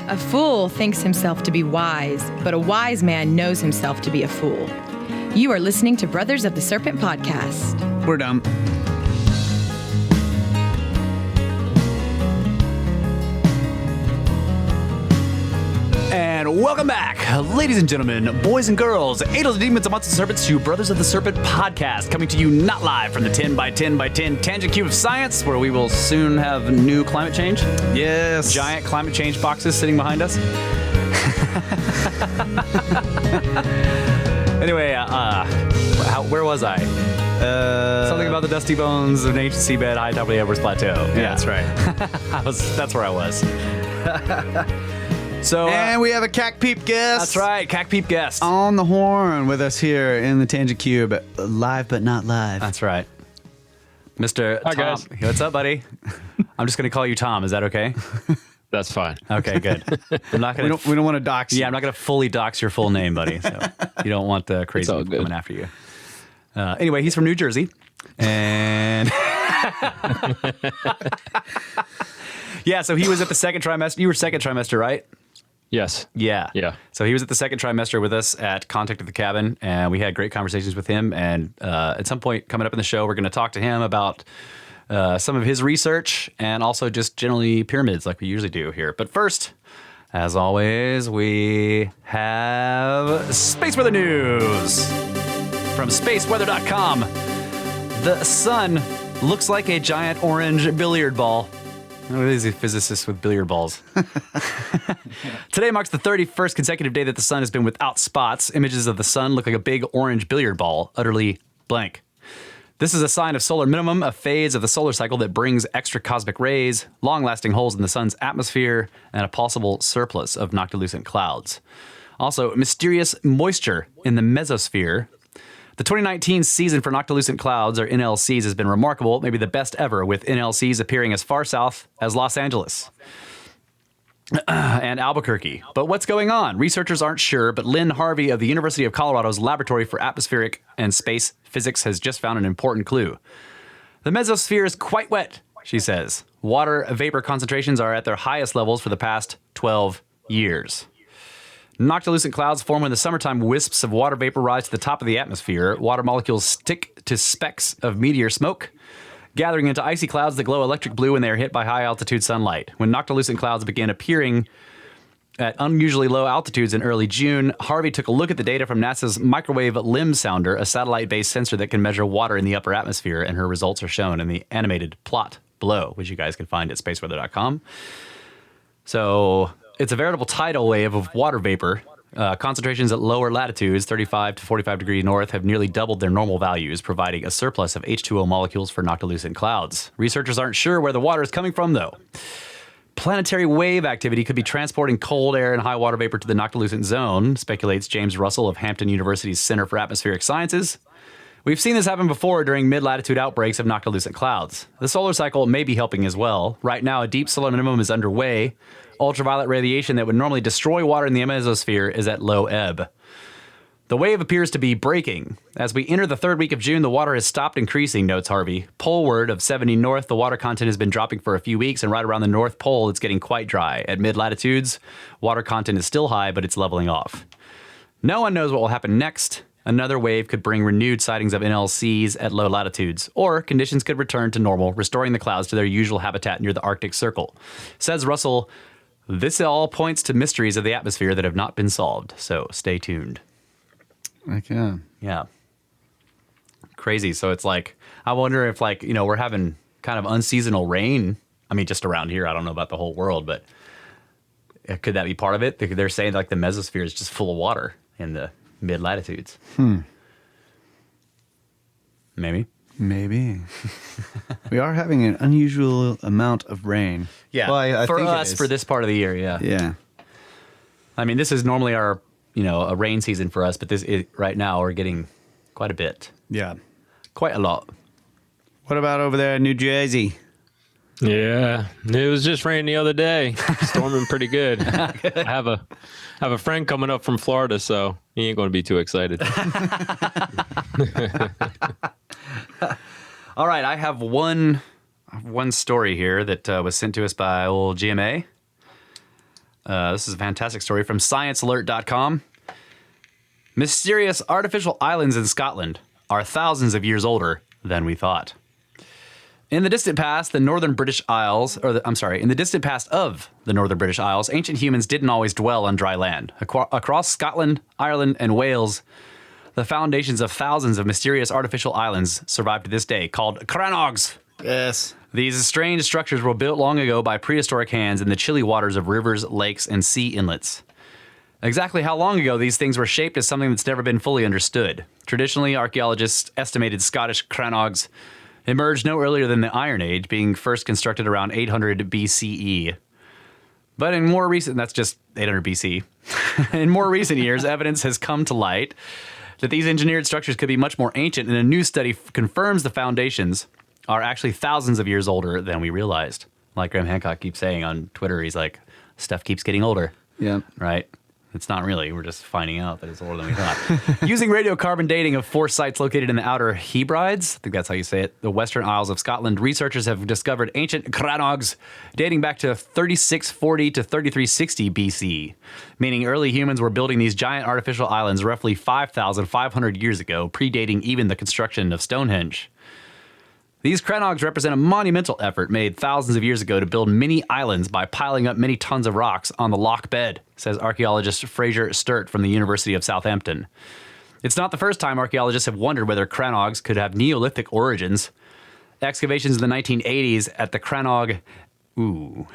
A fool thinks himself to be wise, but a wise man knows himself to be a fool. You are listening to Brothers of the Serpent podcast. We're dumb. And welcome back, ladies and gentlemen, boys and girls, angels and demons, and monsters and serpents, to Brothers of the Serpent podcast, coming to you not live from the 10 by 10 by 10 tangent cube of science, where we will soon have new climate change. Yes. Giant climate change boxes sitting behind us. Anyway, where was I? Something about the dusty bones of an ancient seabed high top of the Everest Plateau. Yeah, that's right. That's where I was. So, and we have a Cac Peep guest. That's right, Cac Peep guest. On the horn with us here in the Tangent Cube, live but not live. That's right. Mr. Hi, Tom. guys. What's up, buddy? I'm just going to call you Tom. Is that okay? That's fine. Okay, good. I'm not going We don't want to dox you. Yeah, I'm not going to fully dox your full name, buddy. So you don't want the crazy all people good. coming after you. Anyway, he's from New Jersey. And yeah, so he was at the second trimester. You were second trimester, right? Yes. Yeah. Yeah. So he was at the second trimester with us at Contact at the Cabin, and we had great conversations with him. And at some point coming up in the show, we're going to talk to him about some of his research and also just generally pyramids like we usually do here. But first, as always, we have Space Weather News from spaceweather.com. The sun looks like a giant orange billiard ball. Oh, these are physicists with billiard balls. Today marks the 31st consecutive day that the sun has been without spots. Images of the sun look like a big orange billiard ball, utterly blank. This is a sign of solar minimum, a phase of the solar cycle that brings extra cosmic rays, long-lasting holes in the sun's atmosphere, and a possible surplus of noctilucent clouds. Also, mysterious moisture in the mesosphere. The 2019 season for noctilucent clouds, or NLCs, has been remarkable, maybe the best ever, with NLCs appearing as far south as Los Angeles and Albuquerque. But what's going on? Researchers aren't sure, but Lynn Harvey of the University of Colorado's Laboratory for Atmospheric and Space Physics has just found an important clue. The mesosphere is quite wet, she says. Water vapor concentrations are at their highest levels for the past 12 years. Noctilucent clouds form when the summertime wisps of water vapor rise to the top of the atmosphere. Water molecules stick to specks of meteor smoke, gathering into icy clouds that glow electric blue when they are hit by high-altitude sunlight. When noctilucent clouds began appearing at unusually low altitudes in early June, Harvey took a look at the data from NASA's Microwave Limb Sounder, a satellite-based sensor that can measure water in the upper atmosphere, and her results are shown in the animated plot below, which you guys can find at spaceweather.com. So it's a veritable tidal wave of water vapor. Concentrations at lower latitudes, 35 to 45 degrees north, have nearly doubled their normal values, providing a surplus of H2O molecules for noctilucent clouds. Researchers aren't sure where the water is coming from, though. Planetary wave activity could be transporting cold air and high water vapor to the noctilucent zone, speculates James Russell of Hampton University's Center for Atmospheric Sciences. We've seen this happen before during mid-latitude outbreaks of noctilucent clouds. The solar cycle may be helping as well. Right now, a deep solar minimum is underway. Ultraviolet radiation that would normally destroy water in the mesosphere is at low ebb. The wave appears to be breaking. As we enter the third week of June, the water has stopped increasing, notes Harvey. Poleward of 70 north, the water content has been dropping for a few weeks, and right around the North Pole, it's getting quite dry. At mid-latitudes, water content is still high, but it's leveling off. No one knows what will happen next. Another wave could bring renewed sightings of NLCs at low latitudes, or conditions could return to normal, restoring the clouds to their usual habitat near the Arctic Circle. Says Russell, this all points to mysteries of the atmosphere that have not been solved, so stay tuned. Okay. Yeah. Crazy. So it's like, I wonder if, like, you know, we're having kind of unseasonal rain. I mean, just around here. I don't know about the whole world, but could that be part of it? They're saying like the mesosphere is just full of water in the mid latitudes. Maybe. We are having an unusual amount of rain. Yeah. Well, I for think it us, is. for this part of the year. Yeah. Yeah. I mean, this is normally our, you know, a rain season for us, but right now we're getting quite a bit. Yeah. Quite a lot. What about over there in New Jersey? Yeah, it was just raining the other day. Storming pretty good. I have a friend coming up from Florida, so he ain't going to be too excited. All right, I have one story here that was sent to us by old GMA. This is a fantastic story from sciencealert.com. Mysterious artificial islands in Scotland are thousands of years older than we thought. In the distant past, in the distant past of the northern British Isles, ancient humans didn't always dwell on dry land. Across Scotland, Ireland, and Wales, the foundations of thousands of mysterious artificial islands survive to this day, called crannogs. Yes. These strange structures were built long ago by prehistoric hands in the chilly waters of rivers, lakes, and sea inlets. Exactly how long ago these things were shaped is something that's never been fully understood. Traditionally, archaeologists estimated Scottish crannogs emerged no earlier than the Iron Age, being first constructed around 800 BCE. But in more recent, that's just 800 BC. In more recent years, evidence has come to light that these engineered structures could be much more ancient, and a new study confirms the foundations are actually thousands of years older than we realized. Like Graham Hancock keeps saying on Twitter, he's like, stuff keeps getting older. Yeah. Right? It's not really. We're just finding out that it's older than we thought. Using radiocarbon dating of 4 sites located in the Outer Hebrides, I think that's how you say it, the Western Isles of Scotland, researchers have discovered ancient crannogs dating back to 3640 to 3360 BC, meaning early humans were building these giant artificial islands roughly 5,500 years ago, predating even the construction of Stonehenge. These crannogs represent a monumental effort made thousands of years ago to build mini islands by piling up many tons of rocks on the loch bed, says archaeologist Fraser Sturt from the University of Southampton. It's not the first time archaeologists have wondered whether crannogs could have Neolithic origins. Excavations in the 1980s at the Crannog... Ooh.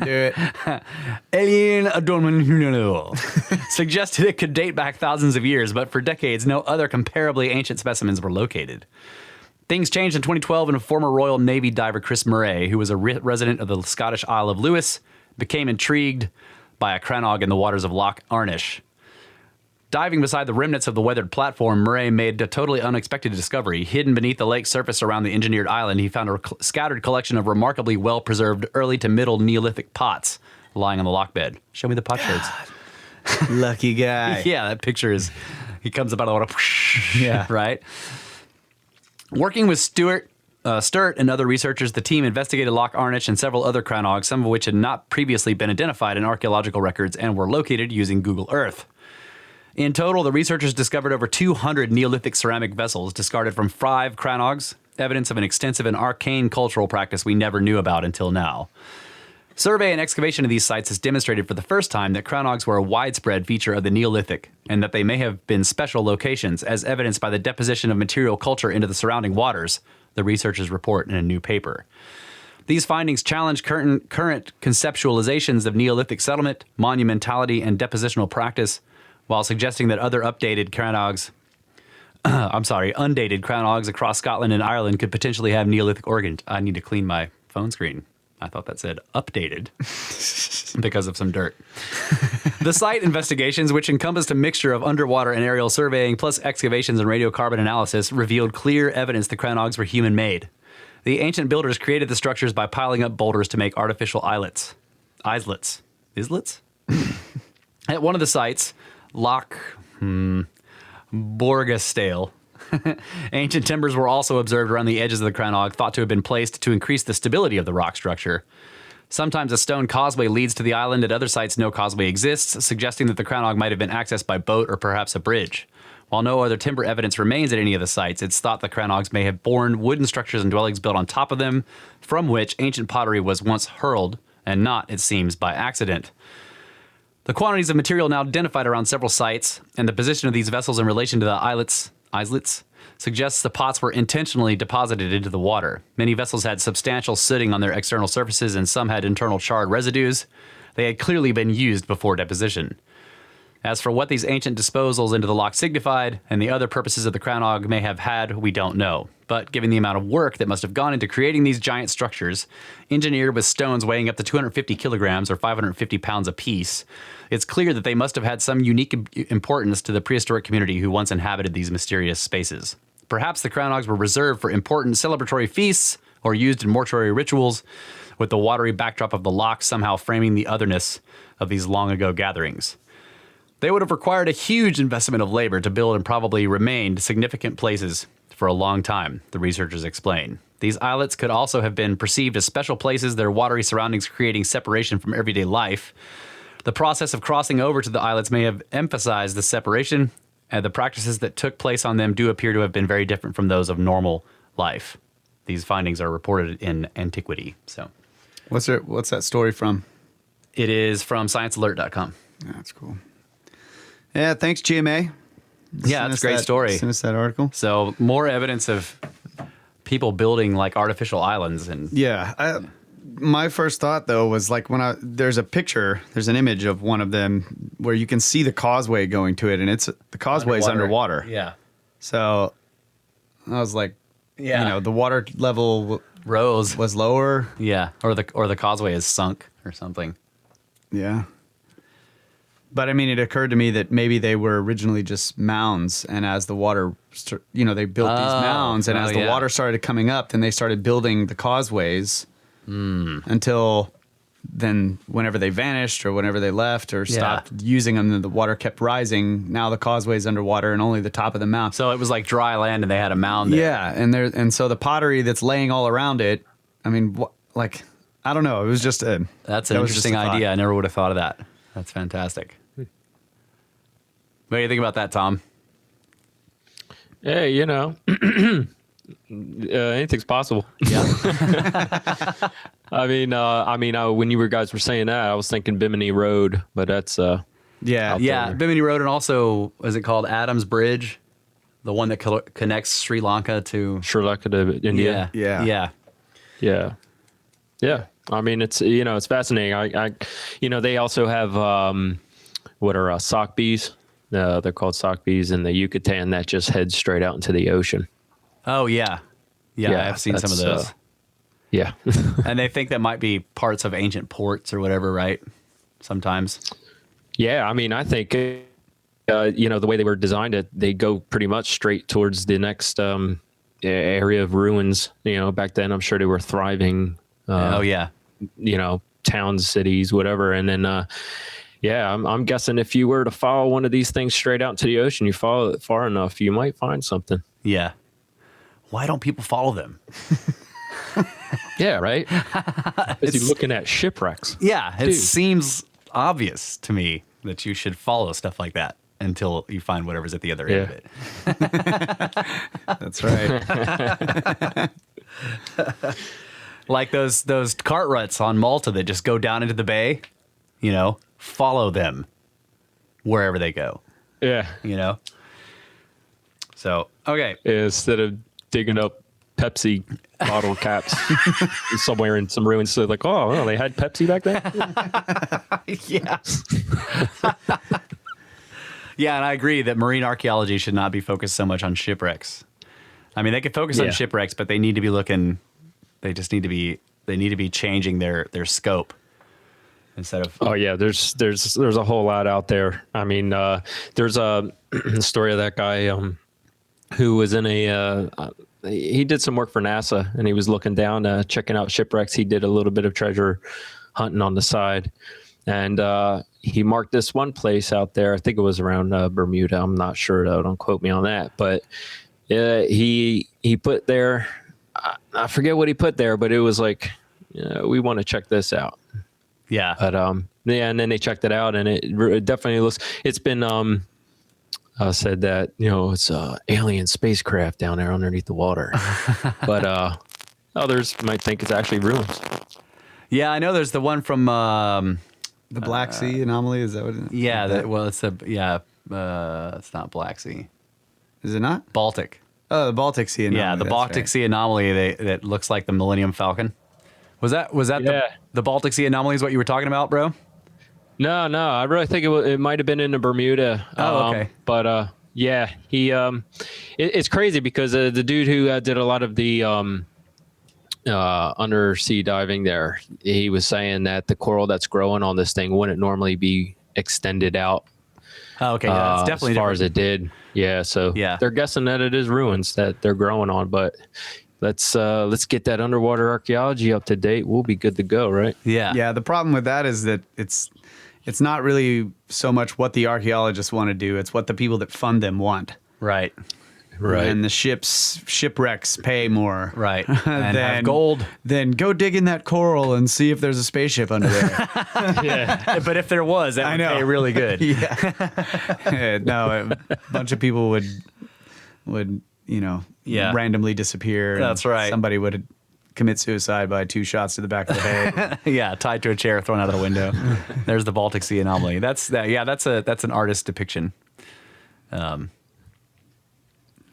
Do it. Alien Adornment suggested it could date back thousands of years, but for decades, no other comparably ancient specimens were located. Things changed in 2012 when former Royal Navy diver Chris Murray, who was a resident of the Scottish Isle of Lewis, became intrigued by a crannog in the waters of Loch Arnish. Diving beside the remnants of the weathered platform, Murray made a totally unexpected discovery. Hidden beneath the lake's surface around the engineered island, he found a scattered collection of remarkably well-preserved early to middle Neolithic pots lying on the loch bed. Show me the pot shards. Lucky guy. Yeah, that picture is... He comes up out of the water. Yeah. Right? Working with Sturt and other researchers, the team investigated Loch Arnish and several other crannogs, some of which had not previously been identified in archaeological records and were located using Google Earth. In total, the researchers discovered over 200 Neolithic ceramic vessels discarded from 5 crannogs, evidence of an extensive and arcane cultural practice we never knew about until now. Survey and excavation of these sites has demonstrated for the first time that crannogs were a widespread feature of the Neolithic, and that they may have been special locations, as evidenced by the deposition of material culture into the surrounding waters, the researchers report in a new paper. These findings challenge current conceptualizations of Neolithic settlement, monumentality, and depositional practice, while suggesting that other undated crannogs across Scotland and Ireland could potentially have Neolithic origins. I need to clean my phone screen. I thought that said updated because of some dirt. The site investigations, which encompassed a mixture of underwater and aerial surveying, plus excavations and radiocarbon analysis, revealed clear evidence the crannogs were human-made. The ancient builders created the structures by piling up boulders to make artificial islets. Islets? At one of the sites, Loch Borgastale, ancient timbers were also observed around the edges of the crannog, thought to have been placed to increase the stability of the rock structure. Sometimes a stone causeway leads to the island. At other sites, no causeway exists, suggesting that the crannog might have been accessed by boat or perhaps a bridge. While no other timber evidence remains at any of the sites, it's thought the crannogs may have borne wooden structures and dwellings built on top of them, from which ancient pottery was once hurled, and not, it seems, by accident. The quantities of material now identified around several sites, and the position of these vessels in relation to the islets, suggests the pots were intentionally deposited into the water. Many vessels had substantial sooting on their external surfaces, and some had internal charred residues. They had clearly been used before deposition. As for what these ancient disposals into the loch signified, and the other purposes of the crannog may have had, we don't know. But given the amount of work that must have gone into creating these giant structures, engineered with stones weighing up to 250 kilograms or 550 pounds apiece, it's clear that they must have had some unique importance to the prehistoric community who once inhabited these mysterious spaces. Perhaps the crannogs were reserved for important celebratory feasts or used in mortuary rituals, with the watery backdrop of the loch somehow framing the otherness of these long-ago gatherings. They would have required a huge investment of labor to build and probably remained significant places for a long time, the researchers explain. These islets could also have been perceived as special places, their watery surroundings creating separation from everyday life. The process of crossing over to the islets may have emphasized the separation, and the practices that took place on them do appear to have been very different from those of normal life. These findings are reported in antiquity. So, What's that story from? it is from sciencealert.com. Yeah, that's cool. Yeah, thanks, GMA. Yeah, it's a great story. Send us that article. So, more evidence of people building like artificial islands and Yeah. My first thought, though, was like there's an image of one of them where you can see the causeway going to it, and the causeway's underwater. Yeah. So I was like, Yeah. the water level Rose. was lower. Yeah. Or the causeway is sunk or something. Yeah. But I mean, it occurred to me that maybe they were originally just mounds, and as the water, they built these mounds, and as the water started coming up, then they started building the causeways until then, whenever they vanished or whenever they left or stopped using them, the water kept rising. Now the causeway's underwater and only the top of the mound. So it was like dry land and they had a mound there. Yeah, and so the pottery that's laying all around it, I mean, I don't know. It was just That's an that was just interesting a thought. idea. I never would have thought of that. That's fantastic. What do you think about that, Tom? Hey, anything's possible. Yeah. When you guys were saying that, I was thinking Bimini Road, but that's Yeah. Yeah. there. Bimini Road, and also, is it called Adams Bridge? The one that connects Sri Lanka to Sri Lanka to India. Yeah. Yeah. Yeah. I mean, it's it's fascinating. They also have what are sock bees? They're called sock bees in the Yucatan that just head straight out into the ocean. Oh, yeah. Yeah, I've seen some of that's, those. Yeah. And they think that might be parts of ancient ports or whatever, right? Sometimes. Yeah, I mean, I think, the way they were designed, they go pretty much straight towards the next area of ruins. Back then, I'm sure they were thriving. Oh, yeah. Towns, cities, whatever. And then, I'm guessing if you were to follow one of these things straight out into the ocean, you follow it far enough, you might find something. Yeah. Why don't people follow them? Yeah, right? Because you're looking at shipwrecks. Yeah, it Dude. seems obvious to me that you should follow stuff like that until you find whatever's at the other end of it. That's right. Like those cart ruts on Malta that just go down into the bay, follow them wherever they go, Yeah. So, okay. Instead of digging up Pepsi bottle caps somewhere in some ruins, so like, oh, well, they had Pepsi back then? Yeah. Yeah, and I agree that marine archaeology should not be focused so much on shipwrecks. I mean, they could focus on shipwrecks, but they need to be they need to be changing their scope instead of. Oh yeah, there's a whole lot out there. I mean, there's a story of that guy who was in he did some work for NASA, and he was looking down, checking out shipwrecks. He did a little bit of treasure hunting on the side, and he marked this one place out there. I think it was around Bermuda. I'm not sure, though. Don't quote me on that. But he put there, I forget what he put there, but it was like, we want to check this out. Yeah. But and then they checked it out, and it definitely looks. It's been said that it's alien spacecraft down there underneath the water, but others might think it's actually ruins. Yeah, I know. There's the one from The Black Sea anomaly, is that what it is? yeah. It's not Black Sea. Is it not? Baltic. Oh, the Baltic Sea anomaly. Yeah, the that's Baltic right. Sea anomaly that looks like the Millennium Falcon. Was that Yeah. the Baltic Sea anomaly is what you were talking about, bro? No, I really think it might have been in the Bermuda. Oh, okay. But yeah, he it's crazy because the dude who did a lot of the undersea diving there, he was saying that the coral that's growing on this thing wouldn't normally be extended out. Oh, okay, yeah, it's definitely as far different. as it did. Yeah, so Yeah. they're guessing that it is ruins that they're growing on, but let's get that underwater archaeology up to date. We'll be good to go, right? Yeah. Yeah, the problem with that is that it's not really so much what the archaeologists want to do. It's what the people that fund them want. Right. Right. And the shipwrecks pay more. Right. And have gold. Then go dig in that coral and see if there's a spaceship under there. Yeah. But if there was, that would pay really good. No, a bunch of people would randomly disappear. That's right. Somebody would commit suicide by 2 shots to the back of the head. Yeah, tied to a chair, thrown out of the window. There's the Baltic Sea anomaly. That's an artist depiction.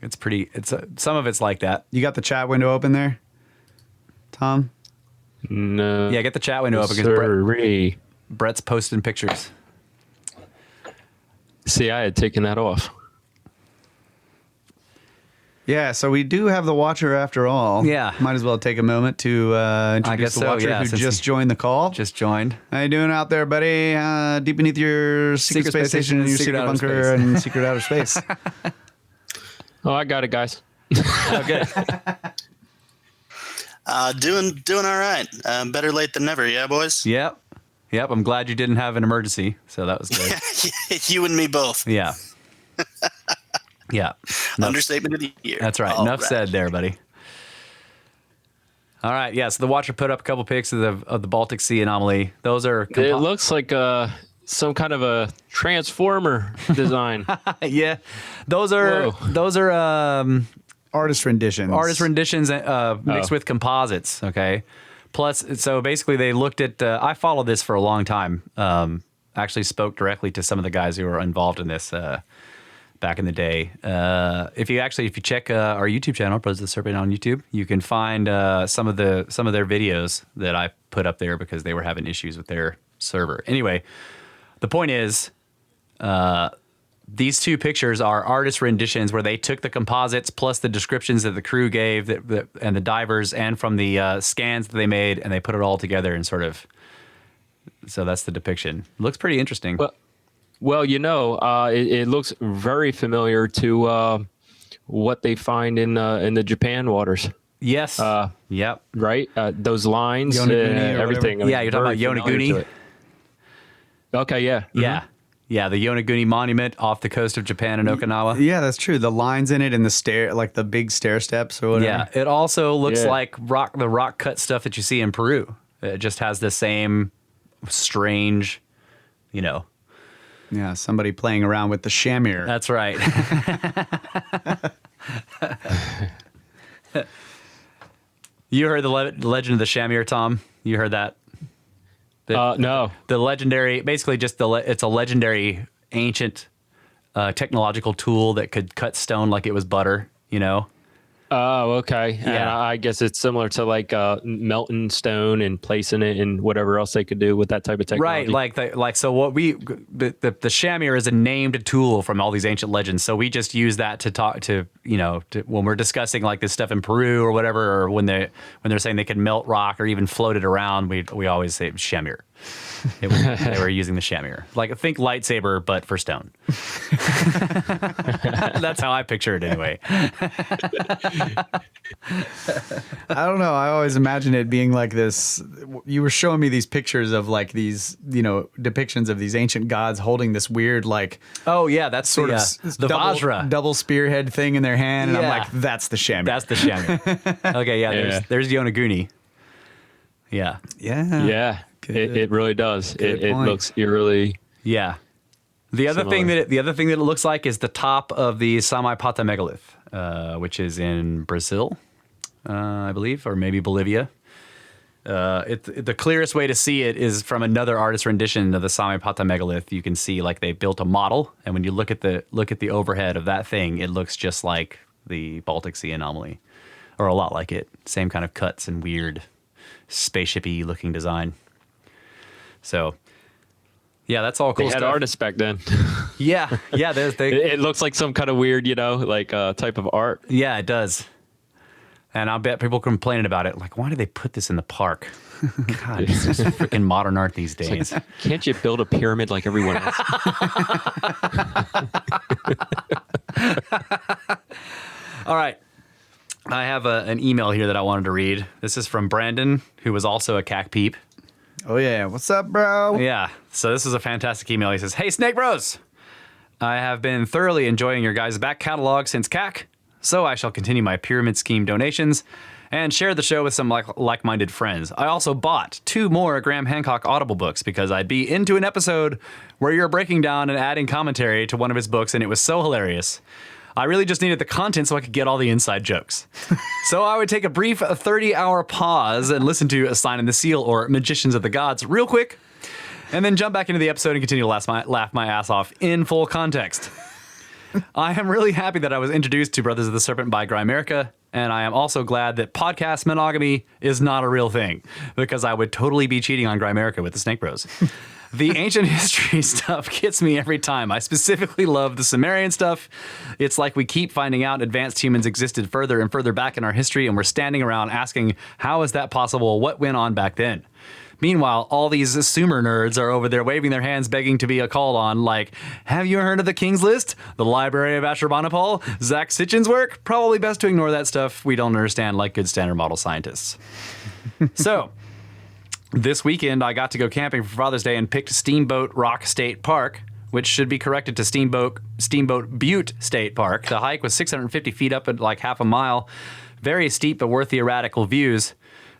It's pretty. Some of it's like that. You got the chat window open there, Tom? No. Yeah, get the chat window open because Brett's posting pictures. See, I had taken that off. Yeah, so we do have the watcher after all. Yeah. Might as well take a moment to introduce the watcher who just joined the call. Just joined. How you doing out there, buddy? Deep beneath your secret space station and your secret bunker and secret outer space. Oh, I got it, guys. Okay. Doing all right. Better late than never, yeah, boys? Yep. I'm glad you didn't have an emergency, so that was good. You and me both. Yeah. Yeah. Understatement of the year. That's right. Enough said there, buddy. All right. Yeah. So the watcher put up a couple pics of the Baltic Sea anomaly. Those are. It looks like some kind of a transformer design. Yeah. Those are artist renditions. Mixed with composites. Okay. Plus, so basically, they looked at. I followed this for a long time. Actually, spoke directly to some of the guys who were involved in this. Back in the day, if you check our YouTube channel, Brothers of the Serpent on YouTube, you can find some of their videos that I put up there because they were having issues with their server. Anyway, the point is, these 2 pictures are artist renditions where they took the composites plus the descriptions that the crew gave and the divers and from the scans that they made, and they put it all together and sort of. So that's the depiction. Looks pretty interesting. Well, it looks very familiar to what they find in the Japan waters. Yes. Yep. Right? Those lines, everything. Yeah, you're talking about Yonaguni. Okay, yeah. Yeah. Yeah, the Yonaguni Monument off the coast of Japan and Okinawa. Yeah, that's true. The lines in it and the big stair steps or whatever. Yeah, it also looks like the rock cut stuff that you see in Peru. It just has the same strange, Yeah, somebody playing around with the shamir. That's right. You heard the legend of the shamir, Tom? You heard that? No. The legendary, basically it's a legendary ancient technological tool that could cut stone like it was butter, Oh, okay. Yeah. And I guess it's similar to like melting stone and placing it and whatever else they could do with that type of technology. Right. So what the shamir is a named tool from all these ancient legends. So we just use that to talk to, when we're discussing like this stuff in Peru or whatever, or when they're saying they can melt rock or even float it around, we always say shamir. They were using the shamir. Like, think lightsaber, but for stone. That's how I picture it anyway. I don't know. I always imagine it being like this. You were showing me these pictures of like these, depictions of these ancient gods holding this weird, like, oh yeah, that's sort of the Vajra double spearhead thing in their hand, and I'm like, that's the shamir. That's the shamir. Okay, yeah. There's Yonaguni. Yeah. Yeah. It really does. It looks eerily. Yeah. The other thing that it looks like is the top of the Samaipata megalith, which is in Brazil, I believe, or maybe Bolivia. The clearest way to see it is from another artist rendition of the Samaipata megalith. You can see like they built a model, and when you look at the overhead of that thing, it looks just like the Baltic Sea anomaly, or a lot like it. Same kind of cuts and weird spaceshipy looking design. So, yeah, that's all cool They had stuff. artists back then. Yeah. It looks like some kind of weird, type of art. Yeah, it does. And I'll bet people complaining about it. Like, why do they put this in the park? God, it's just freaking modern art these days. Like, can't you build a pyramid like everyone else? All right. I have an email here that I wanted to read. This is from Brandon, who was also a CAC peep. Oh, yeah. What's up, bro? Yeah. So this is a fantastic email. He says, "Hey, Snake Bros. I have been thoroughly enjoying your guys' back catalog since CAC. So I shall continue my pyramid scheme donations and share the show with some like-minded friends. I also bought 2 more Graham Hancock Audible books because I'd be into an episode where you're breaking down and adding commentary to one of his books, and it was so hilarious. I really just needed the content so I could get all the inside jokes. So I would take a brief 30-hour pause and listen to A Sign in the Seal or Magicians of the Gods real quick, and then jump back into the episode and continue to laugh my ass off in full context. I am really happy that I was introduced to Brothers of the Serpent by Grimerica, and I am also glad that podcast monogamy is not a real thing, because I would totally be cheating on Grimerica with the Snake Bros. The ancient history stuff gets me every time. I specifically love the Sumerian stuff. It's like we keep finding out advanced humans existed further and further back in our history, and we're standing around asking, how is that possible? What went on back then? Meanwhile, all these Sumer nerds are over there waving their hands, begging to be called on, like, have you heard of the King's List? The Library of Ashurbanipal? Zach Sitchin's work? Probably best to ignore that stuff we don't understand like good standard model scientists. So, this weekend, I got to go camping for Father's Day and picked Steamboat Rock State Park, which should be corrected to Steamboat Butte State Park. The hike was 650 feet up at like half a mile. Very steep, but worth the erratical views.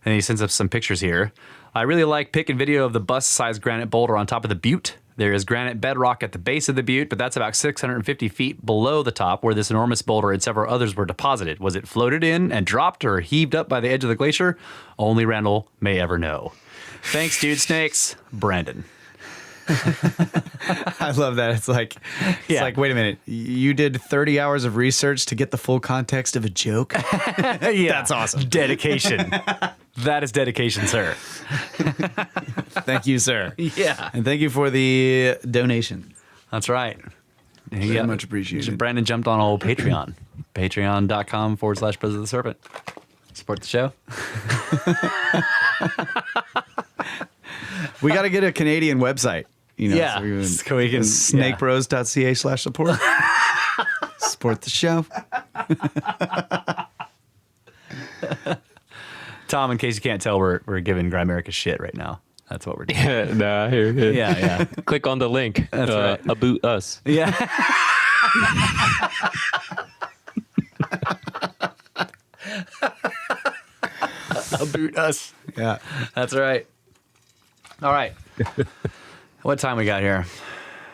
And he sends us some pictures here. I really like pic and video of the bust-sized granite boulder on top of the butte. There is granite bedrock at the base of the butte, but that's about 650 feet below the top where this enormous boulder and several others were deposited. Was it floated in and dropped or heaved up by the edge of the glacier? Only Randall may ever know. Thanks, dude snakes. Brandon. I love that. It's like, wait a minute. You did 30 hours of research to get the full context of a joke? Yeah. That's awesome. Dedication. That is dedication, sir. Thank you, sir. Yeah. And thank you for the donation. That's right. Very much appreciated. Brandon jumped on old Patreon. Patreon.com/Brothers of the Serpent. Support the show. We got to get a Canadian website. You know, yeah. So we can snakebros.ca/support. Support the show. Tom, in case you can't tell, we're giving Grimerica shit right now. That's what we're doing. Yeah, nah, here. Yeah. Click on the link. That's right. About us. Yeah. About us. Yeah. That's right. All right. What time we got here?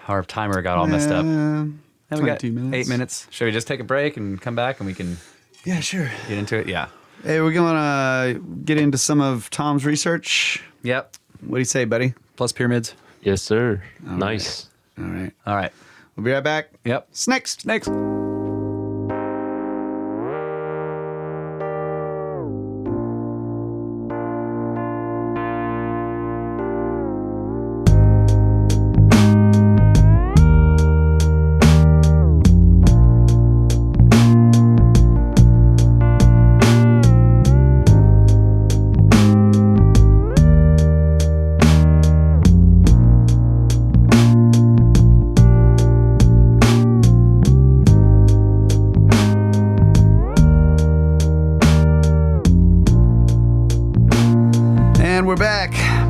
Our timer got all messed up. And we got 22 minutes. 8 minutes. Should we just take a break and come back and we can Yeah, sure. get into it? Yeah. Hey, we're going to get into some of Tom's research. Yep. What do you say, buddy? Plus pyramids. Yes, sir. Nice. All right. All right. We'll be right back. Yep. Snakes. Snakes.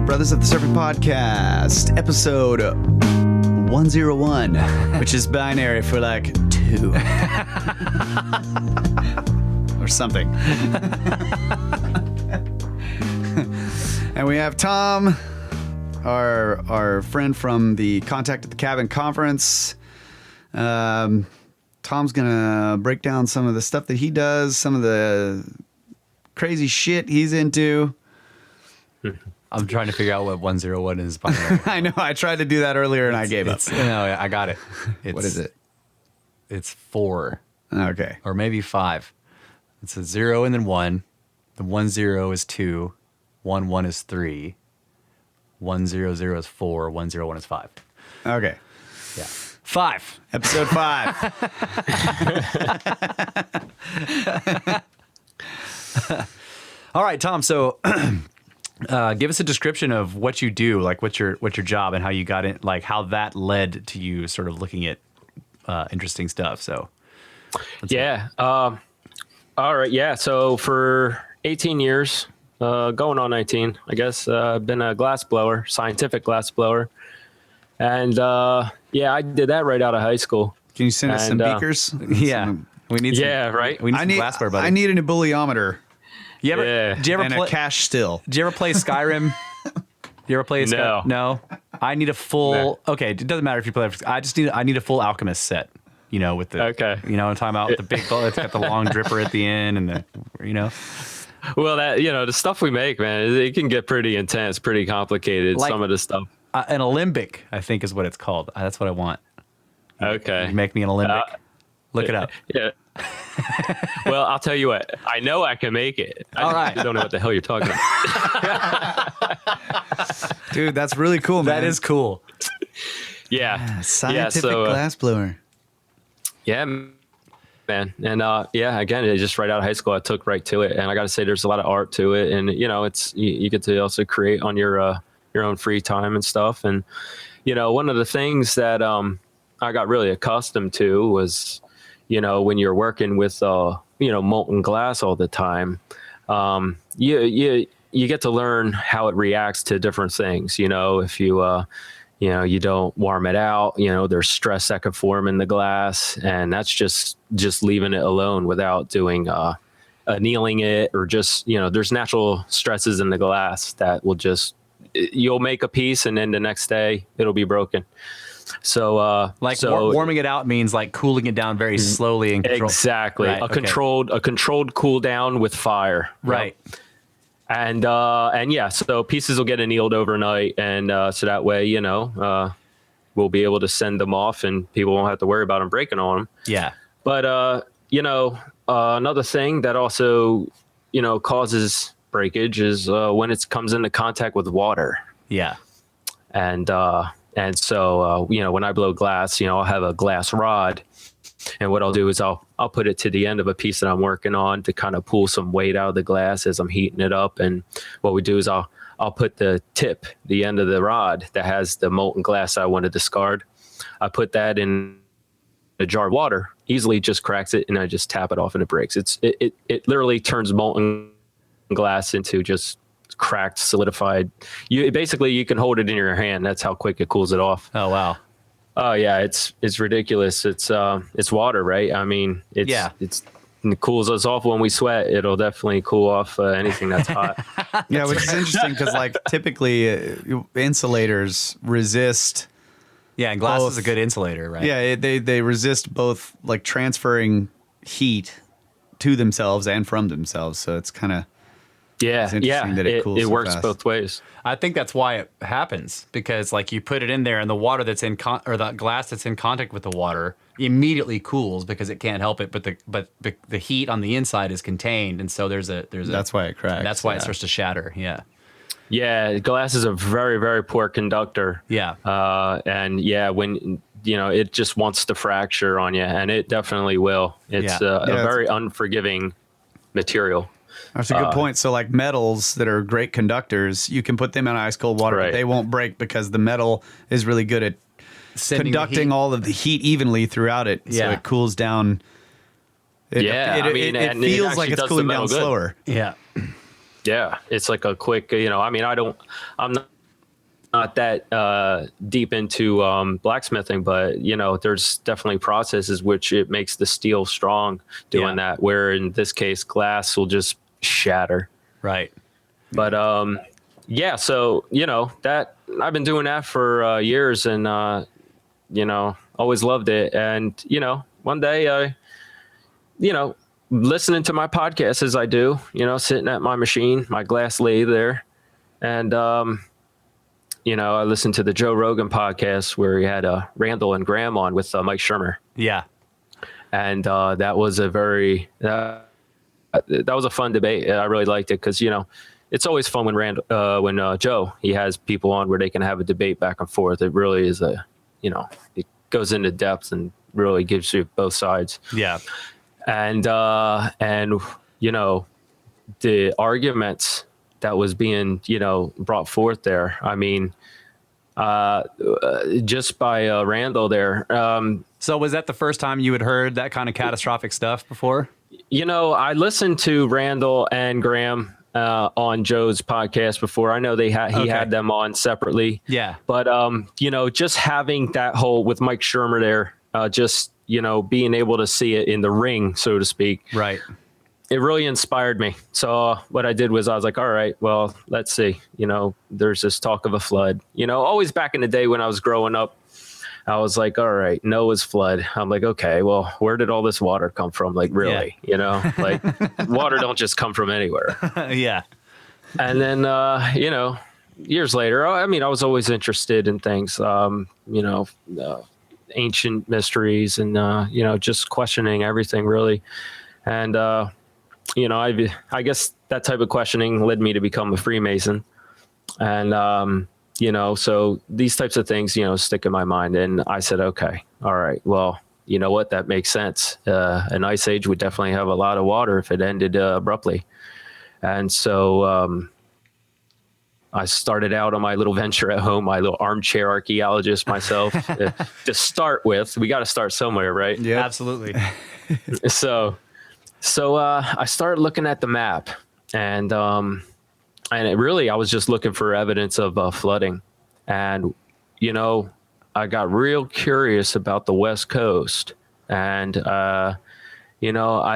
Brothers of the Serpent Podcast, episode 101, which is binary for like 2 or something. And we have Tom, our friend from the Contact at the Cabin conference. Tom's gonna break down some of the stuff that he does, some of the crazy shit he's into. I'm trying to figure out what 101 is. I know. I tried to do that earlier and I gave up. No, I got it. What is it? It's 4. Okay. Or maybe 5. It's a 0 and then 1. The 10 is 2. 11 is 3. 100 is 4. 101 is 5. Okay. Yeah. 5. Episode 5. All right, Tom. So give us a description of what you do, like what's your job and how you got in, like how that led to you sort of looking at interesting stuff. So yeah. All right. Yeah. So for 18 years, going on 19, I guess, I've been a glass blower, scientific glass blower. And yeah, I did that right out of high school. Can you send us some beakers? Yeah. We need right. We need some glassware, buddy. I need an ebullimeter Do you ever and play? a cash still. Do you ever play Skyrim? Do you ever play Skyrim? No. I need a full. No. Okay, it doesn't matter if you play. I need a full alchemist set. You know, with the. Okay. You know what I'm talking about, with the big bullet. It's got the long dripper at the end, and the. You know. Well, that the stuff we make, man, it can get pretty intense, pretty complicated. Like- some of the stuff. An alembic, I think, is what it's called. That's what I want. Okay. You make me an alembic. Look it up. Yeah. Well, I'll tell you what. I know I can make it. All right. I don't know what the hell you're talking about. Dude, that's really cool, man. That is cool. Yeah. Scientific so, glass blower. Yeah, man. And again, just right out of high school, I took right to it. And I got to say, there's a lot of art to it. And, it's you get to also create on your own free time and stuff. And, one of the things that I got really accustomed to was, when you're working with, molten glass all the time, you get to learn how it reacts to different things. If you, you don't warm it out, there's stress that could form in the glass, and that's just leaving it alone without doing, annealing it, or just, there's natural stresses in the glass that will you'll make a piece and then the next day it'll be broken. So, warming it out means like cooling it down very slowly and exactly Right, a controlled cool down with fire. Right. And so pieces will get annealed overnight, and so that way, we'll be able to send them off, and people won't have to worry about them breaking on them. Yeah. But another thing that also causes breakage is when it comes into contact with water. Yeah. And so when I blow glass, I'll have a glass rod, and what I'll do is I'll put it to the end of a piece that I'm working on to kind of pull some weight out of the glass as I'm heating it up. And what we do is I'll put the end of the rod that has the molten glass I want to discard. I put that in a jar of water, easily just cracks it, and I just tap it off and it breaks. It literally turns molten glass into just cracked, solidified. You can hold it in your hand. That's how quick it cools it off. Oh wow. Oh yeah, it's ridiculous. It's water, right? I mean, it cools us off when we sweat. It'll definitely cool off anything that's hot. Yeah, which is interesting because typically insulators resist. Yeah, and glass is a good insulator, right? Yeah, they resist both like transferring heat to themselves and from themselves. So it's kind of interesting that it cools so works fast. both ways. I think that's why it happens, because like you put it in there and the water that's in or the glass that's in contact with the water immediately cools because it can't help it, but the heat on the inside is contained, and so there's a that's why it cracks. That's why it starts to shatter. Yeah. Yeah, glass is a very, very poor conductor. Yeah. And when it just wants to fracture on you, and it definitely will. It's a very unforgiving material. That's a good point. So like metals that are great conductors, you can put them in ice cold water, but they won't break because the metal is really good at conducting all of the heat evenly throughout it. So it cools down. It feels like it's cooling down slower. Yeah. Yeah. It's like a quick, I'm not that deep into blacksmithing, but there's definitely processes which it makes the steel strong doing that, where in this case glass will just shatter. Right. But so that I've been doing that for years, and always loved it. And one day I listening to my podcast as I do, sitting at my machine, my glass lathe there, and I listened to the Joe Rogan podcast where he had Randall and Graham on with Mike Shermer. Yeah. And that was a very that was a fun debate. I really liked it because it's always fun when Joe, he has people on where they can have a debate back and forth. It really is it goes into depth and really gives you both sides. Yeah. And the arguments that was being brought forth there, I mean, just by Randall there. So was that the first time you had heard that kind of catastrophic stuff before? I listened to Randall and Graham on Joe's podcast before. I know he had them on separately. Yeah. But just having that whole with Mike Shermer there, just being able to see it in the ring, so to speak. Right. It really inspired me. So what I did was I was like, all right, well, let's see. There's this talk of a flood. Always back in the day when I was growing up, I was like, all right, Noah's flood. I'm like, okay, well, where did all this water come from? Like, really? Like water don't just come from anywhere. Yeah. And then, years later, I was always interested in things, ancient mysteries and, just questioning everything really. And, I guess that type of questioning led me to become a Freemason. And, so these types of things, stick in my mind. And I said, okay, all right, well, you know what? That makes sense. An ice age would definitely have a lot of water if it ended abruptly. And so I started out on my little venture at home, my little armchair archaeologist myself. To start with, we got to start somewhere, right? Yeah, absolutely. So I started looking at the map, and I was just looking for evidence of flooding. And, I got real curious about the West Coast. And, I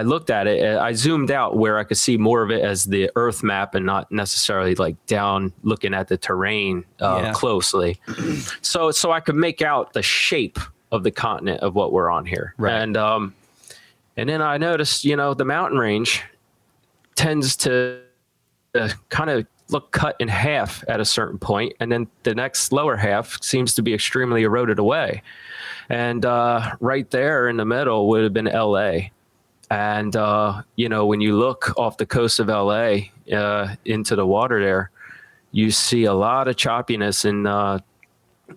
looked at it. I zoomed out where I could see more of it as the Earth map and not necessarily like down looking at the terrain closely. So I could make out the shape of the continent of what we're on here. Right. And then I noticed, the mountain range tends to kind of look cut in half at a certain point, and then the next lower half seems to be extremely eroded away. And right there in the middle would have been LA. And, when you look off the coast of LA into the water there, you see a lot of choppiness in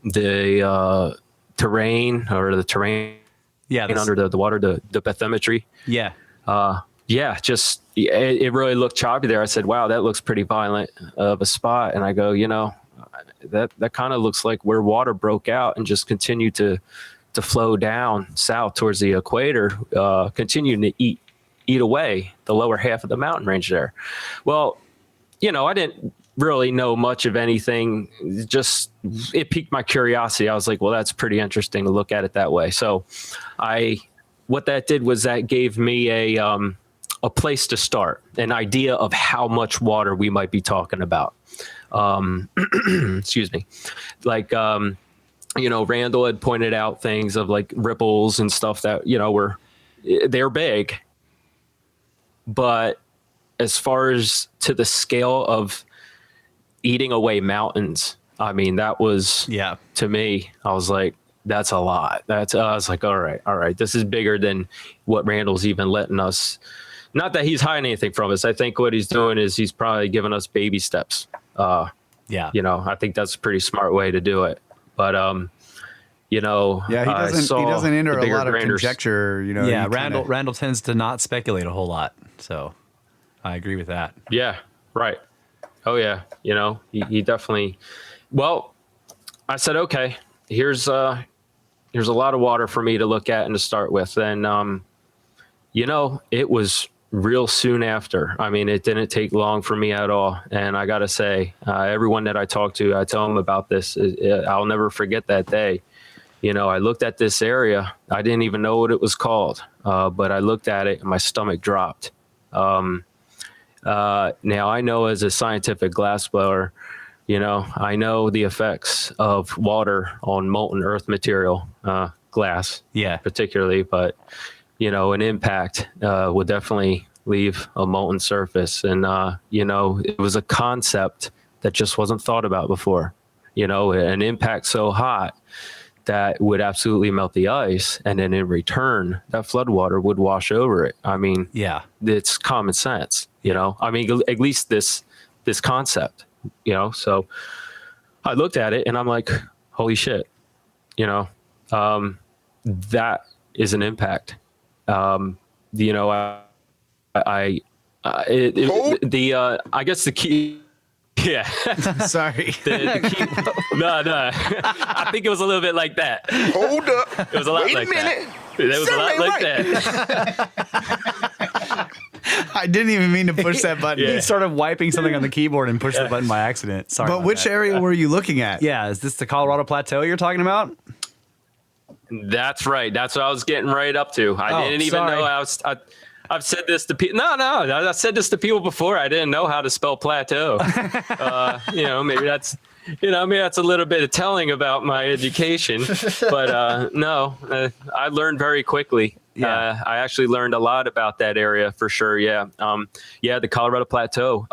the terrain or the terrain under the water, the bathymetry. Yeah. It really looked choppy there. I said, wow, that looks pretty violent of a spot. And I go, that kind of looks like where water broke out and just continued to flow down south towards the equator, continuing to eat away the lower half of the mountain range there. Well, I didn't really know much of anything. Just it piqued my curiosity. I was like, well, that's pretty interesting to look at it that way. So what that did was that gave me a place to start, an idea of how much water we might be talking about. Excuse me. Like, Randall had pointed out things of like ripples and stuff that, they're big. But as far as to the scale of eating away mountains, that was, to me, I was like, that's a lot. I was like, all right. This is bigger than what Randall's even letting us. Not that he's hiding anything from us. I think what he's doing is he's probably giving us baby steps. I think that's a pretty smart way to do it. But, he doesn't enter a lot of conjecture, Randall tends to not speculate a whole lot. So I agree with that. Yeah. Right. Oh yeah. He definitely, well, I said, okay, here's a lot of water for me to look at and to start with. And, it was real soon after. It didn't take long for me at all. And I got to say, everyone that I talk to, I tell them about this. I'll never forget that day. I looked at this area. I didn't even know what it was called, but I looked at it and my stomach dropped. Now I know as a scientific glassblower, I know the effects of water on molten earth material, glass, particularly, but an impact would definitely leave a molten surface. And, it was a concept that just wasn't thought about before, an impact so hot that would absolutely melt the ice. And then in return, that floodwater would wash over it. It's common sense, at least this concept, so I looked at it and I'm like, holy shit, that is an impact. I guess the key. Yeah. Sorry. The key, no. I think it was a little bit like that. Hold up. It was a lot Wait like a minute. that. It was a lot like that. I didn't even mean to push that button. He started wiping something on the keyboard and pushed the button by accident. Sorry. But which area were you looking at? Yeah, is this the Colorado Plateau you're talking about? That's right. That's what I was getting right up to. I didn't even know I've said this to people. No, I've said this to people before. I didn't know how to spell plateau. Maybe that's a little bit of telling about my education, but I learned very quickly. Yeah. I actually learned a lot about that area for sure. Yeah. The Colorado Plateau,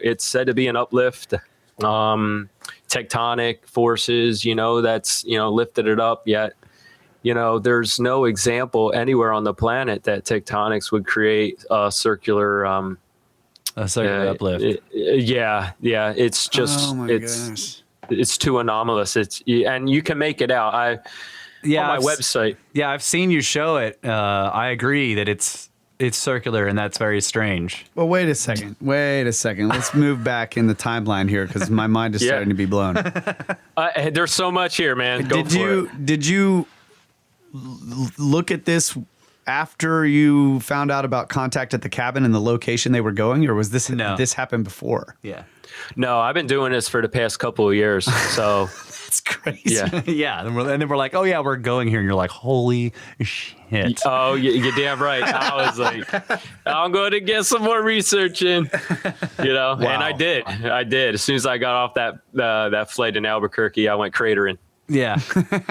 it's said to be an uplift, tectonic forces, that's, lifted it up yet. There's no example anywhere on the planet that tectonics would create a circular uplift. It's just it's too anomalous. And you can make it out. On my website. Yeah, I've seen you show it. I agree that it's circular, and that's very strange. Well, wait a second. Let's move back in the timeline here because my mind is starting to be blown. There's so much here, man. Did you look at this after you found out about contact at the cabin and the location they were going, or was this this happened before? Yeah. No, I've been doing this for the past couple of years. So it's crazy. Yeah. Yeah. And then we're like, oh yeah, we're going here. And you're like, holy shit. Oh, you're damn right. I was like, I'm going to get some more research in, Wow. And I did. As soon as I got off that flight in Albuquerque, I went cratering. Yeah.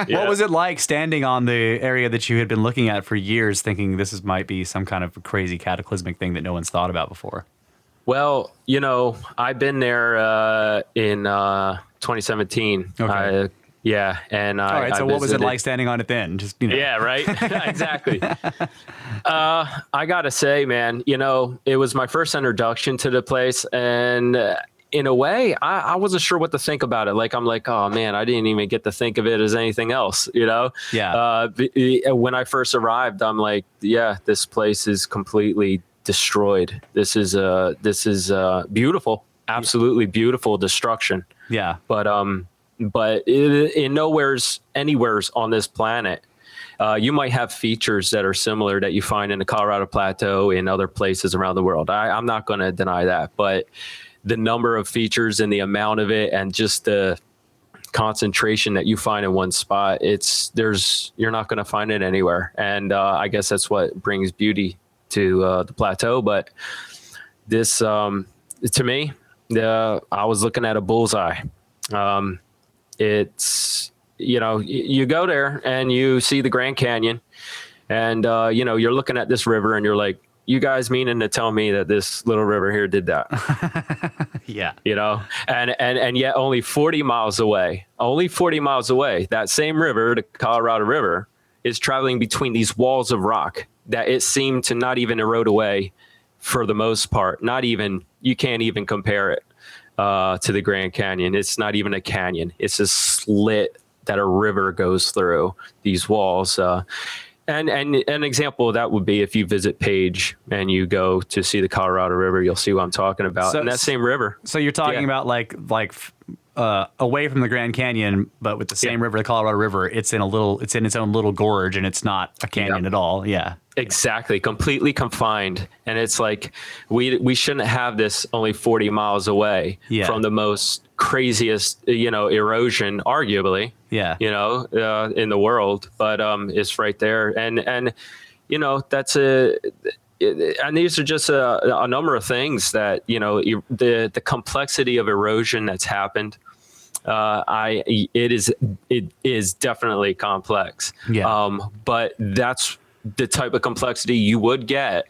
What was it like standing on the area that you had been looking at for years, thinking might be some kind of crazy cataclysmic thing that no one's thought about before? Well, I've been there in 2017. Okay. And all right. So what was it like standing on it then? Just Yeah, right. Exactly. I gotta say, man, it was my first introduction to the place, and in a way, I wasn't sure what to think about it. Like, I'm like, oh man, I didn't even get to think of it as anything else, Yeah. When I first arrived, I'm like, yeah, this place is completely destroyed. This is beautiful, absolutely beautiful destruction. Yeah. But in anywheres on this planet, you might have features that are similar that you find in the Colorado Plateau in other places around the world. I'm not going to deny that, but the number of features and the amount of it, and just the concentration that you find in one spot, you're not going to find it anywhere. And I guess that's what brings beauty to the plateau. But this, to me, I was looking at a bullseye. It's, you go there and you see the Grand Canyon, and you're looking at this river and you're like, you guys meaning to tell me that this little river here did that? Yeah. And yet only 40 miles away, that same river, the Colorado River, is traveling between these walls of rock that it seemed to not even erode away for the most part. You can't even compare it to the Grand Canyon. It's not even a canyon. It's a slit that a river goes through these walls. And an example of that would be if you visit Page and you go to see the Colorado River, you'll see what I'm talking about. And that same river. So you're talking about like away from the Grand Canyon, but with the same river, the Colorado River, it's in its own little gorge, and it's not a canyon at all. Yeah. Exactly. Completely confined. And it's like, we shouldn't have this only 40 miles away from the most craziest, erosion, arguably, in the world, but it's right there. And that's and these are just a number of things that, the complexity of erosion that's happened. It is definitely complex. Yeah. But that's the type of complexity you would get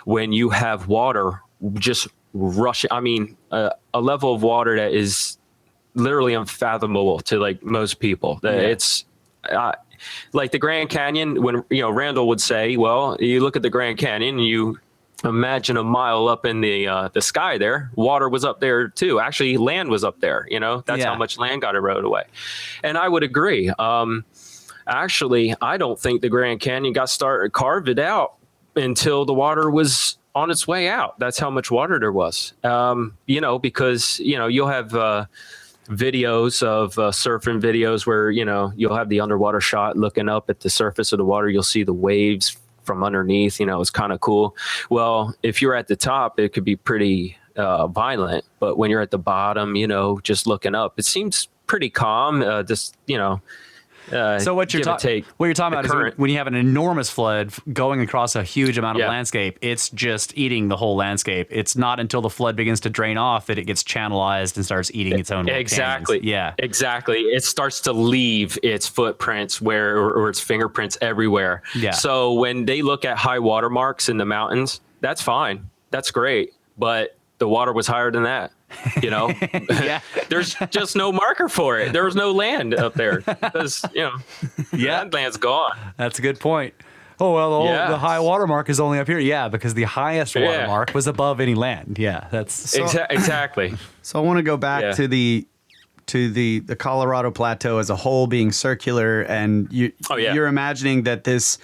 when you have water just rushing. I mean, a level of water that is literally unfathomable to like most people. It's like the Grand Canyon. When Randall would say, well, you look at the Grand Canyon and you imagine a mile up in the sky there, water was up there too. Actually, land was up there. That's how much land got eroded away. And I would agree. Actually, I don't think the Grand Canyon carved it out until the water was on its way out. That's how much water there was. Because you'll have videos of surfing videos where you'll have the underwater shot looking up at the surface of the water. You'll see the waves from underneath. It's kind of cool. Well, if you're at the top, it could be pretty violent, but when you're at the bottom, just looking up, it seems pretty calm. So what you're talking about is when you have an enormous flood going across a huge amount of landscape, it's just eating the whole landscape. It's not until the flood begins to drain off that it gets channelized and starts eating its own exactly. Canyons. Yeah, exactly. It starts to leave its footprints or its fingerprints everywhere. Yeah. So when they look at high water marks in the mountains, that's fine. That's great. But the water was higher than that. You know, there's just no marker for it. There was no land up there because, that land's gone. That's a good point. Oh, well, the high water mark is only up here. Yeah, because the highest water mark was above any land. Yeah, that's exactly. So I want to go back to the Colorado Plateau as a whole being circular, and you're imagining that this,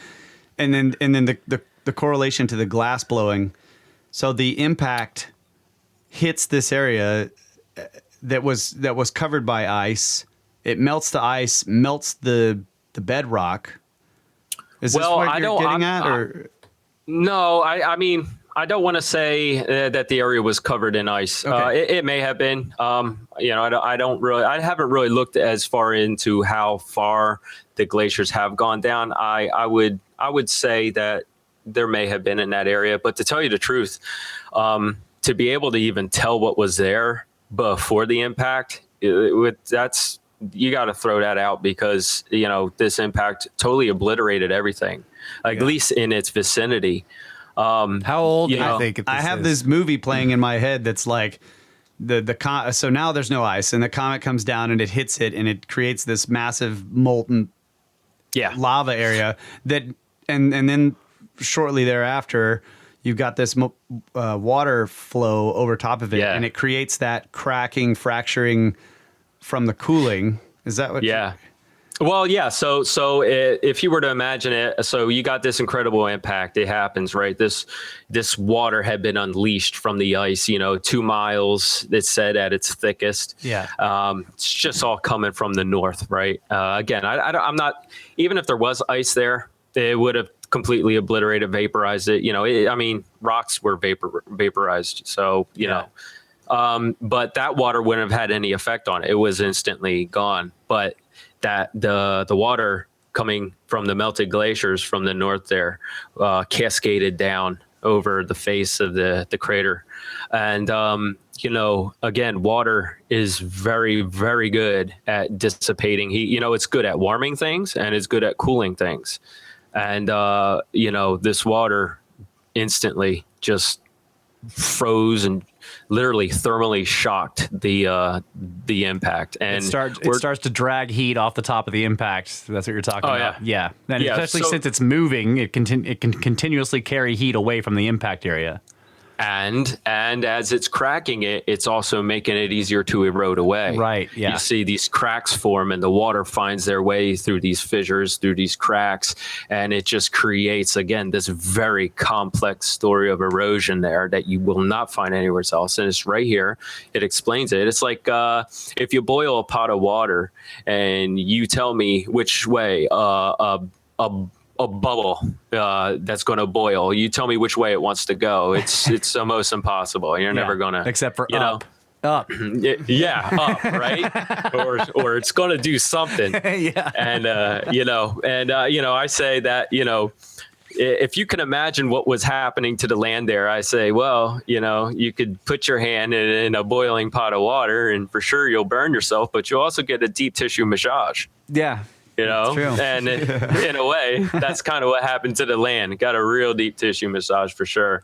and then the correlation to the glass blowing. So the impact hits this area that was covered by ice. It melts the ice, melts the bedrock. Is this what you're getting at? No, I mean, I don't want to say that the area was covered in ice. Okay. It may have been. I haven't really looked as far into how far the glaciers have gone down. I would say that there may have been in that area, but to tell you the truth, to be able to even tell what was there before the impact, you got to throw that out because, this impact totally obliterated everything, at least in its vicinity. How old do you think I have this movie playing in my head that's like so now there's no ice and the comet comes down and it hits it and it creates this massive molten lava area and then shortly thereafter you've got this water flow over top of it, and it creates that cracking, fracturing from the cooling. Is that what? Yeah. Well, yeah. So if you were to imagine it, so you got this incredible impact. It happens, right? This water had been unleashed from the ice, 2 miles, it said, at its thickest. Yeah. It's just all coming from the north, right? Again, I'm not, even if there was ice there, it would have completely obliterated, vaporized it. Rocks were vaporized. So, but that water wouldn't have had any effect on it. It was instantly gone. But that the water coming from the melted glaciers from the north there cascaded down over the face of the crater. And, again, water is very, very good at dissipating heat. It's good at warming things and it's good at cooling things. And, this water instantly just froze and literally thermally shocked the impact. And it starts to drag heat off the top of the impact. That's what you're talking about. Yeah. And especially since it's moving, it can continuously carry heat away from the impact area. And as it's cracking it, it's also making it easier to erode away. Right, yeah. You see these cracks form and the water finds their way through these fissures, through these cracks, and it just creates, again, this very complex story of erosion there that you will not find anywhere else. And it's right here. It explains it. It's like if you boil a pot of water and you tell me which way a bubble that's going to boil. You tell me which way it wants to go. It's almost impossible. You're never going to, except for up. Up, right? or it's going to do something. Yeah. And I say that if you can imagine what was happening to the land there, I say, well, you could put your hand in a boiling pot of water, and for sure you'll burn yourself, but you'll also get a deep tissue massage. Yeah. And in a way, that's kind of what happened to the land. It got a real deep tissue massage for sure.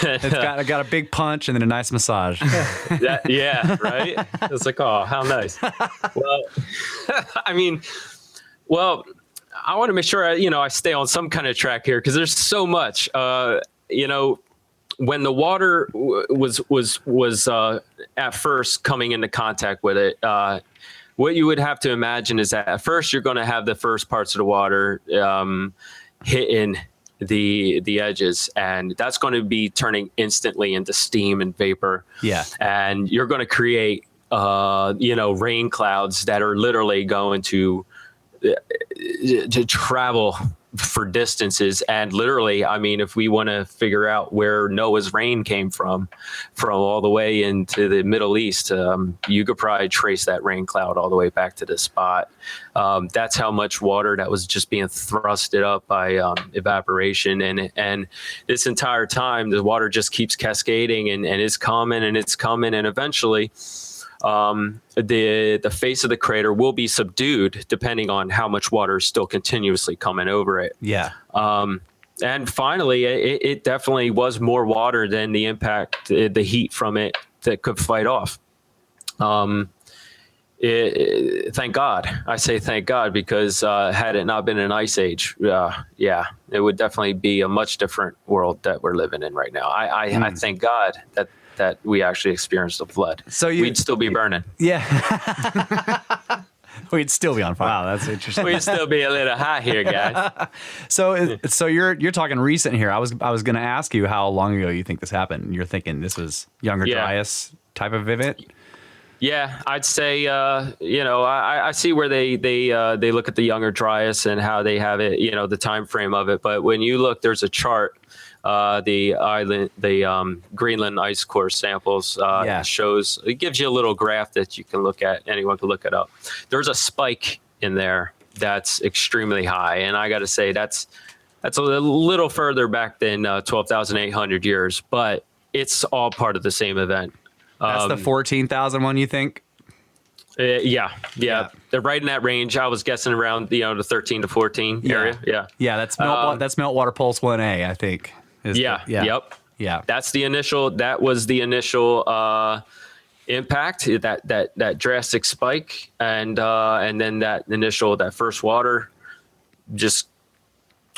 It's got a big punch and then a nice massage. Right? It's like, oh, how nice. Well, I want to make sure I stay on some kind of track here because there's so much. When the water was at first coming into contact with it. What you would have to imagine is that at first you're going to have the first parts of the water hitting the edges, and that's going to be turning instantly into steam and vapor. Yeah. And you're going to create, rain clouds that are literally going to travel for distances. And literally, I mean, if we want to figure out where Noah's rain came from all the way into the Middle East, you could probably trace that rain cloud all the way back to this spot. That's how much water that was just being thrusted up by evaporation. And this entire time, the water just keeps cascading and it's coming and it's coming. And eventually, the face of the crater will be subdued depending on how much water is still continuously coming over it. Yeah. And finally, it definitely was more water than the impact, the heat from it that could fight off. Thank God. I say thank God because had it not been an ice age, it would definitely be a much different world that we're living in right now. I thank God that we actually experienced a flood. So we'd still be burning. Yeah. We'd still be on fire. Wow, that's interesting. We'd still be a little hot here, guys. So you're talking recent here. I was going to ask you how long ago you think this happened. You're thinking this was Younger Dryas type of event? Yeah, I'd say I see where they look at the Younger Dryas and how they have it, the time frame of it. But when you look, there's a chart. The Greenland ice core samples shows, it gives you a little graph that you can look at. Anyone can look it up. There's a spike in there that's extremely high, and I got to say that's a little further back than 12,800 years, but it's all part of the same event. That's the 14,000 one, you think? Yeah. They're right in that range. I was guessing around the 13 to 14 area. Yeah. That's meltwater pulse 1A, I think. Yep. Yeah. That was the initial impact, that drastic spike, and then that first water just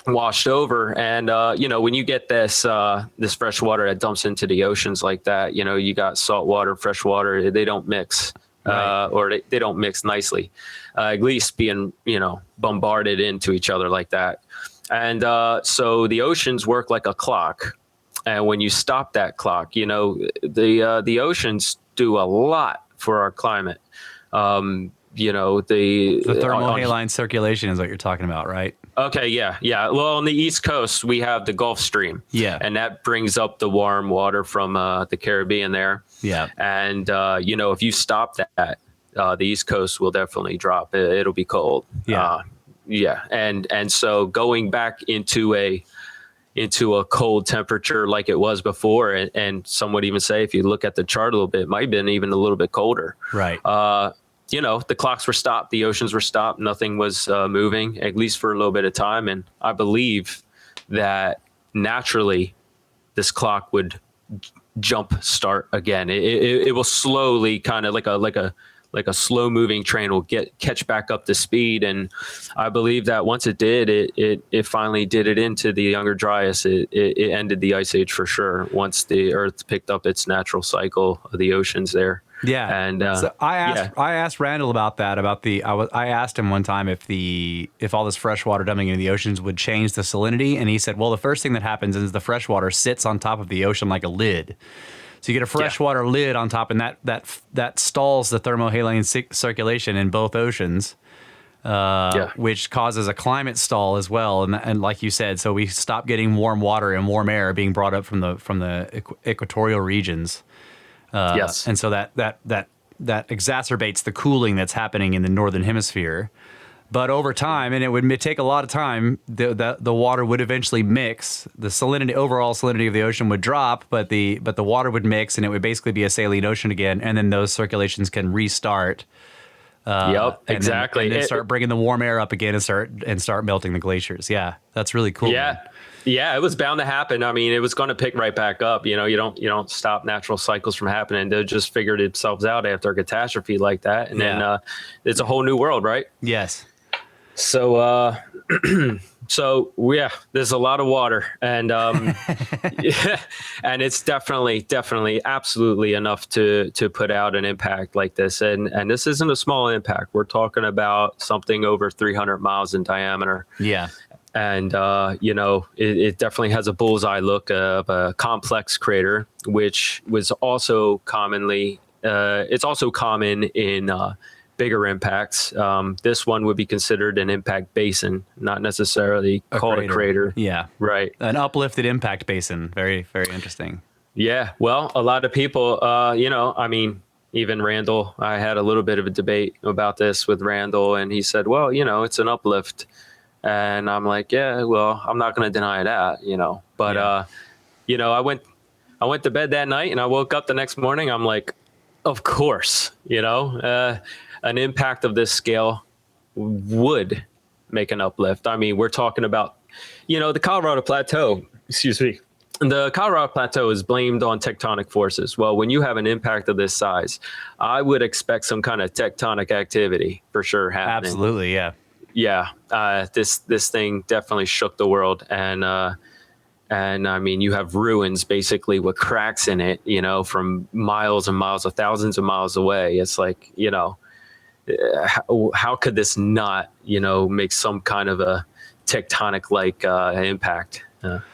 washed over. And when you get this fresh water that dumps into the oceans like that, you got salt water, fresh water, they don't mix. Right. Or they don't mix nicely, at least being, bombarded into each other like that. And so the oceans work like a clock. And when you stop that clock, the oceans do a lot for our climate. The thermohaline circulation is what you're talking about, right? Okay, yeah. Well, on the East Coast, we have the Gulf Stream. Yeah. And that brings up the warm water from the Caribbean there. Yeah. And, if you stop that, the East Coast will definitely drop. It'll be cold. Yeah. And so going back into a cold temperature like it was before, and some would even say, if you look at the chart a little bit, it might have been even a little bit colder. Right. The clocks were stopped, the oceans were stopped, nothing was moving, at least for a little bit of time. And I believe that naturally this clock would jump start again. It will slowly, kind of like a slow moving train, will catch back up to speed. And I believe that once it did, it finally did it into the Younger Dryas. It ended the ice age for sure once the Earth picked up its natural cycle of the oceans there. Yeah. And so I asked Randall about that. I asked him one time if all this fresh water dumping into the oceans would change the salinity, and he said, well, the first thing that happens is the fresh water sits on top of the ocean like a lid. So you get a freshwater lid on top, and that stalls the thermohaline circulation in both oceans, which causes a climate stall as well. And like you said, so we stop getting warm water and warm air being brought up from the equatorial regions. Yes. And so that exacerbates the cooling that's happening in the northern hemisphere. But over time, and it would take a lot of time, the water would eventually mix. The overall salinity of the ocean would drop, but the water would mix, and it would basically be a saline ocean again. And then those circulations can restart. Exactly. And then start bringing the warm air up again and start melting the glaciers. Yeah, that's really cool. Yeah. Man. Yeah, it was bound to happen. I mean, it was going to pick right back up. You don't stop natural cycles from happening. They just figured themselves out after a catastrophe like that, and then it's a whole new world, right? Yes. So, there's a lot of water, and and it's definitely, absolutely enough to put out an impact like this. And this isn't a small impact. We're talking about something over 300 miles in diameter. Yeah. And, it definitely has a bullseye look of a complex crater, which was also it's also common in bigger impacts. This one would be considered an impact basin, not necessarily called a crater. Yeah. Right. An uplifted impact basin. Very, very interesting. Yeah. Well, a lot of people, even Randall, I had a little bit of a debate about this with Randall, and he said, well, it's an uplift. And I'm like, yeah, well, I'm not going to deny that, but, I went to bed that night and I woke up the next morning. I'm like, of course, an impact of this scale would make an uplift. I mean, we're talking about, the Colorado Plateau, The Colorado Plateau is blamed on tectonic forces. Well, when you have an impact of this size, I would expect some kind of tectonic activity for sure happening. Absolutely, yeah. Yeah, this thing definitely shook the world, and I mean, you have ruins basically with cracks in it, from miles and miles, of thousands of miles away. It's like, how could this not, make some kind of a tectonic like impact?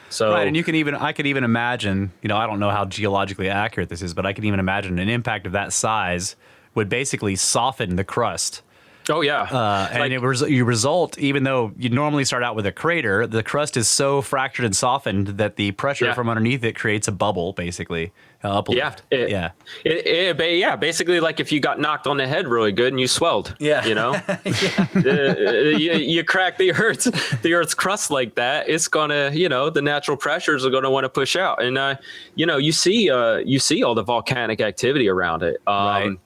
So right, and I could even imagine, I don't know how geologically accurate this is, but I could even imagine an impact of that size would basically soften the crust. Oh yeah, and you result, even though you normally start out with a crater, the crust is so fractured and softened that the pressure from underneath it creates a bubble, basically. Uplift. Basically, like if you got knocked on the head really good and you swelled. Yeah, you crack the Earth's crust like that, it's gonna, the natural pressures are gonna want to push out, and you see all the volcanic activity around it.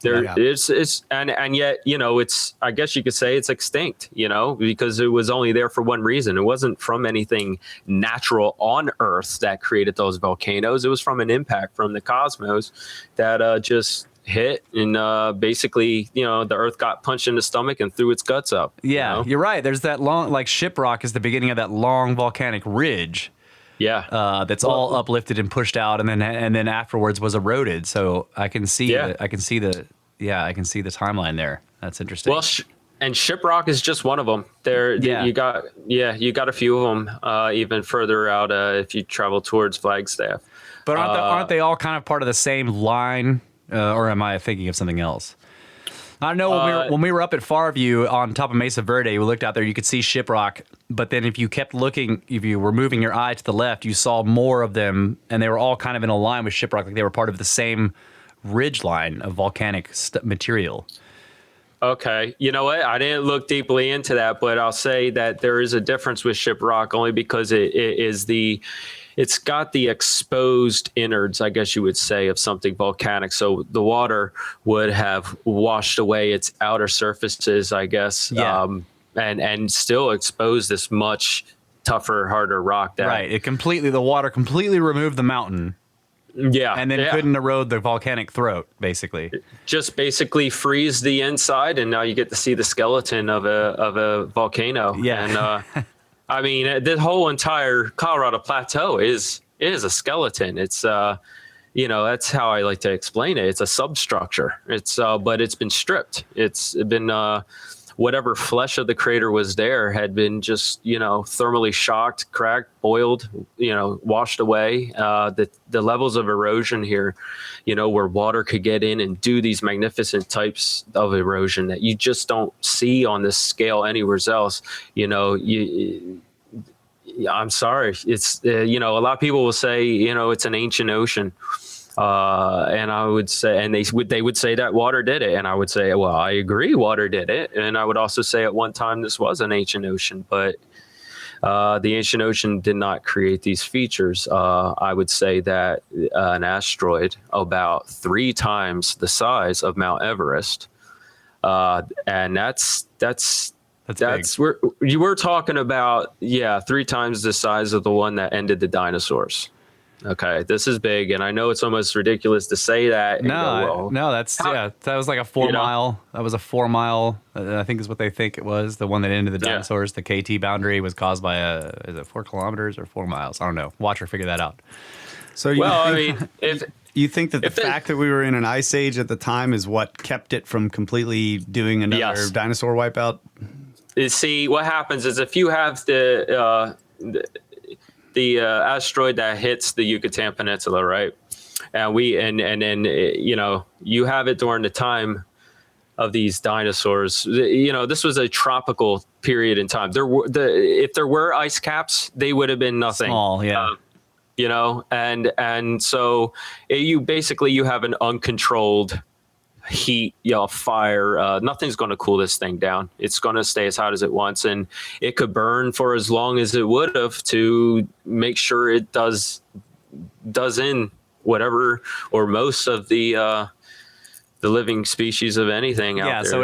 It's and yet it's, I guess you could say it's extinct, because it was only there for one reason. It wasn't from anything natural on Earth that created those volcanoes. It was from an impact from the cosmos that just hit, and basically, the Earth got punched in the stomach and threw its guts up. Yeah, you're right. There's that long, like shiprock is the beginning of that long volcanic ridge. Yeah, that's all uplifted and pushed out, and then afterwards was eroded. So I can see the timeline there. That's interesting. Well, and shiprock is just one of them. You got a few of them even further out if you travel towards Flagstaff. But aren't they all kind of part of the same line, or am I thinking of something else? I don't know. When we were up at Farview on top of Mesa Verde, we looked out there. You could see shiprock, but then if you kept looking, if you were moving your eye to the left, you saw more of them, and they were all kind of in a line with shiprock, like they were part of the same ridge line of volcanic material. Okay. You know what? I didn't look deeply into that, but I'll say that there is a difference with shiprock only because it's got the exposed innards, I guess you would say, of something volcanic. So the water would have washed away its outer surfaces, I guess, and still exposed this much tougher, harder rock. The water completely removed the mountain. Yeah. And then couldn't erode the volcanic throat, basically. Just basically freeze the inside, and now you get to see the skeleton of a volcano. Yeah. And I mean, the whole entire Colorado Plateau is a skeleton. It's that's how I like to explain it. It's a substructure. It's but it's been stripped. It's been whatever flesh of the crater was there had been just, thermally shocked, cracked, boiled, washed away. The levels of erosion here, where water could get in and do these magnificent types of erosion that you just don't see on this scale anywhere else. I'm sorry. It's, a lot of people will say, it's an ancient ocean. And I would say, and they would say that water did it. And I would say, well, I agree, water did it. And I would also say at one time this was an ancient ocean, but the ancient ocean did not create these features. I would say that an asteroid about 3 times the size of Mount Everest, and that's we're talking about 3 times the size of the one that ended the dinosaurs. Okay, this is big, and I know it's almost ridiculous to say that. That was like a 4 mile. That was a 4 mile. I think is what they think it was. The one that ended the dinosaurs. The KT boundary was caused by is it 4 kilometers or 4 miles? I don't know. Watch her figure that out. So you think that the fact that we were in an ice age at the time is what kept it from completely doing another dinosaur wipeout? See, what happens is if you have the asteroid that hits the Yucatan Peninsula, right? And then you have it during the time of these dinosaurs. This was a tropical period in time. If there were ice caps, they would have been nothing. Small, yeah. And so you have an uncontrolled heat, fire. Nothing's going to cool this thing down. It's going to stay as hot as it wants, and it could burn for as long as it would have to make sure it does in whatever or most of the living species of anything out there. Yeah, so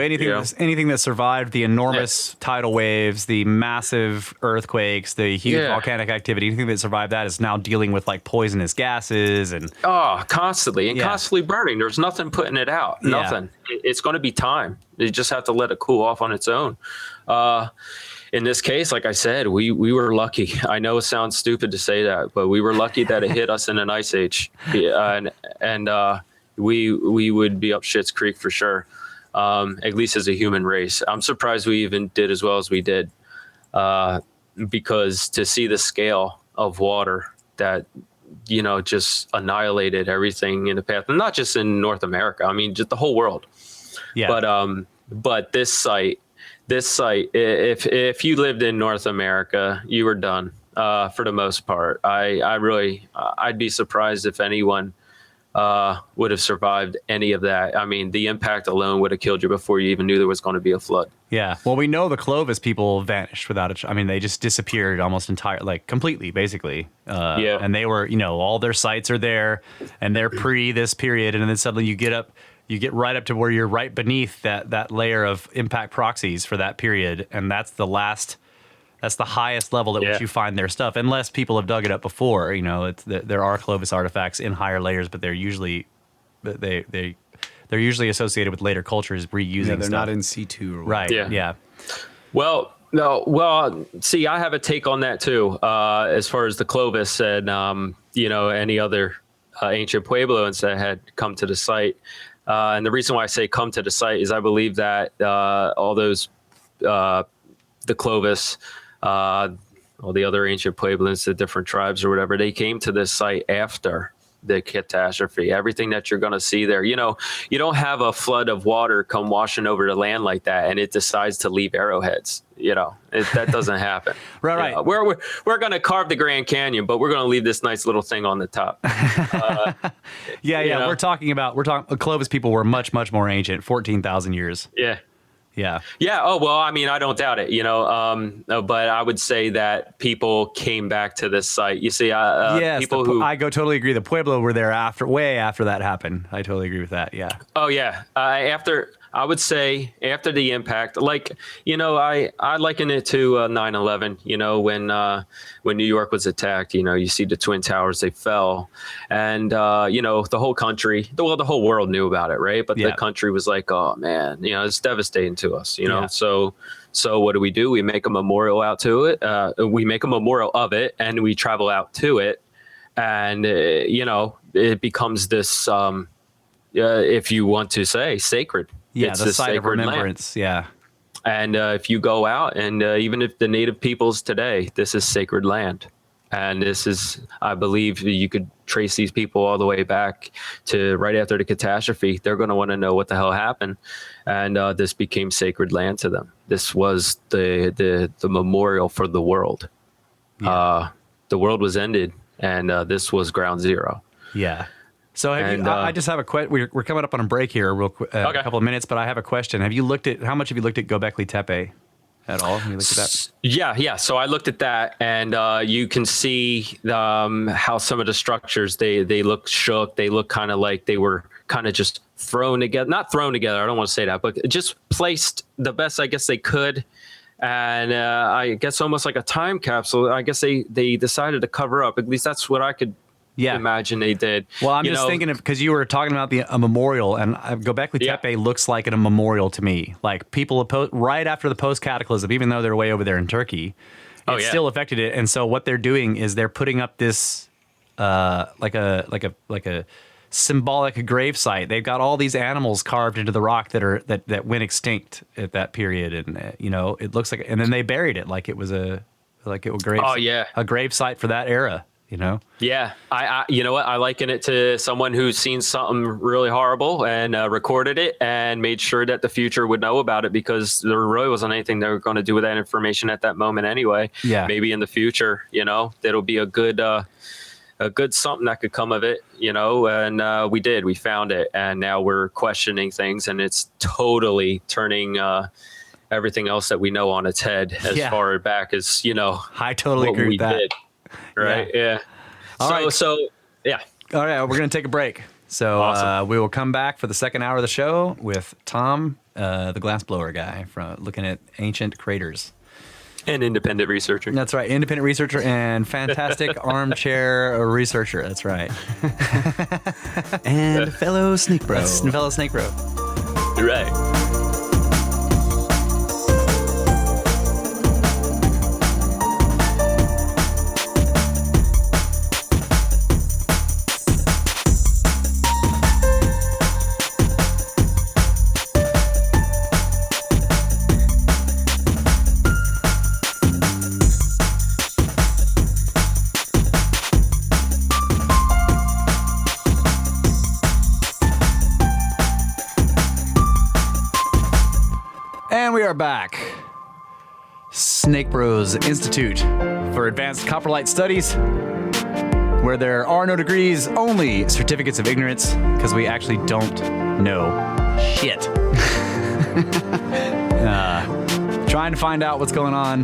anything that survived the enormous tidal waves, the massive earthquakes, the huge volcanic activity, anything that survived that is now dealing with like poisonous gases and constantly burning. There's nothing putting it out. Yeah. Nothing. It's going to be time. You just have to let it cool off on its own. In this case, like I said, we were lucky. I know it sounds stupid to say that, but we were lucky that it hit us in an ice age. And we would be up Schitt's Creek for sure, at least as a human race. I'm surprised we even did as well as we did, because to see the scale of water that, just annihilated everything in the path, and not just in North America. I mean, just the whole world. Yeah. But this site, if you lived in North America, you were done, for the most part. I'd be surprised if anyone would have survived any of that. I mean, the impact alone would have killed you before you even knew there was going to be a flood. Yeah. Well, we know the Clovis people vanished without I mean, they just disappeared almost completely, basically. And they were, all their sites are there and they're pre this period. And then suddenly you get right up to where you're right beneath that layer of impact proxies for that period. And that's the highest level at which you find their stuff, unless people have dug it up before. There are Clovis artifacts in higher layers, but they're usually associated with later cultures reusing they're stuff. not in situ. Right. Yeah. Well, no. Well, see, I have a take on that too. As far as the Clovis and any other ancient Puebloans that had come to the site, and the reason why I say come to the site is I believe that all those the Clovis. All the other ancient Pueblos, the different tribes or whatever, they came to this site after the catastrophe. Everything that you're going to see there, you don't have a flood of water come washing over the land like that, and it decides to leave arrowheads. That doesn't happen. Right. We're going to carve the Grand Canyon, but we're going to leave this nice little thing on the top. Yeah. We're talking Clovis people were much, much more ancient, 14,000 years. Yeah. Yeah. Yeah. Oh, well, I mean, I don't doubt it, but I would say that people came back to this site. You see, people I totally agree. The Pueblo were there way after that happened. I totally agree with that. Yeah. Oh, yeah. I would say after the impact, I liken it to 9/11, when New York was attacked, you see the Twin Towers, they fell, and, the whole country, the whole world knew about it. Right. But the country was like, oh man, it's devastating to us, So what do? We make a memorial out to it. We make a memorial of it and we travel out to it. And, it becomes this, if you want to say, sacred. Yeah, it's the site of remembrance. Land. Yeah. And if you go out and even if the native peoples today, this is sacred land. And this is, I believe you could trace these people all the way back to right after the catastrophe. They're going to want to know what the hell happened. And this became sacred land to them. This was the memorial for the world. Yeah. The world was ended and this was ground zero. Yeah. So I just have a question. We're coming up on a break here, real quick, a couple of minutes. But I have a question. How much have you looked at Göbekli Tepe at all? Have you looked at that? Yeah. So I looked at that, and you can see how some of the structures they look shook. They look kind of like they were kind of just thrown together. Not thrown together. I don't want to say that, but just placed the best I guess they could. And I guess almost like a time capsule. I guess they decided to cover up. At least that's what I could. Yeah, imagine they did. Well, I'm just thinking of, because you were talking about a memorial, and Göbekli Tepe looks like a memorial to me. Like people right after the post cataclysm, even though they're way over there in Turkey, it still affected it. And so what they're doing is they're putting up this like a symbolic grave site. They've got all these animals carved into the rock that went extinct at that period, and it looks like. And then they buried it like it was a grave. Oh yeah, a grave site for that era. you know? Yeah, I you know what? I liken it to someone who's seen something really horrible and recorded it and made sure that the future would know about it, because there really wasn't anything they were going to do with that information at that moment anyway. Yeah. Maybe in the future, that'll be a good something that could come of it, and we found it, and now we're questioning things, and it's totally turning everything else that we know on its head as far back as, I totally agree with that. Did, right. Yeah. All right. So yeah. All right. We're going to take a break. So Awesome. we will come back for the second hour of the show with Tom, the glassblower guy, from looking at ancient craters. An independent researcher. That's right. Independent researcher and fantastic armchair researcher. That's right. And fellow snake bro. Fellow snake bro. Right. And we are back. Snake Bros Institute for Advanced Coprolite Studies, where there are no degrees, only certificates of ignorance, because we actually don't know shit. Trying to find out what's going on.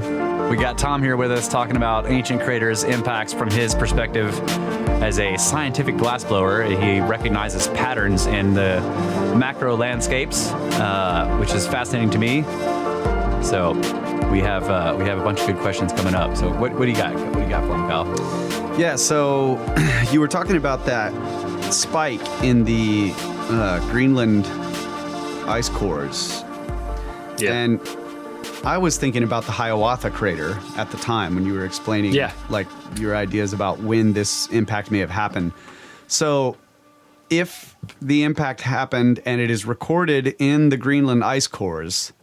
We got Tom here with us talking about ancient craters' impacts from his perspective as a scientific glassblower. He recognizes patterns in the macro landscapes, which is fascinating to me. So we have a bunch of good questions coming up. So what do you got? What do you got for him, pal? Yeah, so you were talking about that spike in the Greenland ice cores. Yeah. And I was thinking about the Hiawatha crater at the time when you were explaining like your ideas about when this impact may have happened. So if the impact happened and it is recorded in the Greenland ice cores,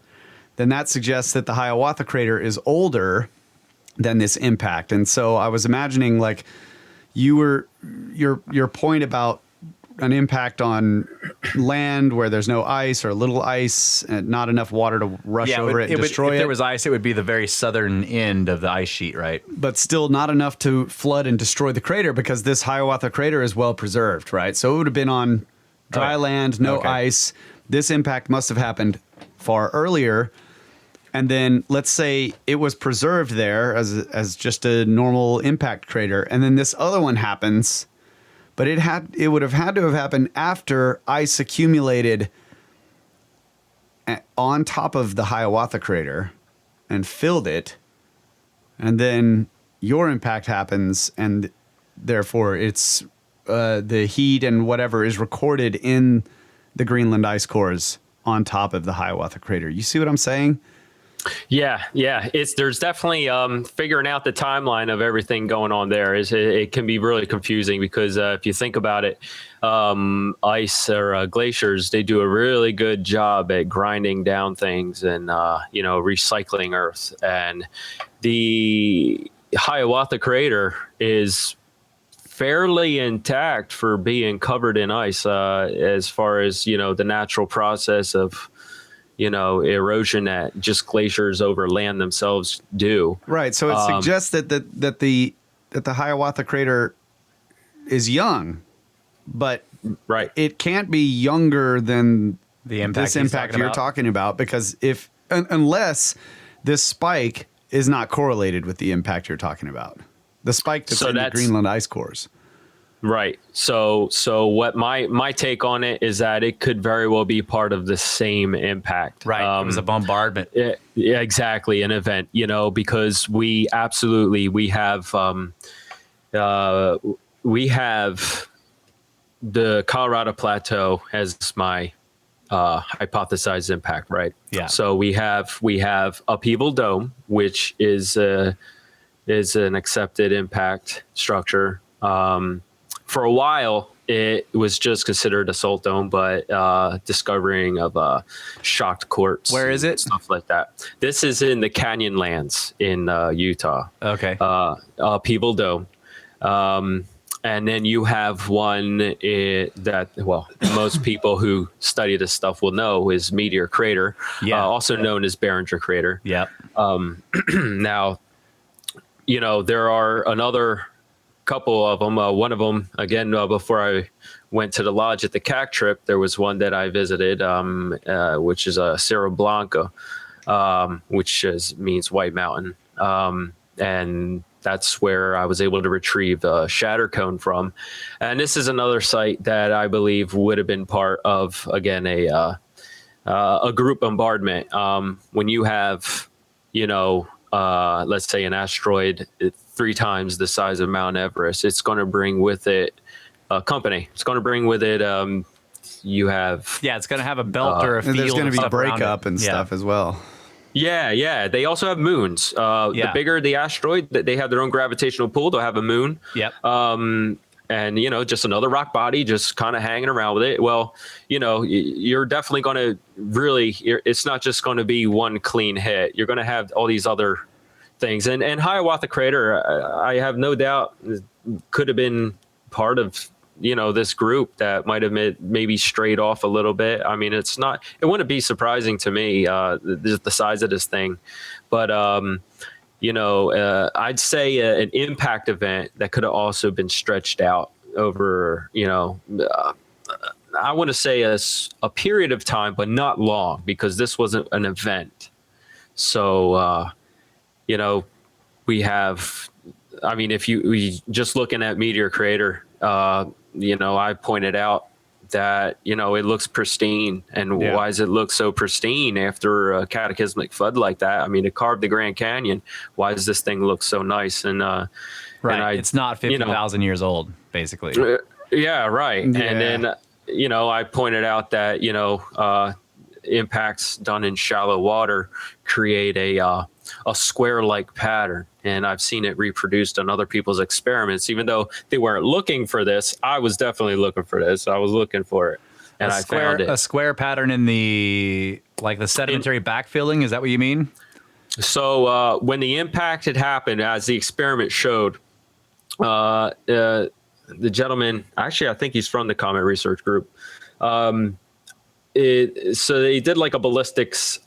then that suggests that the Hiawatha crater is older than this impact. And so I was imagining, like, your point about an impact on land where there's no ice or little ice and not enough water to rush over it and destroy it. If there was ice, it would be the very southern end of the ice sheet, right? But still not enough to flood and destroy the crater, because this Hiawatha crater is well preserved, right? So it would have been on dry land, no ice. This impact must have happened far earlier. And then let's say it was preserved there as just a normal impact crater, and then this other one happens, but it would have had to have happened after ice accumulated on top of the Hiawatha crater and filled it, and then your impact happens, and therefore it's the heat and whatever is recorded in the Greenland ice cores on top of the Hiawatha crater. You see what I'm saying? Yeah. There's definitely figuring out the timeline of everything going on there. It can be really confusing, because if you think about it, ice or glaciers, they do a really good job at grinding down things and recycling Earth. And the Hiawatha crater is fairly intact for being covered in ice, as far as the natural process of erosion that just glaciers over land themselves do. Right. So it suggests that the Hiawatha crater is young, but it can't be younger than The impact this impact you're talking about, because unless this spike is not correlated with the impact you're talking about, the spike that's in the Greenland ice cores. Right. So what my take on it is that it could very well be part of the same impact. Right. It was a bombardment. Yeah, exactly. An event, because we have the Colorado Plateau as my hypothesized impact. Right. Yeah. So we have Upheaval Dome, which is an accepted impact structure. For a while, it was just considered a salt dome, but discovering of shocked quartz. Where is it? Stuff like that. This is in the Canyonlands in Utah. Okay. Upheaval Dome. And then you have one that, well, most people who study this stuff will know is Meteor Crater, also known as Barringer Crater. Yep. Now, there are another couple of them. One of them, again, before I went to the lodge at the CAC trip, there was one that I visited, which is Cerro Blanco, which means White Mountain. And that's where I was able to retrieve the shatter cone from. And this is another site that I believe would have been part of, again, a group bombardment. When you have, let's say an asteroid 3 times the size of Mount Everest, it's going to bring with it a company. It's going to bring with it, you have... Yeah, it's going to have a belt or a field. There's going to be breakup and Yeah. stuff as well. Yeah. They also have moons. The bigger the asteroid, they have their own gravitational pull. They'll have a moon. Yep. And, just another rock body just kind of hanging around with it. Well, you're definitely going to it's not just going to be one clean hit. You're going to have all these other things. And Hiawatha Crater, I have no doubt, could have been part of this group that might have maybe strayed off a little bit. I mean, it wouldn't be surprising to me, the size of this thing, but, I'd say an impact event that could have also been stretched out over, I want to say a period of time, but not long, because this wasn't an event. So, we have, I mean, if we just looking at Meteor Crater, I pointed out that, it looks pristine. And why does it look so pristine after a cataclysmic flood like that? I mean, it carved the Grand Canyon. Why does this thing look so nice? And, right. It's not 50,000 years old, basically. Yeah, right. Yeah. And then, I pointed out that, impacts done in shallow water create a square-like pattern. And I've seen it reproduced on other people's experiments. Even though they weren't looking for this, I was definitely looking for this. I was looking for it, and I found it. A square pattern in the sedimentary backfilling. Is that what you mean? So when the impact had happened, as the experiment showed, the gentleman, actually, I think he's from the Comet Research Group. So they did like a ballistics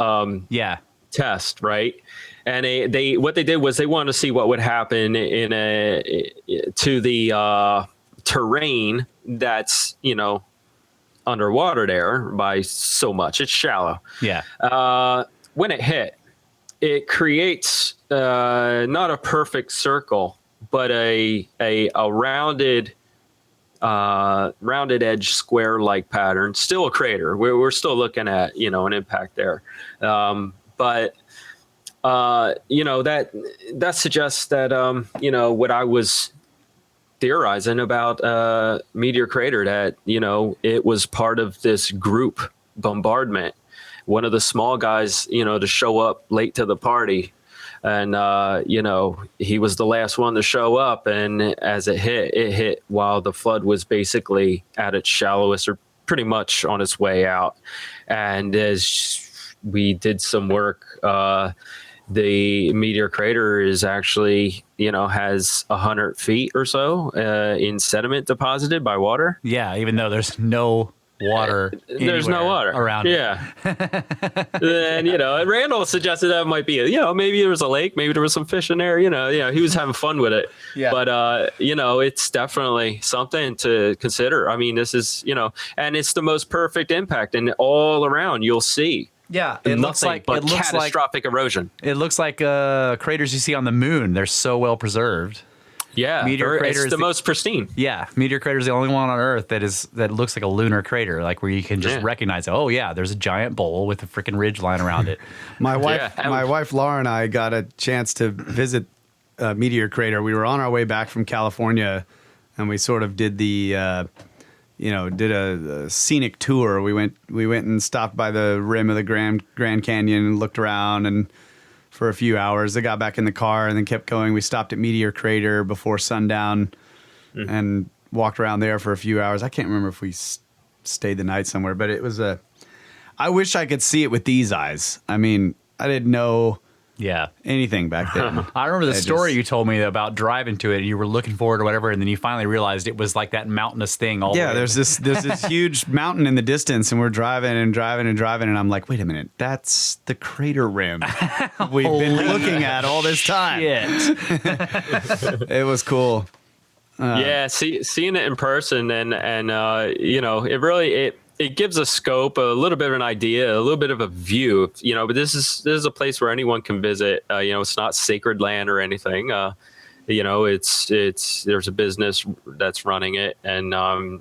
test, right? And they what they did was they wanted to see what would happen to the terrain that's underwater there by so much. It's shallow. Yeah. When it hit, it creates not a perfect circle, but a rounded edge square-like pattern. Still a crater. We're still looking at an impact there, but. That suggests that, what I was theorizing about Meteor Crater, that, it was part of this group bombardment. One of the small guys, to show up late to the party. And, he was the last one to show up. And as it hit while the flood was basically at its shallowest or pretty much on its way out. And as we did some work, the Meteor Crater is actually, has 100 feet or so in sediment deposited by water. Yeah, even though there's no water. There's no water around. Yeah. And, and Randall suggested that might be, maybe there was a lake, maybe there was some fish in there, he was having fun with it. Yeah. But, it's definitely something to consider. I mean, this is, and it's the most perfect impact, and all around you'll see. Yeah, it looks like catastrophic erosion. It looks like craters you see on the moon. They're so well preserved. Yeah, Meteor Crater is the most pristine. Yeah, Meteor Crater is the only one on Earth that looks like a lunar crater, like where you can just recognize, oh yeah, there's a giant bowl with a freaking ridge line around it. My wife Laura and I got a chance to visit Meteor Crater. We were on our way back from California, and we sort of did the. Did a scenic tour. We went and stopped by the rim of the Grand Canyon and looked around and for a few hours. I got back in the car and then kept going. We stopped at Meteor Crater before sundown and walked around there for a few hours. I can't remember if we stayed the night somewhere, but it was I wish I could see it with these eyes. I mean, I didn't know Yeah. anything back then. I remember the I story just- you told me about driving to it. And you were looking for it or whatever, and then you finally realized it was like that mountainous thing. All the Yeah, way. there's this huge mountain in the distance, and we're driving, and I'm like, wait a minute, that's the crater rim we've been looking at all this time. Shit. It was cool. Yeah, seeing it in person and you know, it gives a scope, a little bit of an idea, a little bit of a view, you know. But this is a place where anyone can visit. You know, it's not sacred land or anything. You know, it's there's a business that's running it, and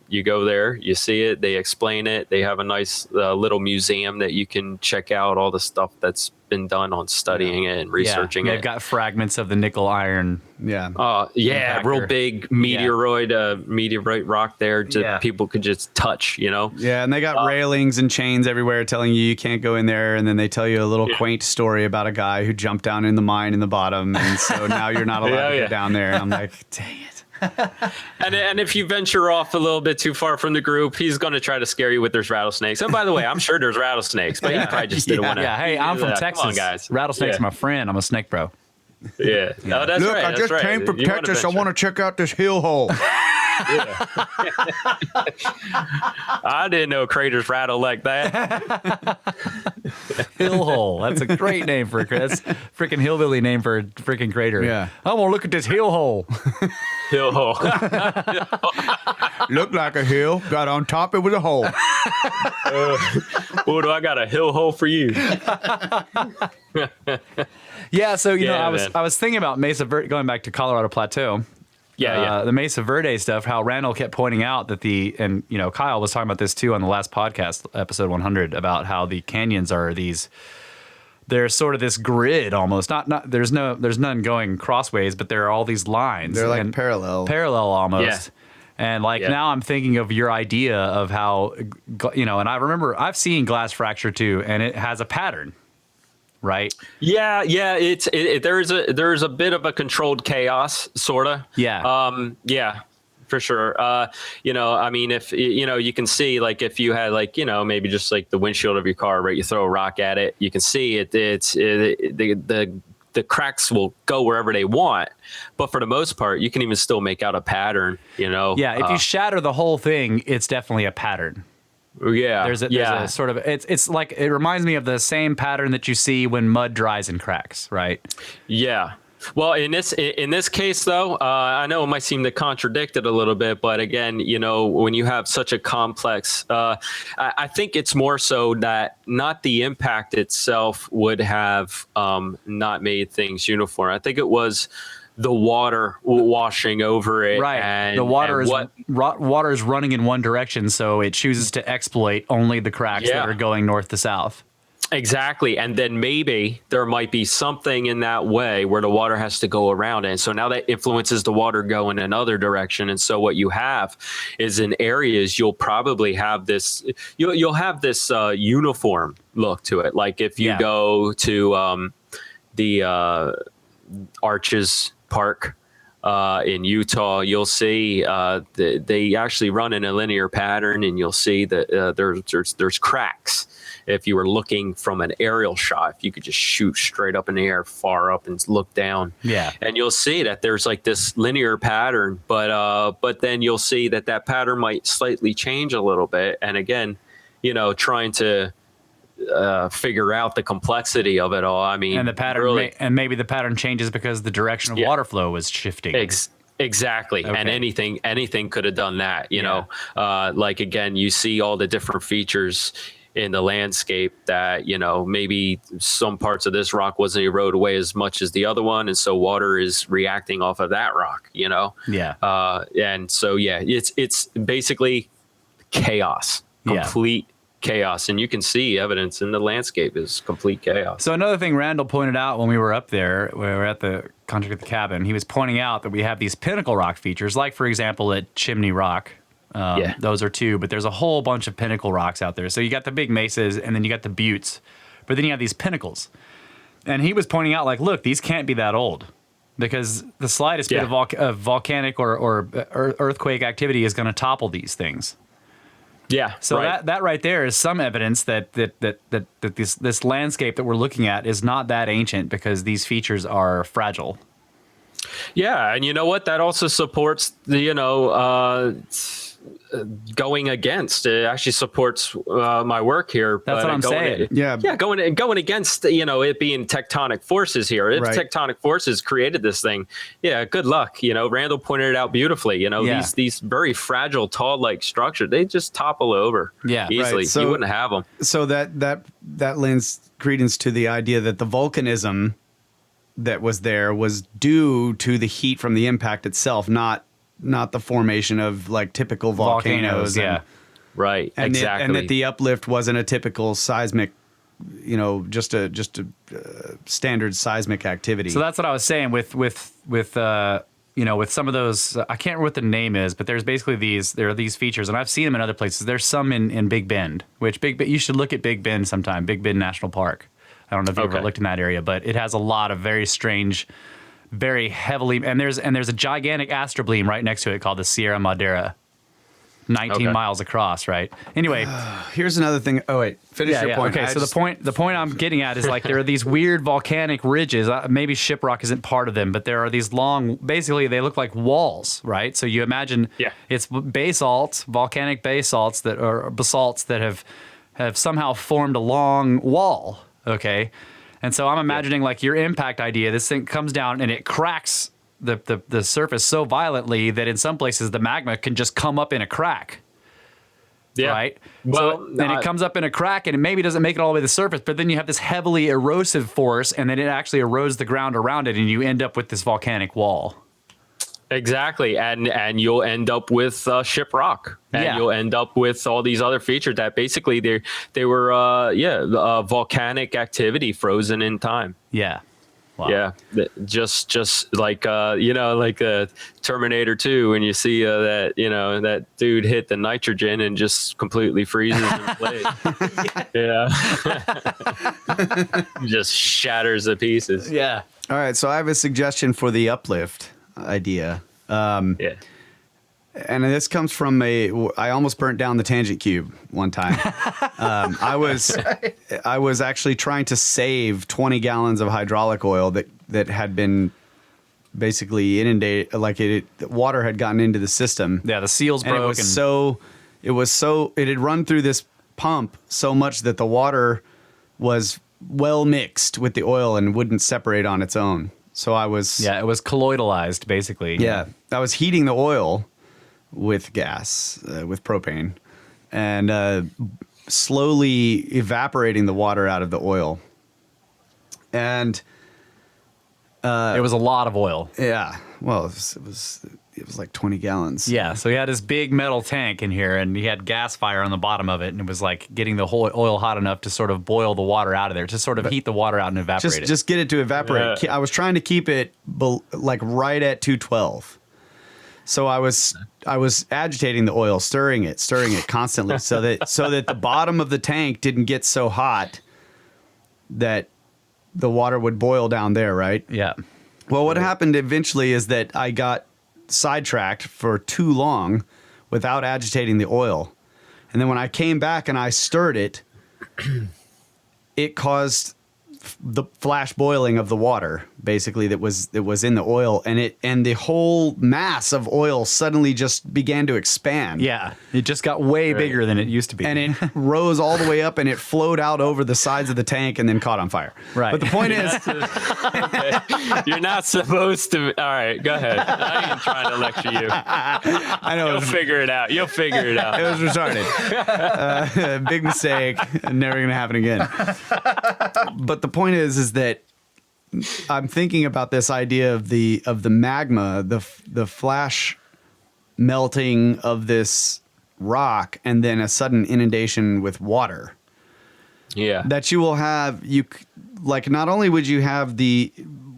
you go there, you see it, they explain it, they have a nice little museum that you can check out all the stuff that's been done on studying it and researching They've it. got fragments of the nickel iron. Yeah. Yeah, Impactor. real big meteorite rock there that people could just touch, you know. Yeah, and they got railings and chains everywhere telling you can't go in there, and then they tell you a little quaint story about a guy who jumped down in the mine in the bottom, and so now you're not allowed to go down there. And I'm like, dang it. And if you venture off a little bit too far from the group, he's going to try to scare you with there's rattlesnakes. And by the way, I'm sure there's rattlesnakes, but he probably just didn't want to. Yeah, hey, I'm from Texas. Come on, guys. Rattlesnake's Yeah. my friend. I'm a snake bro. Yeah. Oh, that's Look, right. I that's just right. came from You wanna Texas. I venture. want to check out this hill hole. I didn't know craters rattle like that. Hill hole. That's a great name for a crater. That's a freaking hillbilly name for a freaking crater. Yeah. I'm going to look at this hill hole. Hill hole. Looked like a hill. Got on top, it was a hole. Oh, do I got a hill hole for you? Yeah, so, you know, Yeah, I was thinking about Mesa Verde, going back to Colorado Plateau. Yeah. The Mesa Verde stuff, how Randall kept pointing out that and, you know, Kyle was talking about this too on the last podcast, episode 100, about how the canyons are they're sort of this grid almost. There's none going crossways, but there are all these lines. They're like and parallel. Parallel almost. Yeah. And like now I'm thinking of your idea of how, you know, and I remember I've seen glass fracture too, and it has a pattern, right? Yeah. There's a bit of a controlled chaos, sorta. Yeah. Yeah, for sure. You know, I mean, if you know, you can see, like, if you had, like, you know, maybe just like the windshield of your car, right? You throw a rock at it, you can see it. The cracks will go wherever they want, but for the most part, you can even still make out a pattern. You know. Yeah. If you shatter the whole thing, it's definitely a pattern. Yeah. There's a sort of it's like it reminds me of the same pattern that you see when mud dries and cracks, right? Yeah. Well, in this case, though, I know it might seem to contradict it a little bit, but again, you know, when you have such a complex, I think it's more so that not the impact itself would have not made things uniform. I think it was the water washing over it. Right. And, the water and water is running in one direction, so it chooses to exploit only the cracks that are going north to south. Exactly. And then maybe there might be something in that way where the water has to go around it. And so now that influences the water go in another direction. And so what you have is, in areas, you'll probably have this, you'll have this uniform look to it. Like if you go to the Arches Park in Utah, you'll see they actually run in a linear pattern, and you'll see that there's cracks. If you were looking from an aerial shot, if you could just shoot straight up in the air, far up, and look down, and you'll see that there's like this linear pattern, but then you'll see that pattern might slightly change a little bit. And again, you know, trying to figure out the complexity of it all. I mean, And the pattern, really, and maybe the pattern changes because the direction of water flow was shifting. Exactly. Okay. And anything could have done that, you know. Like, again, you see all the different features in the landscape that, you know, maybe some parts of this rock wasn't eroded away as much as the other one, and so water is reacting off of that rock, you know. And so it's basically chaos, complete chaos, and you can see evidence in the landscape is complete chaos. So another thing Randall pointed out when we were up there, we were at the contract at the cabin, he was pointing out that we have these pinnacle rock features, like, for example, at Chimney Rock. Those are two, but there's a whole bunch of pinnacle rocks out there. So you got the big mesas, and then you got the buttes, but then you have these pinnacles. And he was pointing out, like, look, these can't be that old, because the slightest bit of volcanic or earthquake activity is going to topple these things. Yeah. So right. that right there is some evidence that this landscape that we're looking at is not that ancient, because these features are fragile. Yeah, and you know what? That also supports the going against. It actually supports my work here. That's what I'm saying. Yeah, going against it being tectonic forces here. If Right. tectonic forces created this thing, yeah, good luck. Randall pointed it out beautifully. These very fragile, tall-like structures, they just topple over. Yeah, easily. right. So- You wouldn't have them. So that lends credence to the idea that the volcanism that was there was due to the heat from the impact itself, not the formation of like typical volcanoes. yeah. Right. Exactly. And that the uplift wasn't a typical seismic, just a standard seismic activity. So that's what I was saying with some of those. I can't remember what the name is, but there's basically there are these features, and I've seen them in other places. There's some in Big Bend, you should look at Big Bend sometime. Big Bend National Park. I don't know if you've ever looked in that area, but it has a lot of very strange, very heavily, and there's a gigantic astrobleem right next to it called the Sierra Madera, 19 miles across. Right. Anyway, here's another thing. Oh wait, finish your point. Okay, so the point I'm getting at is like there are these weird volcanic ridges. Maybe shiprock isn't part of them, but there are these long. Basically, they look like walls, right? So you imagine it's volcanic basalts that have somehow formed a long wall. Okay. And so I'm imagining like your impact idea, this thing comes down and it cracks the surface so violently that in some places the magma can just come up in a crack. Yeah. Right. Well, then it comes up in a crack and it maybe doesn't make it all the way to the surface, but then you have this heavily erosive force and then it actually erodes the ground around it and you end up with this volcanic wall. Exactly, and you'll end up with shiprock, and you'll end up with all these other features that basically they were volcanic activity frozen in time. Yeah, wow. Yeah, just like like Terminator 2 when you see that dude hit the nitrogen and just completely freezes in place. Just shatters to pieces. Yeah. All right, so I have a suggestion for the uplift idea. And this comes from I almost burnt down the tangent cube one time. I was actually trying to save 20 gallons of hydraulic oil that had been basically inundated, like the water had gotten into the system. Yeah, the seals broke. It had run through this pump so much that the water was well mixed with the oil and wouldn't separate on its own. So it was colloidalized, basically. Yeah, I was heating the oil with gas, with propane, and slowly evaporating the water out of the oil. And it was a lot of oil. Yeah, well, it was like 20 gallons. Yeah, so he had this big metal tank in here, and he had gas fire on the bottom of it, and it was like getting the whole oil hot enough to sort of boil the water out of there, to sort of heat the water out and evaporate it. Just get it to evaporate. I was trying to keep it like right at 212. So I was agitating the oil, stirring it constantly, so that the bottom of the tank didn't get so hot that the water would boil down there, right? Yeah. Well, what happened eventually is that I got sidetracked for too long without agitating the oil. And then when I came back and I stirred it, it caused the flash boiling of the water, basically, that was in the oil, and the whole mass of oil suddenly just began to expand. Yeah, it just got way bigger than it used to be, and it rose all the way up, and it flowed out over the sides of the tank, and then caught on fire. Right. But the point is, you're not supposed to. All right, go ahead. I ain't trying to lecture you. I know You'll figure it out. You'll figure it out. It was retarded. Big mistake. Never gonna happen again. But the point is that I'm thinking about this idea of the magma, the flash melting of this rock, and then a sudden inundation with water. Yeah. That you will have, not only would you have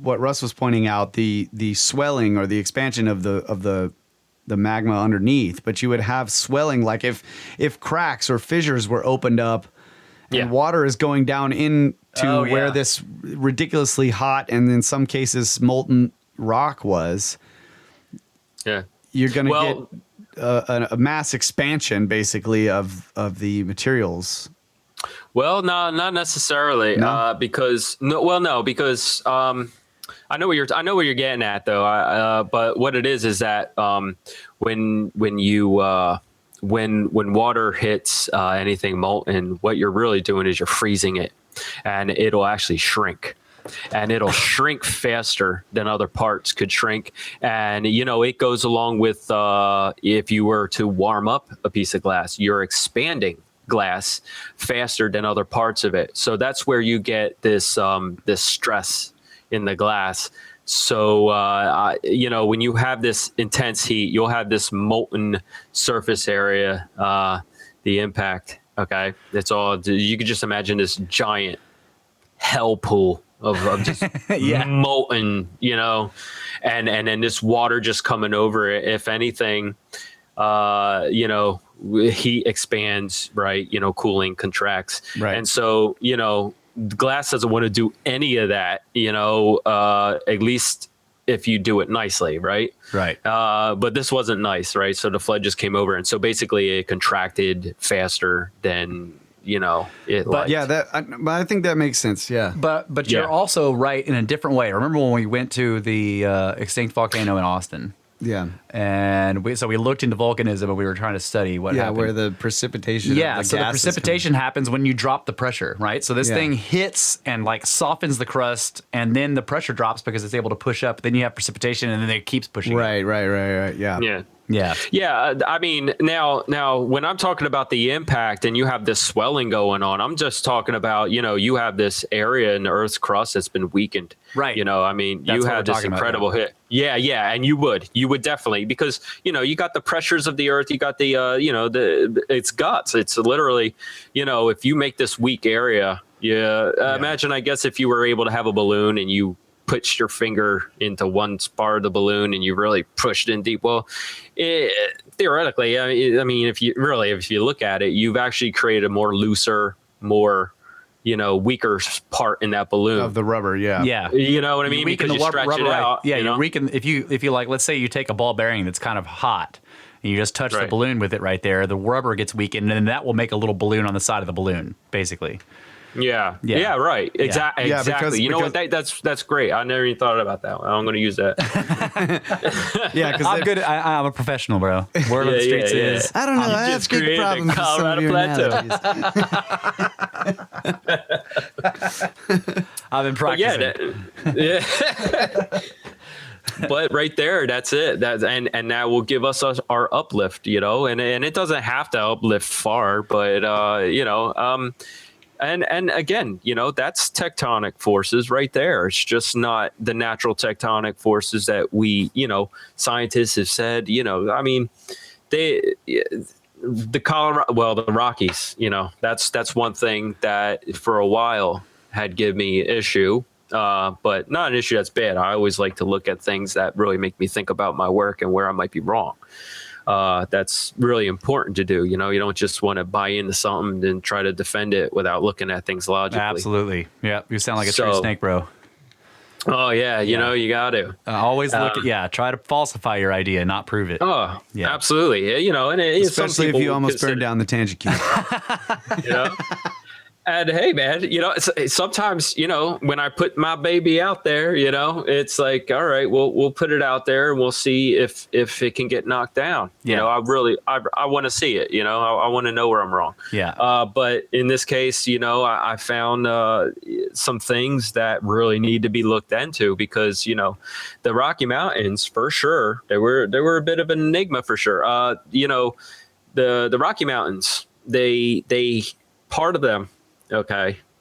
what Russ was pointing out, the swelling or the expansion of the magma underneath, but you would have swelling, like if cracks or fissures were opened up and water is going down into where this ridiculously hot and in some cases molten rock was. Yeah. You're going to a mass expansion, basically, of the materials. Well, no, not necessarily. No? Because I know what you're getting at, though. But what it is that when water hits anything molten, what you're really doing is you're freezing it, and it'll actually shrink. And it'll shrink faster than other parts could shrink. And, it goes along with if you were to warm up a piece of glass, you're expanding glass faster than other parts of it. So that's where you get this stress in the glass. So, when you have this intense heat, you'll have this molten surface area, the impact. OK, it's all you could just imagine this giant hell pool of just molten, and then this water just coming over it. If anything, heat expands, right? Cooling contracts. Right. And so, glass doesn't want to do any of that, at least if you do it nicely. Right. Right. But this wasn't nice. Right. So the flood just came over. And so basically it contracted faster than, it. But I think that makes sense. Yeah. But you're also right in a different way. Remember when we went to the extinct volcano in Austin? Yeah. And we looked into volcanism and we were trying to study what happened. Where the precipitation the precipitation happens when you drop the pressure, right? So this thing hits and softens the crust, and then the pressure drops because it's able to push up. Then you have precipitation, and then it keeps pushing Right. Yeah. Yeah. I mean, now when I'm talking about the impact and you have this swelling going on, I'm just talking about, you have this area in the Earth's crust that's been weakened. Right. You have this incredible hit. Yeah. And you would definitely, because, you got the pressures of the Earth, you got the, its guts. It's literally, if you make this weak area, imagine, I guess, if you were able to have a balloon and you put your finger into one part of the balloon and you really pushed in deep. Well, theoretically, I mean, if you look at it, you've actually created a more looser, more, weaker part in that balloon of the rubber. Yeah. You know what I mean? Because you stretch it out. Yeah. You weaken if you let's say you take a ball bearing that's kind of hot and you just touch the balloon with it right there, the rubber gets weakened, and that will make a little balloon on the side of the balloon, basically. Yeah, right. Exactly. Because that's great. I never even thought about that one. I'm going to use that. Because I'm good. I'm a professional, bro. Word on the streets is. I don't know. I have big problems with some of your analogies. I've been practicing. But right there, that's it. And that will give us our uplift, and it doesn't have to uplift far, but And again, that's tectonic forces right there. It's just not the natural tectonic forces that we, scientists have said, I mean, the Rockies, that's one thing that for a while had given me issue, but not an issue that's bad. I always like to look at things that really make me think about my work and where I might be wrong. That's really important to do. You don't just want to buy into something and try to defend it without looking at things logically. Absolutely. Yeah. You sound like a true snake, bro. Oh, yeah. You got to. Always try to falsify your idea, not prove it. Oh, yeah. Absolutely. And especially if you almost burned down the tangent cube. And hey, man, sometimes, when I put my baby out there, it's like, all right, we'll put it out there and we'll see if it can get knocked down. I want to see it. I want to know where I'm wrong. Yeah. But in this case, I found some things that really need to be looked into because, the Rocky Mountains, for sure, they were a bit of an enigma for sure. The Rocky Mountains, they part of them,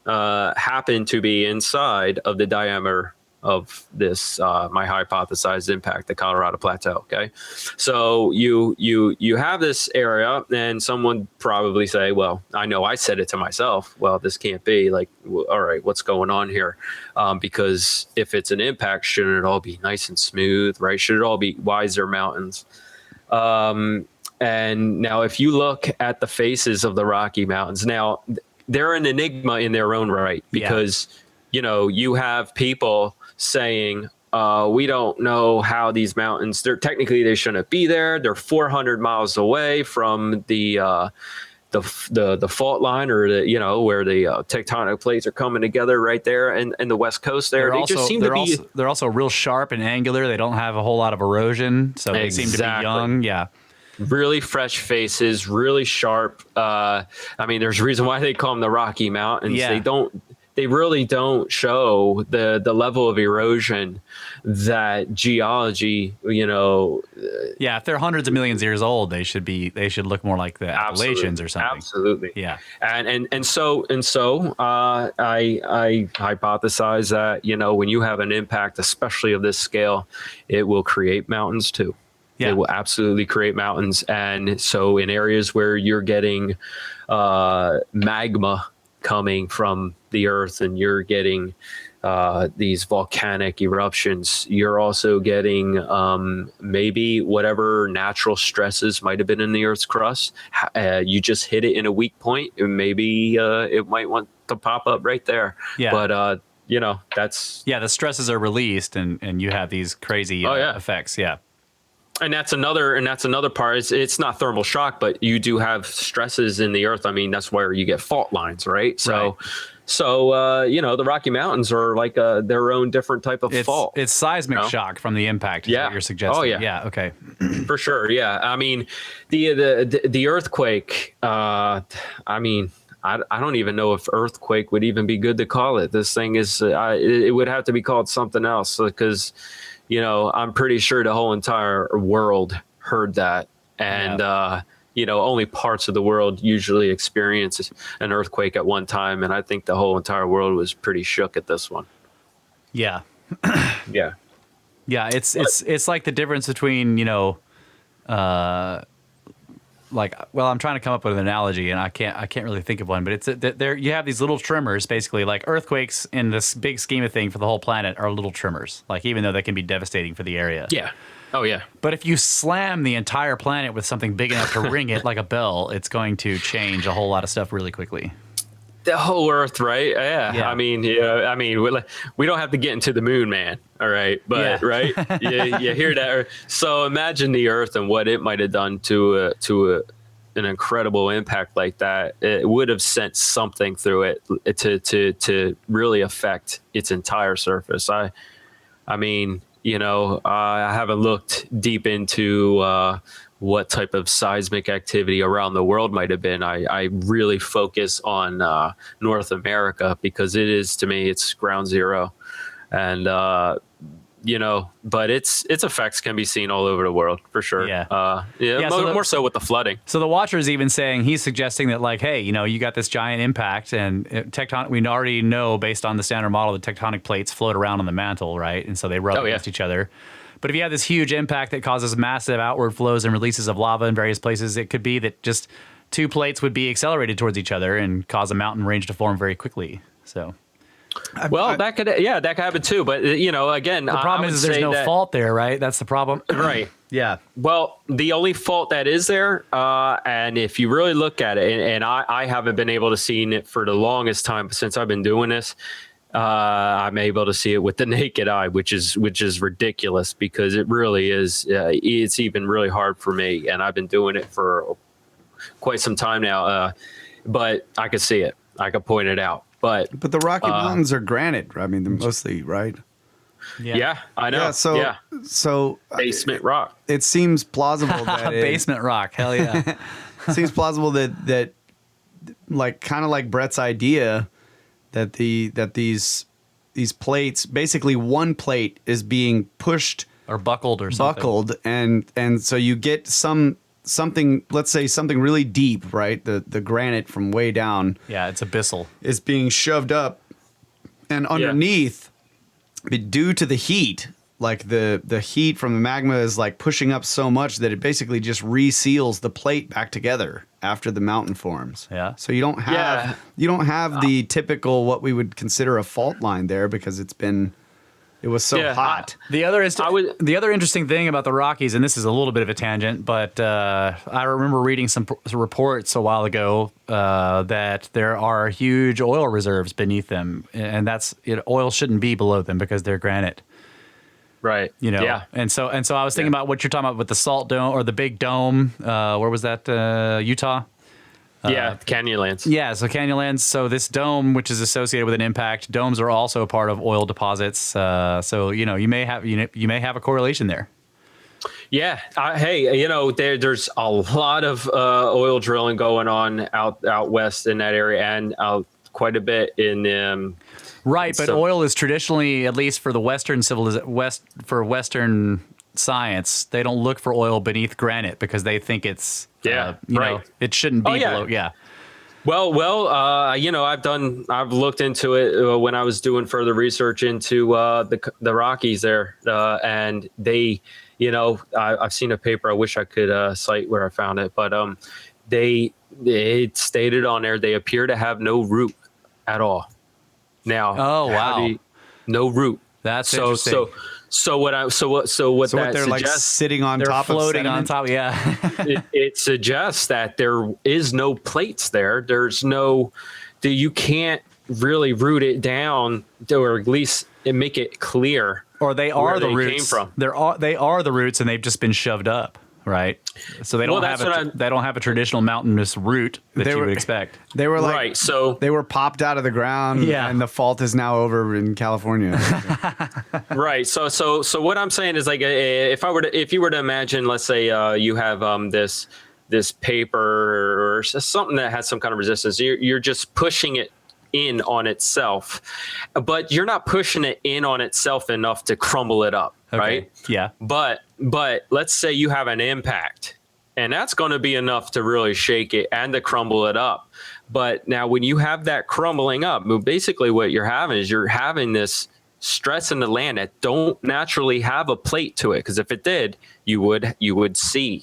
happen to be inside of the diameter of this my hypothesized impact, the Colorado Plateau. Okay, so you have this area, and someone probably say, well, I know I said it to myself. Well, this can't be all right. What's going on here? Because if it's an impact, shouldn't it all be nice and smooth, right? Should it all be wiser mountains? And now, if you look at the faces of the Rocky Mountains, now they're an enigma in their own right because, you have people saying, We don't know how these mountains. They shouldn't be there. They're 400 miles away from the fault line, or where the tectonic plates are coming together right there, and the west coast there. They're also real sharp and angular. They don't have a whole lot of erosion, so they seem to be young. Yeah. Really fresh faces, really sharp. There's a reason why they call them the Rocky Mountains. Yeah. They really don't show the level of erosion that geology, Yeah, if they're hundreds of millions of years old, they should look more like the Appalachians or something. Absolutely. Yeah. And so I hypothesize that, when you have an impact, especially of this scale, it will create mountains too. Yeah. It will absolutely create mountains. And so in areas where you're getting magma coming from the earth, and you're getting these volcanic eruptions, you're also getting maybe whatever natural stresses might have been in the earth's crust. You just hit it in a weak point, and maybe it might want to pop up right there. Yeah. But that's the stresses are released, and you have these crazy effects. Yeah. And that's another part. It's not thermal shock, but you do have stresses in the earth. I mean, that's where you get fault lines, right? So the Rocky Mountains are like their own different type of fault. It's seismic shock from the impact. Is what you're suggesting. Oh yeah. Yeah. Okay. For sure. Yeah. I mean, the earthquake. I don't even know if earthquake would even be good to call it. This thing is. It would have to be called something else, because. I'm pretty sure the whole entire world heard that. And, only parts of the world usually experience an earthquake at one time. And I think the whole entire world was pretty shook at this one. Yeah. Yeah. Yeah. It's like the difference between, I'm trying to come up with an analogy, and I can't really think of one, but it's there. You have these little tremors, basically, like earthquakes in this big scheme of thing for the whole planet are little tremors. Like, even though they can be devastating for the area. Yeah. Oh yeah. But if you slam the entire planet with something big enough to ring it like a bell, it's going to change a whole lot of stuff really quickly. The whole Earth, right? Yeah. I mean, we don't have to get into the moon, man. All right, but right, you hear that? So imagine the Earth and what it might have done to an incredible impact like that. It would have sent something through it to really affect its entire surface. I haven't looked deep into what type of seismic activity around the world might have been. I really focus on North America, because it is, to me, it's ground zero. And, but its effects can be seen all over the world, for sure. Yeah. More so with the flooding. So the Watcher is even saying, he's suggesting that, like, hey, you got this giant impact, and we already know, based on the standard model, the tectonic plates float around on the mantle, right? And so they rub against each other. But if you have this huge impact that causes massive outward flows and releases of lava in various places, it could be that just two plates would be accelerated towards each other and cause a mountain range to form very quickly. So, that could happen too. But again, the problem is there's no fault there, right? That's the problem, right? Yeah. Well, the only fault that is there, and if you really look at it, and I haven't been able to see it for the longest time since I've been doing this. I'm able to see it with the naked eye, which is ridiculous, because it really is. It's even really hard for me, and I've been doing it for quite some time now. But I could see it. I could point it out. But the Rocky Mountains are granite. I mean, they're mostly, right? Yeah, I know. Yeah, so basement rock. It seems plausible that basement rock. Hell yeah. It seems plausible that like, kind of like Brett's idea, that these plates, basically one plate is being pushed or buckled or something. and so you get something, let's say something really deep, right? The granite from way down. Yeah, it's abyssal. Is being shoved up, and underneath, due to the heat, like the heat from the magma is like pushing up so much that it basically just reseals the plate back together after the mountain forms. Yeah. So you don't have the typical, what we would consider a fault line there, because it was so hot. The other interesting thing about the Rockies, and this is a little bit of a tangent, but I remember reading some reports a while ago that there are huge oil reserves beneath them, and oil shouldn't be below them because they're granite. Right. You know, Yeah. and so I was thinking about what you're talking about with the salt dome or the big dome. Where was that? Utah. Canyonlands. Yeah, so Canyonlands. So this dome, which is associated with an impact, domes are also a part of oil deposits. So you know, you may have a correlation there. Yeah. Hey, you know, there's a lot of oil drilling going on out west in that area, and quite a bit in Right, but oil is traditionally, at least for the Western Western science, they don't look for oil beneath granite because they think it's you know, it shouldn't be below. Yeah. Well, you know, I've looked into it when I was doing further research into the Rockies there, and they, you know, I've seen a paper. I wish I could cite where I found it, but it stated on there they appear to have no root at all. Now, oh wow, no root. That's interesting. So what that they're suggests, like sitting on they're top floating of on top. Yeah. it suggests that there is no plates there. There's no, you can't really root it down, or at least make it clear. Or they are the roots. Came from. They are the roots, and they've just been shoved up, right? So they don't they don't have a traditional mountainous root that you would expect. They were like, right, so they were popped out of the ground, and the fault is now over in California. Right. So what I'm saying is, like, if you were to imagine, let's say you have this paper or something that has some kind of resistance, you're just pushing it in on itself, but you're not pushing it in on itself enough to crumble it up, right? Yeah. But let's say you have an impact, and that's going to be enough to really shake it and to crumble it up. But now when you have that crumbling up, basically what you're having this stress in the land that don't naturally have a plate to it, because if it did, you would see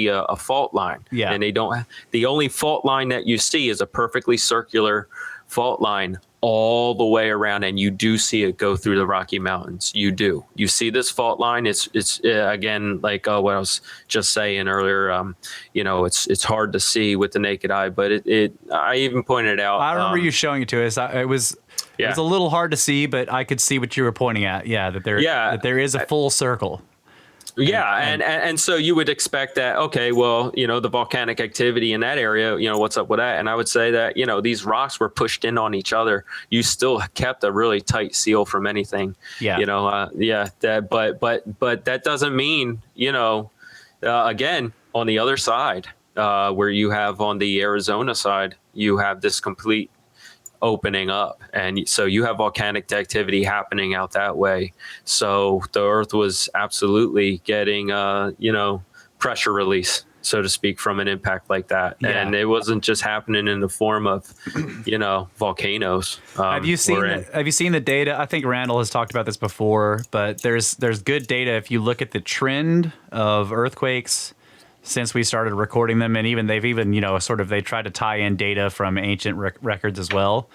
a fault line. Yeah. And the only fault line that you see is a perfectly circular fault line all the way around, and you do see it go through the Rocky Mountains. You see this fault line. It's again, like what I was just saying earlier, you know, it's hard to see with the naked eye, but I even pointed out, I remember you showing it to us. It was a little hard to see, but I could see what you were pointing at. Yeah, that there is a full circle. Yeah, and so you would expect that, okay, well, you know, the volcanic activity in that area, you know, what's up with that? And I would say that, you know, these rocks were pushed in on each other. You still kept a really tight seal from anything. Yeah. You know, but that doesn't mean, you know, again, on the other side, where you have on the Arizona side, you have this complete opening up, and so you have volcanic activity happening out that way. So the earth was absolutely getting you know, pressure release, so to speak, from an impact like that. And it wasn't just happening in the form of, you know, volcanoes. Have you seen the data? I think Randall has talked about this before, but there's good data if you look at the trend of earthquakes since we started recording them, and they've you know, sort of, they try to tie in data from ancient records as well,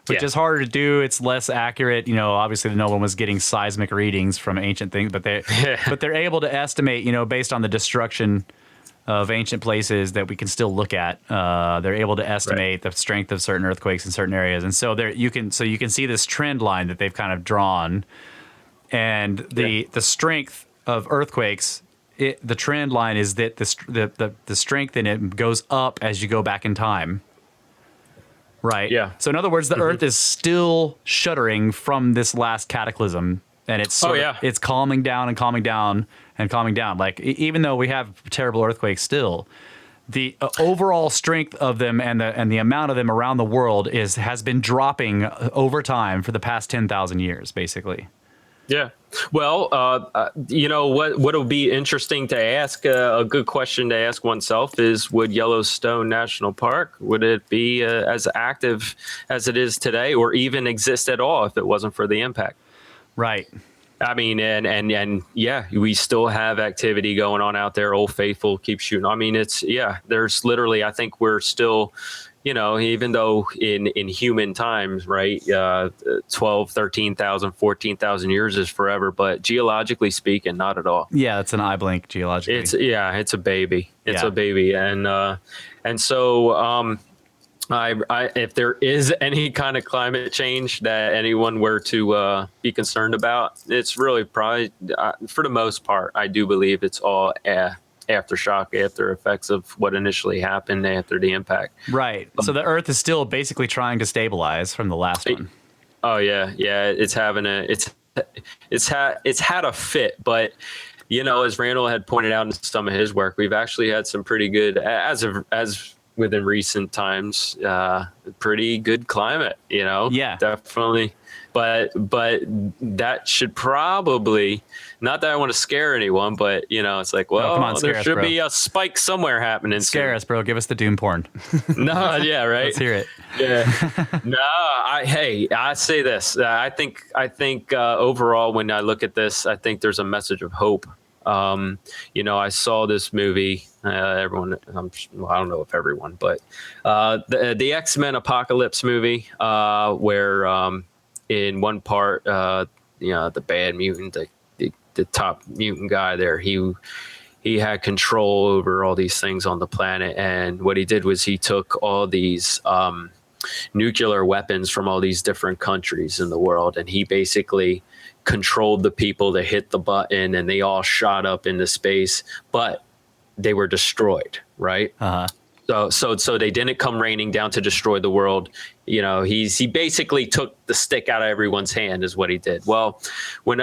which is harder to do. It's less accurate. You know, obviously no one was getting seismic readings from ancient things, but they're able to estimate, you know, based on the destruction of ancient places that we can still look at. They're able to estimate the strength of certain earthquakes in certain areas, and so you can see this trend line that they've kind of drawn, and the strength of earthquakes. The trend line is that the strength in it goes up as you go back in time. Right. Yeah. So in other words, the Earth is still shuddering from this last cataclysm, and it's it's calming down and calming down and calming down. Like even though we have terrible earthquakes still, the overall strength of them and the amount of them around the world has been dropping over time for the past 10,000 years, basically. Yeah. Well, you know, what will be interesting to ask, a good question to ask oneself is, would Yellowstone National Park, would it be as active as it is today, or even exist at all if it wasn't for the impact? Right. I mean, and yeah, we still have activity going on out there. Old Faithful keeps shooting. I mean, there's literally, I think we're still, you know, even though in human times, right, 12, 13,000, 14,000 years is forever, but geologically speaking, not at all. Yeah, it's an eye blink geologically. It's a baby. It's a baby. And so, If there is any kind of climate change that anyone were to be concerned about, it's really probably, for the most part, I do believe it's all aftershock, after effects of what initially happened after the impact. Right. So the Earth is still basically trying to stabilize from the last one. Oh yeah, it's had a fit, but as Randall had pointed out in some of his work, we've actually had some pretty good as within recent times, pretty good climate, Yeah, definitely. But that should probably, not that I want to scare anyone, but it's like, well, come on, there should bro. be a spike somewhere happening. Scare us, bro. Give us the doom porn. No, yeah, right. Let's hear it. Yeah. No, I say this. I think overall, when I look at this, I think there's a message of hope. I saw this movie. Everyone, I don't know if everyone, but the X-Men Apocalypse movie, where in one part, the bad mutant, the top mutant guy there, he had control over all these things on the planet, and what he did was he took all these nuclear weapons from all these different countries in the world, and he basically controlled the people to hit the button, and they all shot up into space, but they were destroyed, right? So they didn't come raining down to destroy the world. He basically took the stick out of everyone's hand, is what he did. Well, when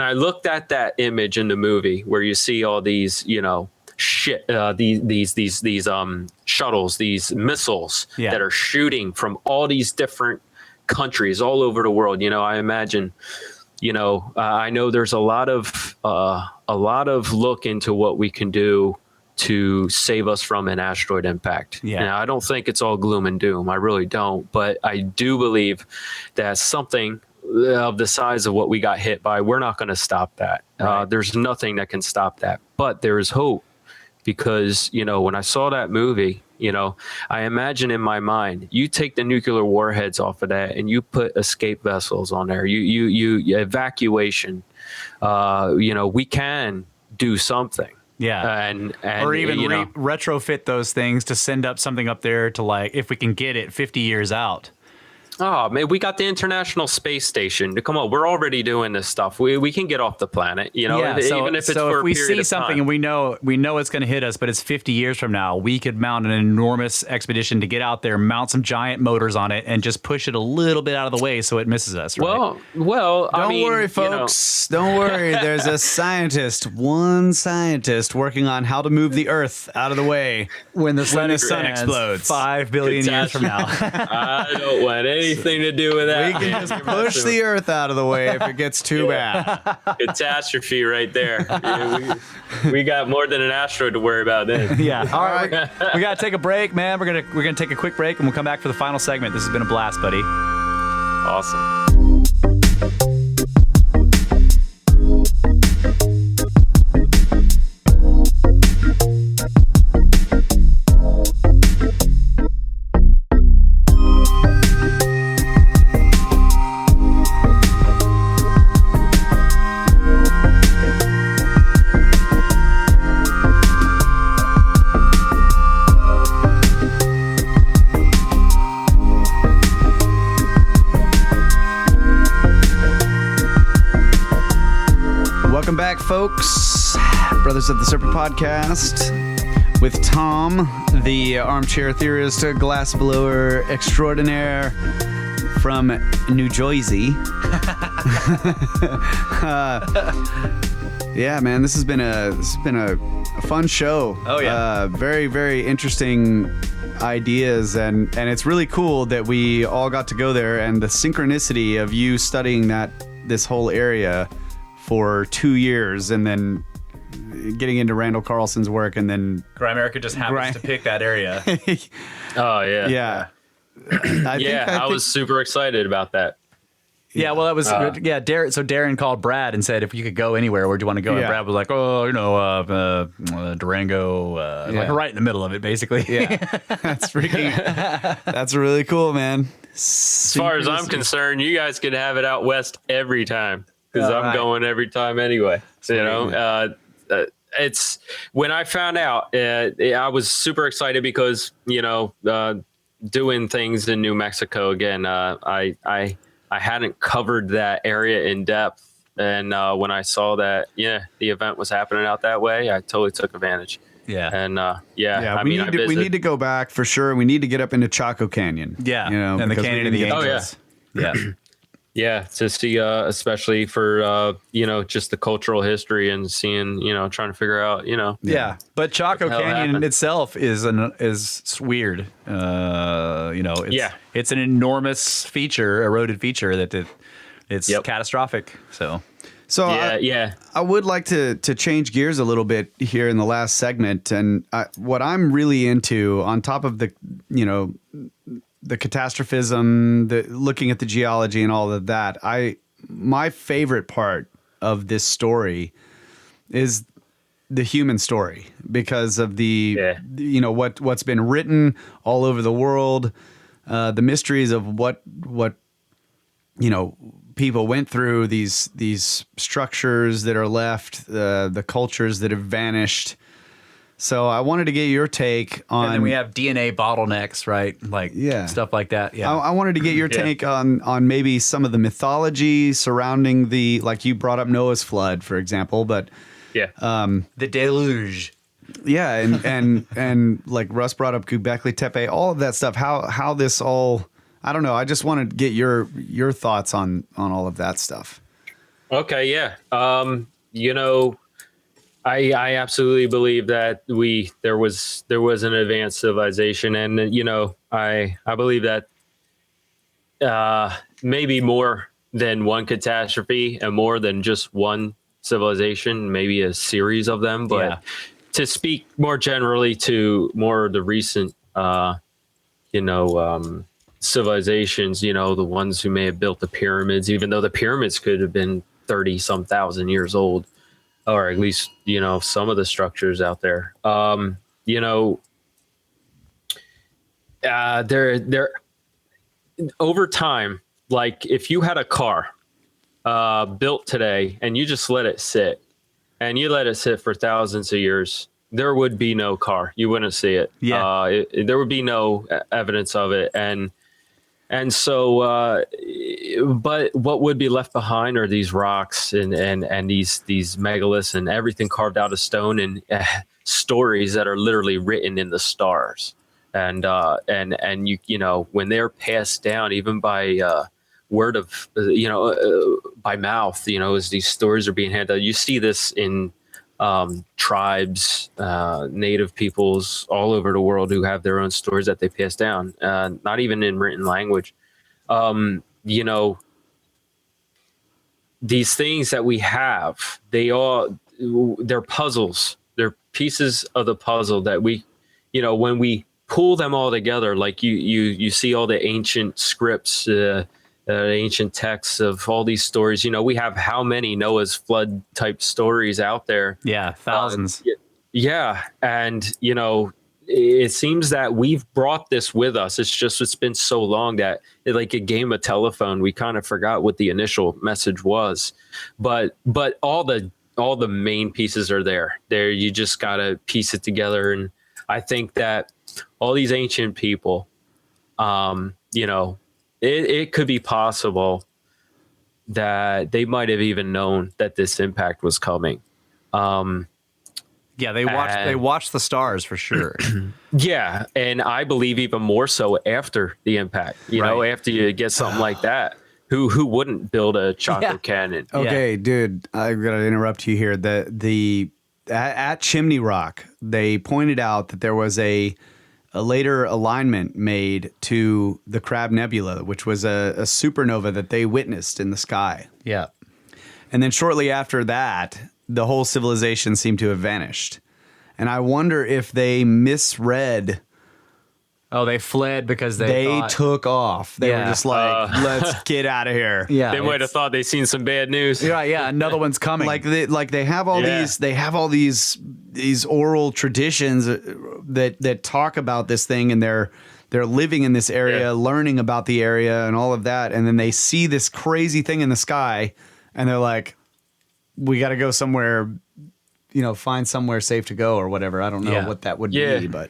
I looked at that image in the movie where you see all these, these shuttles, these missiles that are shooting from all these different countries all over the world, I imagine. I know there's a lot of look into what we can do to save us from an asteroid impact. Yeah. Now, I don't think it's all gloom and doom. I really don't. But I do believe that something of the size of what we got hit by, we're not going to stop that. Right. There's nothing that can stop that. But there is hope, because, when I saw that movie, I imagine in my mind, you take the nuclear warheads off of that and you put escape vessels on there, you evacuation, we can do something. Yeah. And or even retrofit those things to send up something up there to, like, if we can get it 50 years out. Oh, man, we got the International Space Station. Come on, we're already doing this stuff. We can get off the planet, Yeah, even if it's for if we a period see of something time. and we know it's going to hit us, but it's 50 years from now, we could mount an enormous expedition to get out there, mount some giant motors on it, and just push it a little bit out of the way so it misses us. Right? Well, Don't worry, folks. Don't worry. There's one scientist working on how to move the Earth out of the way when the sun explodes 5 billion years from now. I don't want anything to do with that. We can just push the Earth out of the way if it gets too bad. Catastrophe right there. We got more than an asteroid to worry about then. Yeah. All right. We got to take a break, man. We're gonna take a quick break, and we'll come back for the final segment. This has been a blast, buddy. Awesome. Welcome back, folks. Brothers of the Serpent podcast with Tom, the armchair theorist, glassblower extraordinaire from New Jersey. Yeah, man, this has been a fun show. Oh yeah, very, very interesting ideas, and it's really cool that we all got to go there, and the synchronicity of you studying this whole area for 2 years, and then getting into Randall Carlson's work, and then Grimerica just happens to pick that area. Oh yeah. Yeah. I was super excited about that. Yeah, well, that was Darren. So Darren called Brad and said, if you could go anywhere, where'd you want to go? And Yeah. Brad was like, Durango, like right in the middle of it, basically. Yeah, that's really cool, man. As far as I'm concerned, you guys could have it out west every time, because I'm going every time anyway. It's when I found out, I was super excited because doing things in New Mexico again. I hadn't covered that area in depth, and when I saw that, the event was happening out that way, I totally took advantage. Yeah. And we need to go back for sure. We need to get up into Chaco Canyon. Yeah. You know, And the because Canyon we of the can get- Angels. Yeah. Yeah, to see, especially for just the cultural history and seeing, trying to figure out, Yeah, but Chaco What the hell Canyon happened? itself is weird. It's it's an enormous feature, eroded feature it's catastrophic. So I would like to change gears a little bit here in the last segment, and what I'm really into, on top of the catastrophism, the looking at the geology and all of that, my favorite part of this story is the human story, because of what's been written all over the world, the mysteries of what people went through, these structures that are left, the cultures that have vanished. So I wanted to get your take on. and then we have DNA bottlenecks, right? Like stuff like that. Yeah. I wanted to get your take on maybe some of the mythology surrounding like you brought up Noah's flood, for example, but the deluge. yeah, and like Russ brought up Göbekli Tepe, all of that stuff. How this all, I don't know. I just want to get your thoughts on all of that stuff. Okay, yeah. I absolutely believe that there was an advanced civilization, and I believe that maybe more than one catastrophe and more than just one civilization, maybe a series of them. But to speak more generally to more of the recent, civilizations, the ones who may have built the pyramids, even though the pyramids could have been 30-some thousand years old, or at least, some of the structures out there. They're over time, like if you had a car built today and you just let it sit and you let it sit for thousands of years, there would be no car. You wouldn't see it. Yeah. There would be no evidence of it. And so, but what would be left behind are these rocks and these megaliths and everything carved out of stone, and stories that are literally written in the stars. And when they're passed down, even by word of, by mouth, as these stories are being handed, you see this in tribes, native peoples all over the world who have their own stories that they pass down, not even in written language. These things that we have, they're puzzles. They're pieces of the puzzle that we, when we pull them all together, like you see all the ancient scripts, ancient texts of all these stories. We have how many Noah's flood type stories out there? Yeah, thousands. And it seems that we've brought this with us. It's been so long that, like a game of telephone, we kind of forgot what the initial message was. But all the main pieces are there. You just gotta piece it together. And I think that all these ancient people, it could be possible that they might have even known that this impact was coming. They watched the stars for sure. Yeah, and I believe even more so after the impact. After you get something like that, who wouldn't build a Chaco Canyon? Okay, dude, I've got to interrupt you here. At Chimney Rock, they pointed out that there was a later alignment made to the Crab Nebula, which was a supernova that they witnessed in the sky. Yeah. And then shortly after that, the whole civilization seemed to have vanished. And I wonder if they misread. Oh, they fled because they took off. They were just like, let's get out of here. Yeah. They might have thought they'd seen some bad news. Yeah, another one's coming. Like they have all these oral traditions that talk about this thing, and they're living in this area, learning about the area and all of that, and then they see this crazy thing in the sky, and they're like, we got to go somewhere, find somewhere safe to go or whatever. I don't know what that would be, but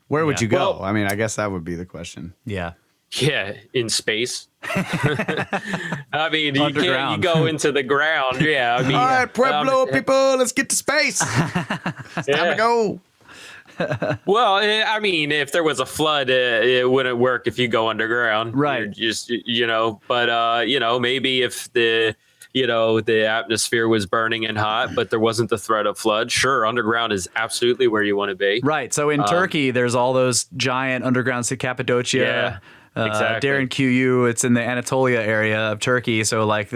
Where would Yeah. you go? Well- I mean, I guess that would be the question. Yeah. Yeah, in space. I mean, you Underground. go into the ground. Yeah, I mean, All right, Pueblo people, let's get to space. It's time to go. Well, I mean, if there was a flood, it wouldn't work if you go underground. Right. You're just, but, maybe if the atmosphere was burning and hot, but there wasn't the threat of flood, sure, underground is absolutely where you want to be. Right. So in Turkey, there's all those giant underground Cappadocia. Yeah, exactly. Darren QU, it's in the Anatolia area of Turkey. So like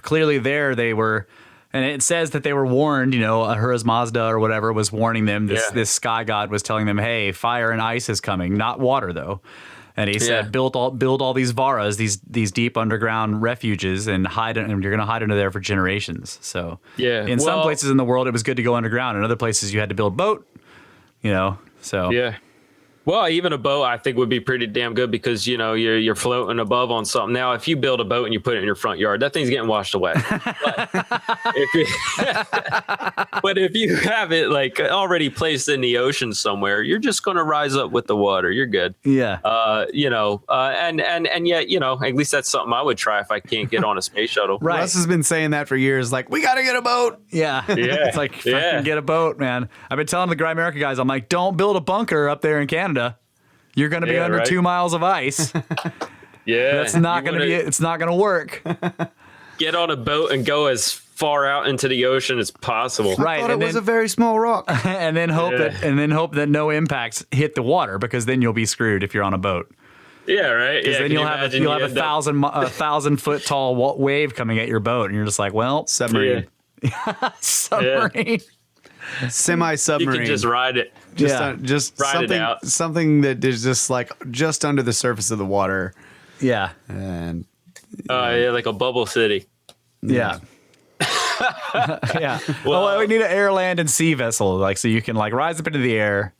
clearly there they were, and it says that they were warned, Ahura Mazda or whatever was warning them. This sky god was telling them, hey, fire and ice is coming, not water though. And he said, build all these varas, these deep underground refuges, and and you're going to hide under there for generations. So in some places in the world, it was good to go underground. In other places, you had to build a boat, so. Yeah. Well, even a boat, I think, would be pretty damn good because, you're floating above on something. Now, if you build a boat and you put it in your front yard, that thing's getting washed away. But if you have it like already placed in the ocean somewhere, you're just going to rise up with the water. You're good. Yeah. And yet, at least that's something I would try if I can't get on a space shuttle. Right. Russ has been saying that for years. Like, we got to get a boat. Yeah. Yeah. It's like, fucking get a boat, man. I've been telling the Gry America guys, I'm like, don't build a bunker up there in Canada. You're going to be under 2 miles of ice. Yeah. That's not going to be, it's not going to work. Get on a boat and go as far out into the ocean as possible. Right. I thought it was a very small rock. and then hope that no impacts hit the water, because then you'll be screwed if you're on a boat. Yeah, right. Because then you'll have a 1,000-foot tall wave coming at your boat, and you're just like, well, Submarine. submarine. Semi-submarine. You can just ride it. Just Ride it something, out. something that is just like just under the surface of the water. Yeah. And Like a bubble city. Yeah. Yeah. Well, we need an air, land, and sea vessel, like, so you can like rise up into the air.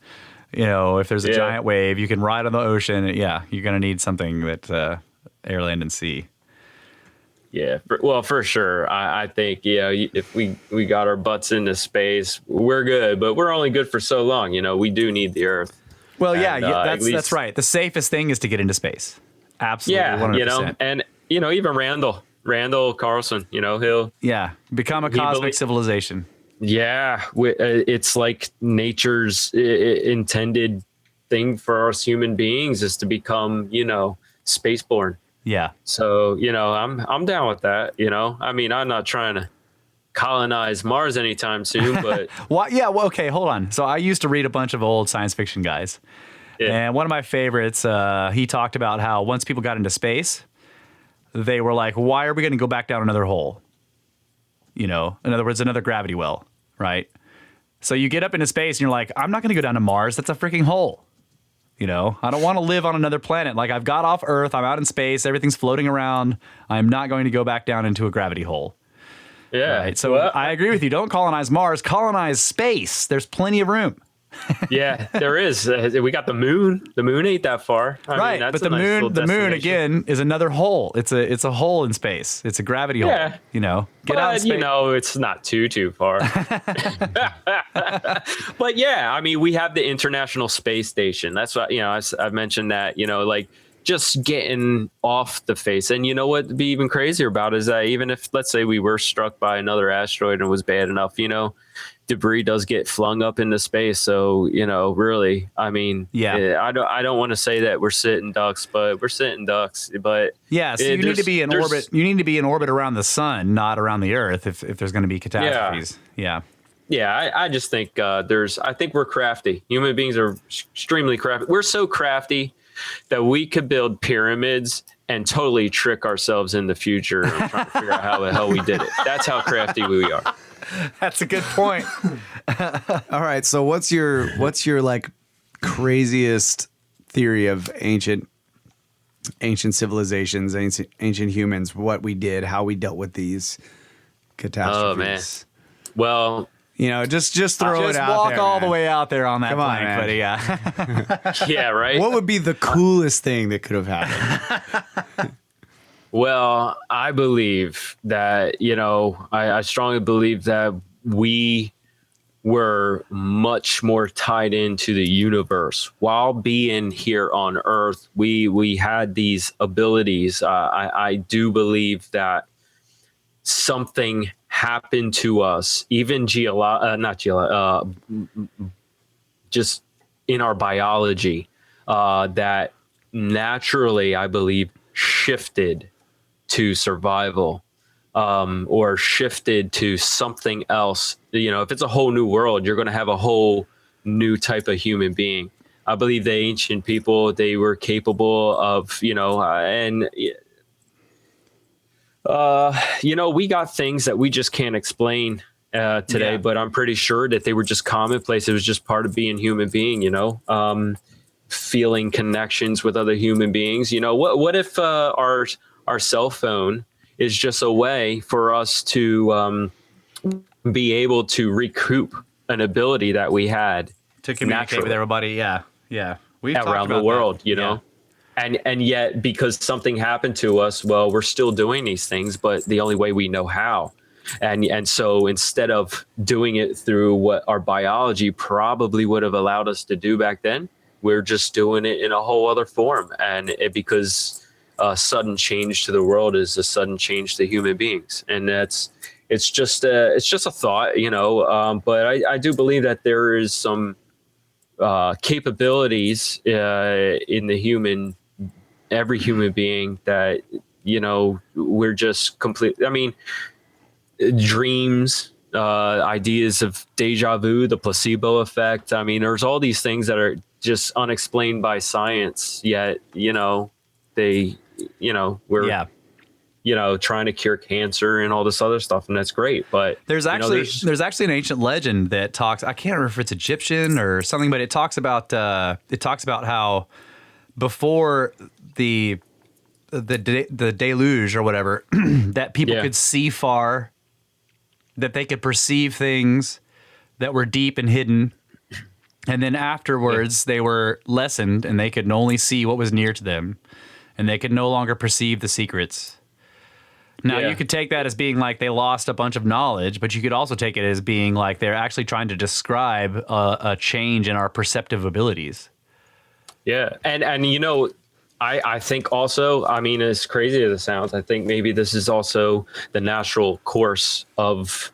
If there's a giant wave, you can ride on the ocean. Yeah, you're gonna need something that air, land, and sea. Yeah, for sure. I think, if we got our butts into space, we're good, but we're only good for so long. We do need the Earth. Well, And, that's right. The safest thing is to get into space. Absolutely. Yeah, 100%. and even Randall Carlson, he'll become a cosmic civilization. Yeah, it's like nature's intended thing for us human beings is to become, spaceborne. Yeah. So, I'm down with that. I mean, I'm not trying to colonize Mars anytime soon, but okay, hold on. So I used to read a bunch of old science fiction guys. Yeah. And one of my favorites, he talked about how once people got into space, they were like, why are we going to go back down another hole? In other words, another gravity well, right? So you get up into space and you're like, I'm not going to go down to Mars. That's a freaking hole. I don't want to live on another planet. Like, I've got off Earth. I'm out in space. Everything's floating around. I'm not going to go back down into a gravity hole. yeah. Right? So I agree with you. Don't colonize Mars. Colonize space. There's plenty of room. Yeah, there is. We got the moon. The moon ain't that far. I mean, that's but a nice little the moon destination. again is another hole. It's a hole in space. It's a gravity hole. Get but, out of space. It's not too far. But yeah, I mean, we have the International Space Station. That's what I've mentioned that. Like just getting off the face. And what would be even crazier about is that even if, let's say, we were struck by another asteroid and it was bad enough, debris does get flung up into space. So, really, I mean, I don't want to say that we're sitting ducks, but we're sitting ducks. But yeah, so you need to be in orbit. You need to be in orbit around the sun, not around the Earth, if there's going to be catastrophes. Yeah. Yeah, I just think I think we're crafty. Human beings are extremely crafty. We're so crafty that we could build pyramids and totally trick ourselves in the future and trying to figure out how the hell we did it. That's how crafty we are. That's a good point. all right, so what's your like craziest theory of ancient civilizations, ancient humans, what we did, how we dealt with these catastrophes? Oh man. Well, just throw it out walk there, all man. the way out there on that Come on, plank, man. buddy. Yeah. yeah, right. What would be the coolest thing that could have happened? Well, I believe that, I strongly believe that we we're much more tied into the universe. While being here on Earth, we had these abilities. I do believe that something happened to us, even just in our biology, that naturally, I believe, shifted to survival, or shifted to something else. You know, if it's a whole new world, you're going to have a whole new type of human being. I believe the ancient people, they were capable of, we got things that we just can't explain today, but I'm pretty sure that they were just commonplace. It was just part of being human being, feeling connections with other human beings. What if our cell phone is just a way for us to be able to recoup an ability that we had to communicate with everybody. Yeah. We've around the world, and yet because something happened to us, well, we're still doing these things, but the only way we know how. And so instead of doing it through what our biology probably would have allowed us to do back then, we're just doing it in a whole other form. And because a sudden change to the world is a sudden change to human beings. And it's just a thought, but I do believe that there is some capabilities in every human being that, we're just complete. I mean, dreams, ideas of deja vu, the placebo effect. I mean, there's all these things that are just unexplained by science, yet, we're trying to cure cancer and all this other stuff, and that's great. But there's actually an ancient legend that talks. I can't remember if it's Egyptian or something, but it talks about how before the deluge or whatever, that people could see far, that they could perceive things that were deep and hidden, and then afterwards they were lessened and they could only see what was near to them, and they could no longer perceive the secrets. Now, you could take that as being like they lost a bunch of knowledge, but you could also take it as being like they're actually trying to describe a change in our perceptive abilities. Yeah. And I think also, I mean, as crazy as it sounds, I think maybe this is also the natural course of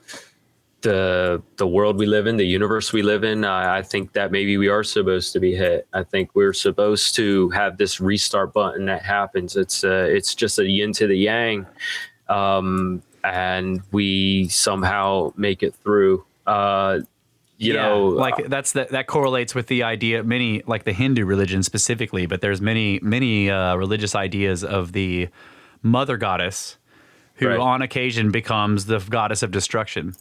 the world we live in, the universe we live in. I think that maybe we are supposed to be hit. I think we're supposed to have this restart button that happens. It's just a yin to the yang. And we somehow make it through, that correlates with the idea, many, like the Hindu religion specifically, but there's many religious ideas of the mother goddess who on occasion becomes the goddess of destruction.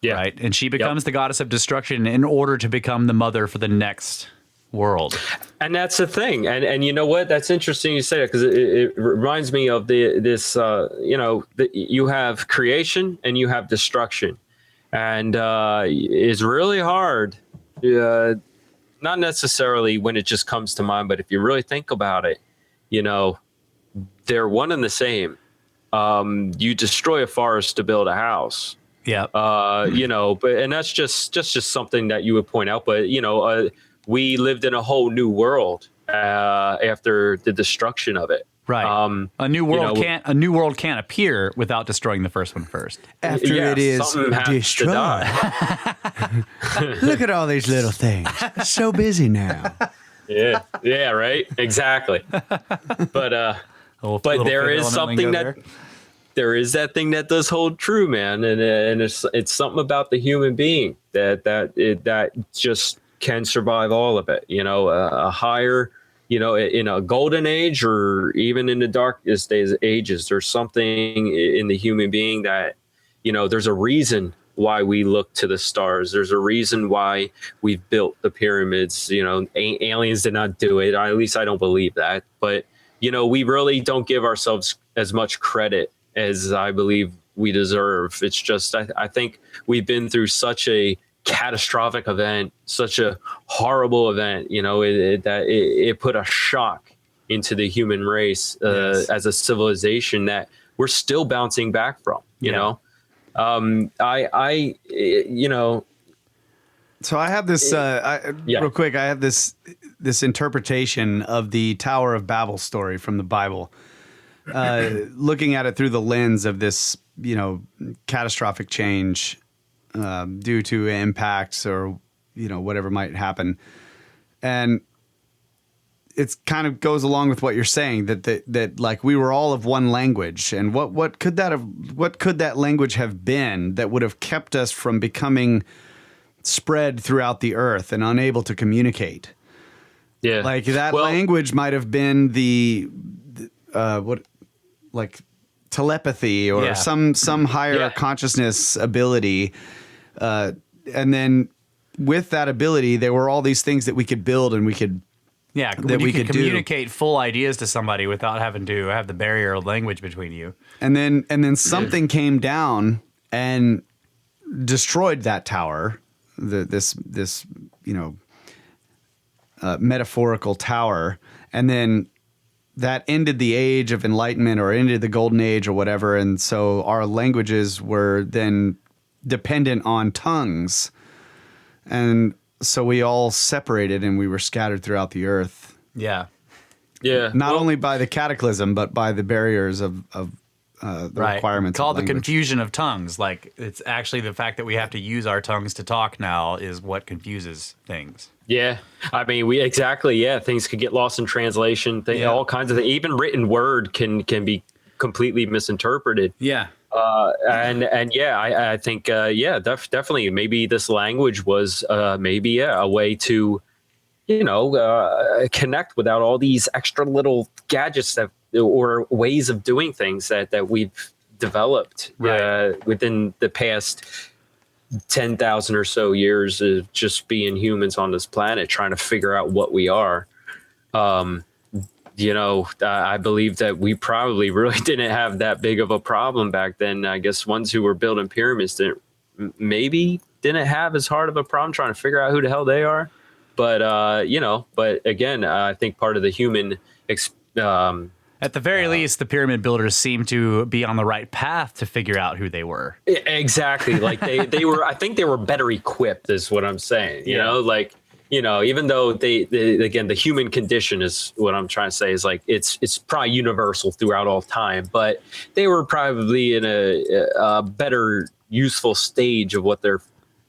Yeah. Right. And she becomes the goddess of destruction in order to become the mother for the next world. And that's the thing. And you know what? That's interesting you say that, because it reminds me of you have creation and you have destruction. And it's really hard, not necessarily when it just comes to mind, but if you really think about it, they're one and the same. You destroy a forest to build a house. Yeah. And that's just something that you would point out. But, we lived in a whole new world after the destruction of it. Right. A new world can't appear without destroying the first one first. After it is destroyed. Look at all these little things. So busy now. Yeah. Yeah. Right. Exactly. But there is something there is that thing that does hold true, man, and it's something about the human being that just can survive all of it. A higher, in a golden age or even in the darkest ages, there's something in the human being that, there's a reason why we look to the stars. There's a reason why we've built the pyramids. Aliens did not do it. At least I don't believe that. But, we really don't give ourselves as much credit as I believe we deserve. It's just, I think we've been through such a catastrophic event, such a horrible event, it put a shock into the human race as a civilization that we're still bouncing back from, So I have this real quick. I have this interpretation of the Tower of Babel story from the Bible, looking at it through the lens of this, catastrophic change due to impacts or whatever might happen, and it kind of goes along with what you're saying that like we were all of one language, and what could that language have been that would have kept us from becoming spread throughout the earth and unable to communicate? Yeah, like that language might have been the telepathy or some higher consciousness ability, and then with that ability there were all these things that we could build and we could that we could communicate full ideas to somebody without having to have the barrier of language between you. And then something came down and destroyed that tower, this metaphorical tower, and then that ended the age of enlightenment or ended the golden age or whatever. And so our languages were then dependent on tongues, and so we all separated and we were scattered throughout the earth. Yeah. Not only by the cataclysm, but by the barriers of the requirements. Called of the confusion of tongues. Like, it's actually the fact that we have to use our tongues to talk now is what confuses things. Yeah. I mean, things could get lost in translation. All kinds of things. Even written word can be completely misinterpreted. Yeah. I think definitely maybe this language was a way to connect without all these extra little gadgets or ways of doing things that we've developed within the past 10,000 or so years of just being humans on this planet, trying to figure out what we are. I believe that we probably really didn't have that big of a problem back then. I guess ones who were building pyramids didn't have as hard of a problem trying to figure out who the hell they are. But, but again, I think part of the human, at the very least, the pyramid builders seem to be on the right path to figure out who they were. Exactly. Like they were, I think they were better equipped is what I'm saying, even though again, the human condition is what I'm trying to say is like, it's probably universal throughout all time, but they were probably in a better useful stage of what their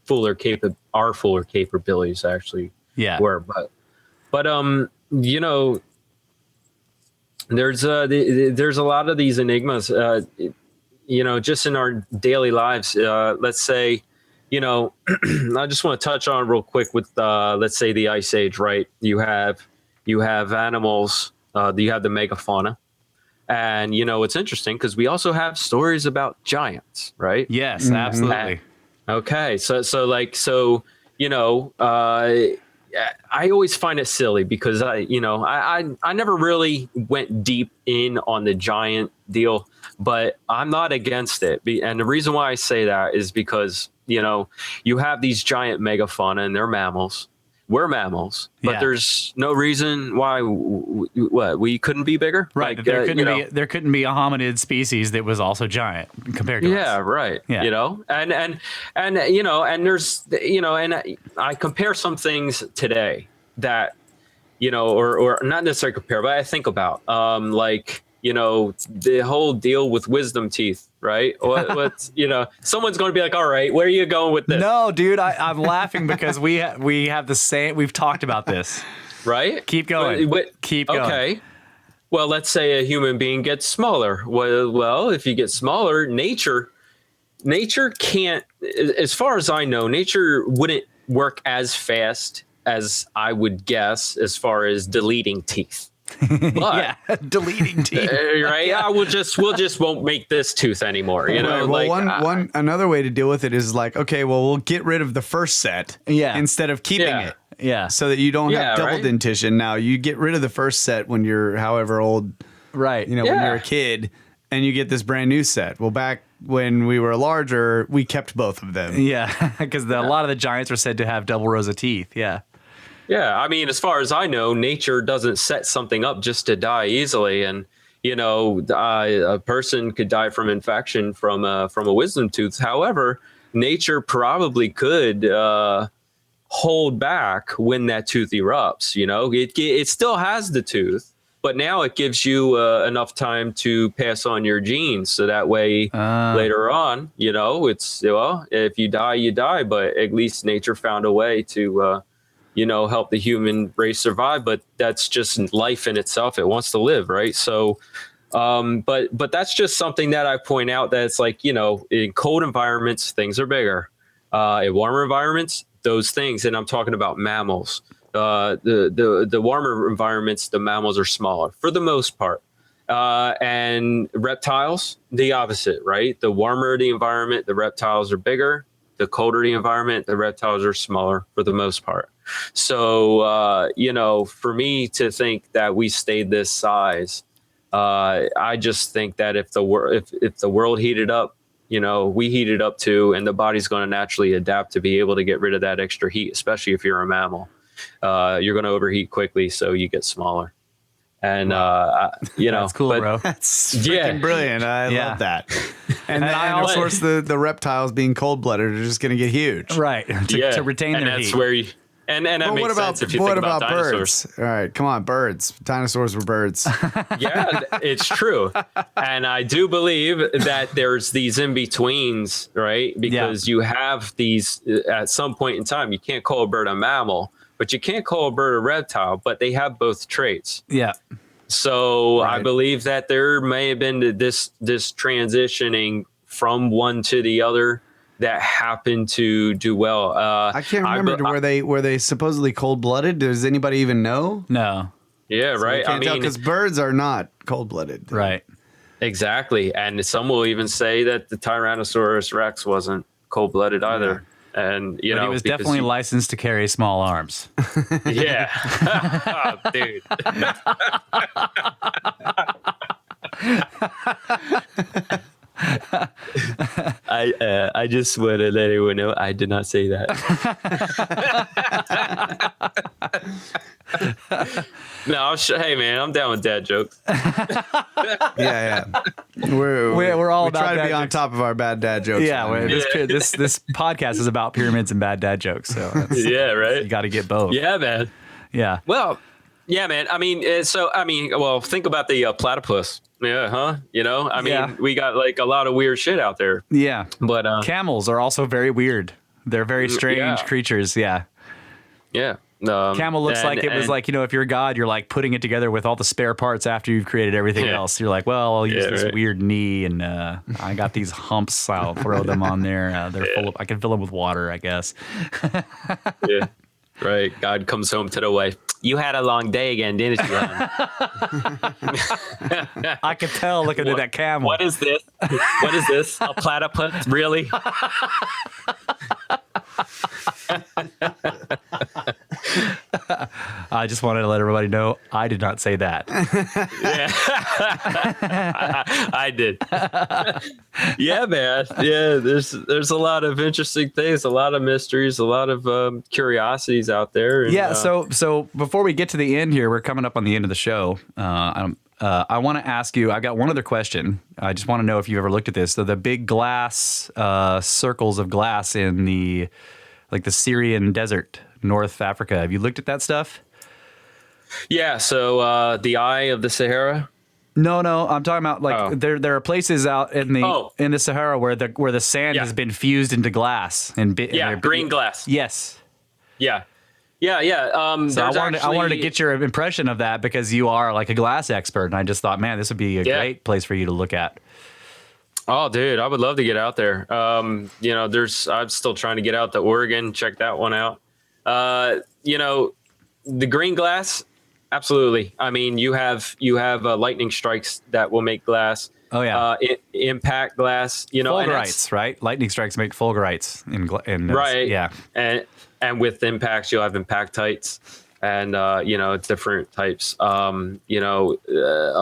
fuller capabilities actually were. But there's a lot of these enigmas, just in our daily lives. Let's say, I just want to touch on real quick with, let's say the Ice Age, right? You have animals, you have the megafauna. And, it's interesting because we also have stories about giants, right? Yes, absolutely. Okay. I always find it silly because I never really went deep in on the giant deal, but I'm not against it. And the reason why I say that is because, you have these giant megafauna and they're mammals. We're mammals, but there's no reason why we couldn't be bigger. Right. Like, there couldn't be a hominid species that was also giant compared to us. Yeah. Right. Yeah. And there's, and I compare some things today that, or not necessarily compare, but I think about, the whole deal with wisdom teeth, right? What's someone's going to be like, all right, where are you going with this? No, dude, I'm laughing because we have the same. We've talked about this, right? Keep going. Keep going. Okay. Well, let's say a human being gets smaller. Well, if you get smaller, nature can't, as far as I know, nature wouldn't work as fast as I would guess as far as deleting teeth. But, deleting teeth. Right? Yeah. We'll just won't make this tooth anymore. Another way to deal with it is like, okay, well, we'll get rid of the first set instead of keeping it. Yeah. So that you don't have double dentition. Now you get rid of the first set when you're however old, right? When you're a kid and you get this brand new set. Well, back when we were larger, we kept both of them. Yeah. Because a lot of the giants were said to have double rows of teeth. Yeah. Yeah, I mean, as far as I know, nature doesn't set something up just to die easily, and a person could die from infection from a wisdom tooth. However, nature probably could hold back when that tooth erupts. It still has the tooth, but now it gives you enough time to pass on your genes. So that way later on, if you die, you die, but at least nature found a way to, help the human race survive. But that's just life in itself. It wants to live. Right. So, but that's just something that I point out, that it's like, in cold environments, things are bigger. In warmer environments, those things, and I'm talking about mammals. The warmer environments, the mammals are smaller for the most part. And reptiles, the opposite, right? The warmer the environment, the reptiles are bigger. The colder the environment, the reptiles are smaller for the most part. So, for me to think that we stayed this size, I just think that if the world heated up, we heat it up too, and the body's going to naturally adapt to be able to get rid of that extra heat, especially if you're a mammal. You're going to overheat quickly, so you get smaller. And, That's cool, bro. That's freaking brilliant. I love that. And I of also- course, the reptiles being cold-blooded are just going to get huge. Right. To retain and their that's heat. where you, and that But makes sense if you what think about birds? dinosaurs. All right, come on, birds. Dinosaurs were birds. Yeah, it's true. And I do believe that there's these in-betweens, right? Because you have these, at some point in time, you can't call a bird a mammal, but you can't call a bird a reptile, but they have both traits. Yeah. So I believe that there may have been this transitioning from one to the other that happened to do well. I can't remember. Were they supposedly cold-blooded? Does anybody even know? No. Yeah, So right. you can't tell, because birds are not cold-blooded. Right. Exactly. And some will even say that the Tyrannosaurus Rex wasn't cold-blooded either. And, But he was definitely licensed to carry small arms. Yeah. Oh, dude. I just want to let everyone know I did not say that. No, hey man, I'm down with dad jokes. Yeah. We're all we about try to dad be on jokes. top of our bad dad jokes. Yeah, man. this podcast is about pyramids and bad dad jokes. So Yeah, right. you got to get both. Yeah, man. Yeah. Well, yeah, man. I mean, think about the platypus. Yeah, huh? We got like a lot of weird shit out there. Yeah. But Camels are also very weird. They're very strange creatures. Yeah. yeah. Camel looks like it was like, if you're a god, you're like putting it together with all the spare parts after you've created everything else. You're like, well, I'll use this weird knee and I got these humps. I'll throw them on there. They're full of, I can fill them with water, I guess. Yeah. Right. God comes home to the wife. You had a long day again, didn't you? I could tell looking at that camel. What is this? What is this? A platypus? Really? I just wanted to let everybody know I did not say that. Yeah. I did. Yeah, man. Yeah, there's a lot of interesting things, a lot of mysteries, a lot of curiosities out there. And, Yeah, so before we get to the end here, we're coming up on the end of the show. I want to ask you, I've got one other question. I just want to know if you've ever looked at this. So the big glass circles of glass in the Syrian desert, North Africa. Have you looked at that stuff? Yeah, so the Eye of the Sahara. No, I'm talking about there are places out in the Sahara where the sand has been fused into glass and green glass. Yes. Yeah. So I wanted to get your impression of that because you are like a glass expert, and I just thought, man, this would be a great place for you to look at. Oh, dude, I would love to get out there. I'm still trying to get out to Oregon, check that one out. The green glass, absolutely. I mean, you have lightning strikes that will make glass. Oh yeah, impact glass. Fulgurites, right? Lightning strikes make fulgurites in right. Yeah, and with impacts, you'll have impactites. And, different types, a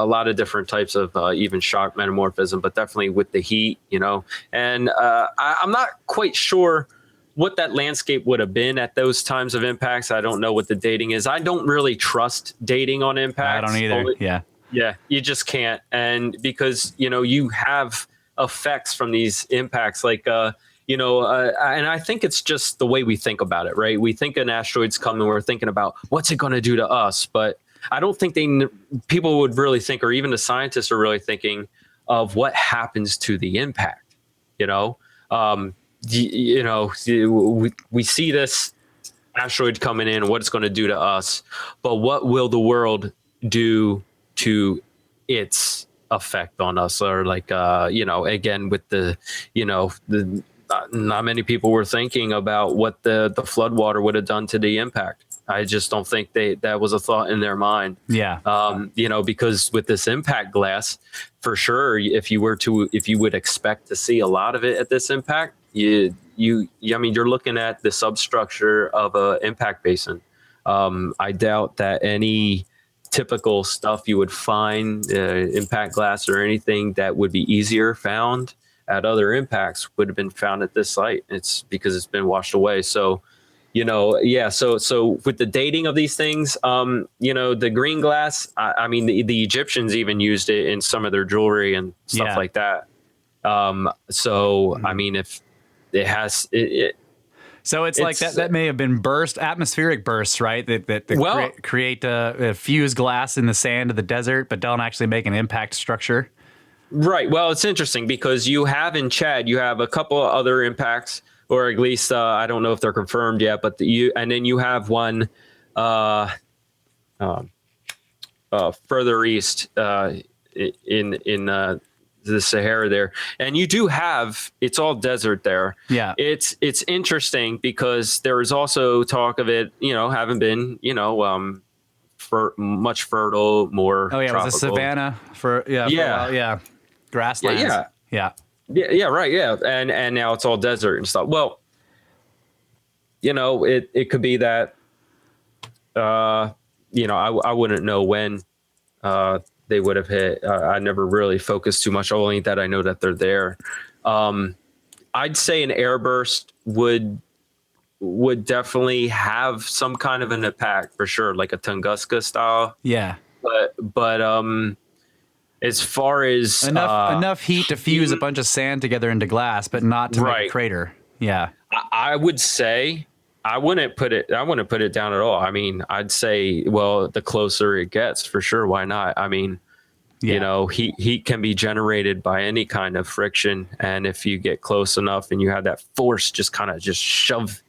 lot of different types of even shock metamorphism, but definitely with the heat, and I'm not quite sure what that landscape would have been at those times of impacts. I don't know what the dating is. I don't really trust dating on impacts. I don't either. Yeah, you just can't. And because, you have effects from these impacts, like, and I think it's just the way we think about it, right? We think an asteroid's coming, we're thinking about what's it going to do to us, but I don't think people would really think, or even the scientists are really thinking of what happens to the impact. We see this asteroid coming in, what it's going to do to us, but what will the world do to its effect on us? Or again, with not many people were thinking about what the floodwater would have done to the impact. I just don't think that was a thought in their mind. Yeah. Because with this impact glass, for sure, if you would expect to see a lot of it at this impact, you're looking at the substructure of a impact basin. I doubt that any typical stuff you would find, impact glass or anything that would be easier found at other impacts would have been found at this site. It's because it's been washed away. So, So with the dating of these things, the green glass, the Egyptians even used it in some of their jewelry and stuff like that. If it has it. So it's like that may have been atmospheric bursts, right? That create a fused glass in the sand of the desert, but don't actually make an impact structure. Right. Well, it's interesting because you have in Chad, you have a couple of other impacts, or at least I don't know if they're confirmed yet, but and then you have one further east in the Sahara there, and you do have, it's all desert there. Yeah, it's interesting because there is also talk of it, having been for much fertile, more tropical. It was a savanna for grasslands. Yeah, right. Yeah. And now it's all desert and stuff. Well, it could be that, I wouldn't know when they would have hit. I never really focused too much, only that I know that they're there. I'd say an airburst would definitely have some kind of an impact for sure, like a Tunguska style. Yeah. But as far as enough heat to fuse a bunch of sand together into glass, but not to make a crater. Yeah. I would say I wouldn't put it down at all. I mean, I'd say, well, the closer it gets, for sure, why not? I mean, heat can be generated by any kind of friction, and if you get close enough and you have that force, just kind of just shove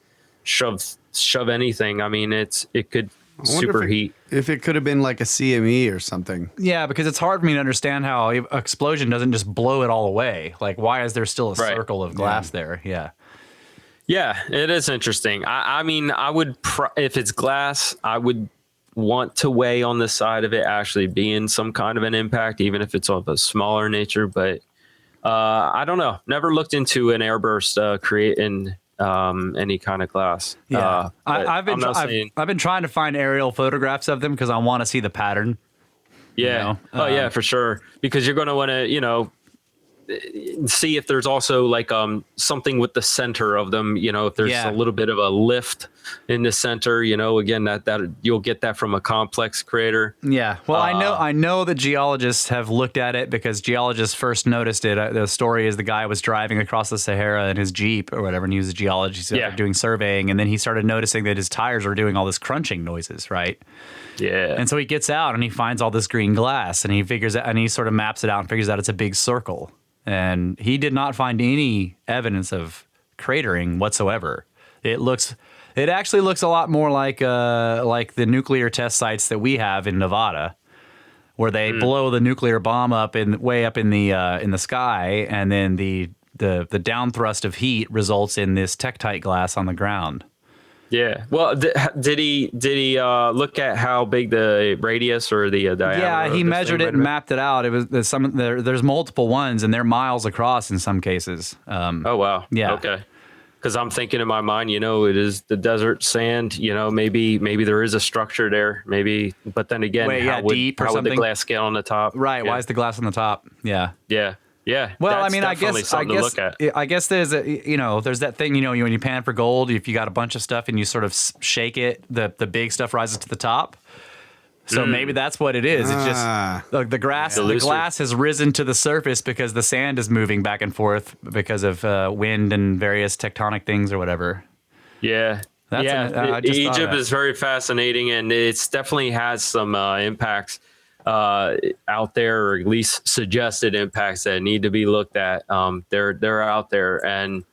anything. I mean, it could superheat. If it could have been like a CME or something. Yeah, because it's hard for me to understand how an explosion doesn't just blow it all away. Like, why is there still a circle of glass there? Yeah. Yeah, it is interesting. I mean, I would, if it's glass, I would want to weigh on the side of it actually being some kind of an impact, even if it's of a smaller nature. But I don't know. Never looked into an airburst creating any kind of glass. Yeah, I've been trying to find aerial photographs of them because I want to see the pattern. Yeah. Yeah, for sure. Because you're going to want to, see if there's also like something with the center of them, if there's a little bit of a lift in the center, again, that you'll get that from a complex crater. Yeah. Well, I know that geologists have looked at it because geologists first noticed it. The story is the guy was driving across the Sahara in his Jeep or whatever, and he was a geologist doing surveying, and then he started noticing that his tires were doing all this crunching noises, right? Yeah. And so he gets out and he finds all this green glass, and he figures out, and he sort of maps it out and figures out it's a big circle. And he did not find any evidence of cratering whatsoever. It actually looks a lot more like the nuclear test sites that we have in Nevada, where they blow the nuclear bomb up way up in the sky, and then the down thrust of heat results in this tektite glass on the ground. Yeah. Well, did he look at how big the radius or the diameter? Yeah, he measured it and mapped it out. It was there's multiple ones, and they're miles across in some cases. Oh wow. Yeah. Okay. Because I'm thinking in my mind, it is the desert sand. Maybe there is a structure there. Maybe, but then again, how would the glass scale on the top? Right. Yeah. Why is the glass on the top? Yeah. Yeah. Yeah. Well, I mean, I guess there's there's that thing, when you pan for gold, if you got a bunch of stuff and you sort of shake it, the big stuff rises to the top. So maybe that's what it is. It's just the glass has risen to the surface because the sand is moving back and forth because of wind and various tectonic things or whatever. Yeah. Egypt is very fascinating, and it's definitely has some impacts out there, or at least suggested impacts that need to be looked at. They're out there. And,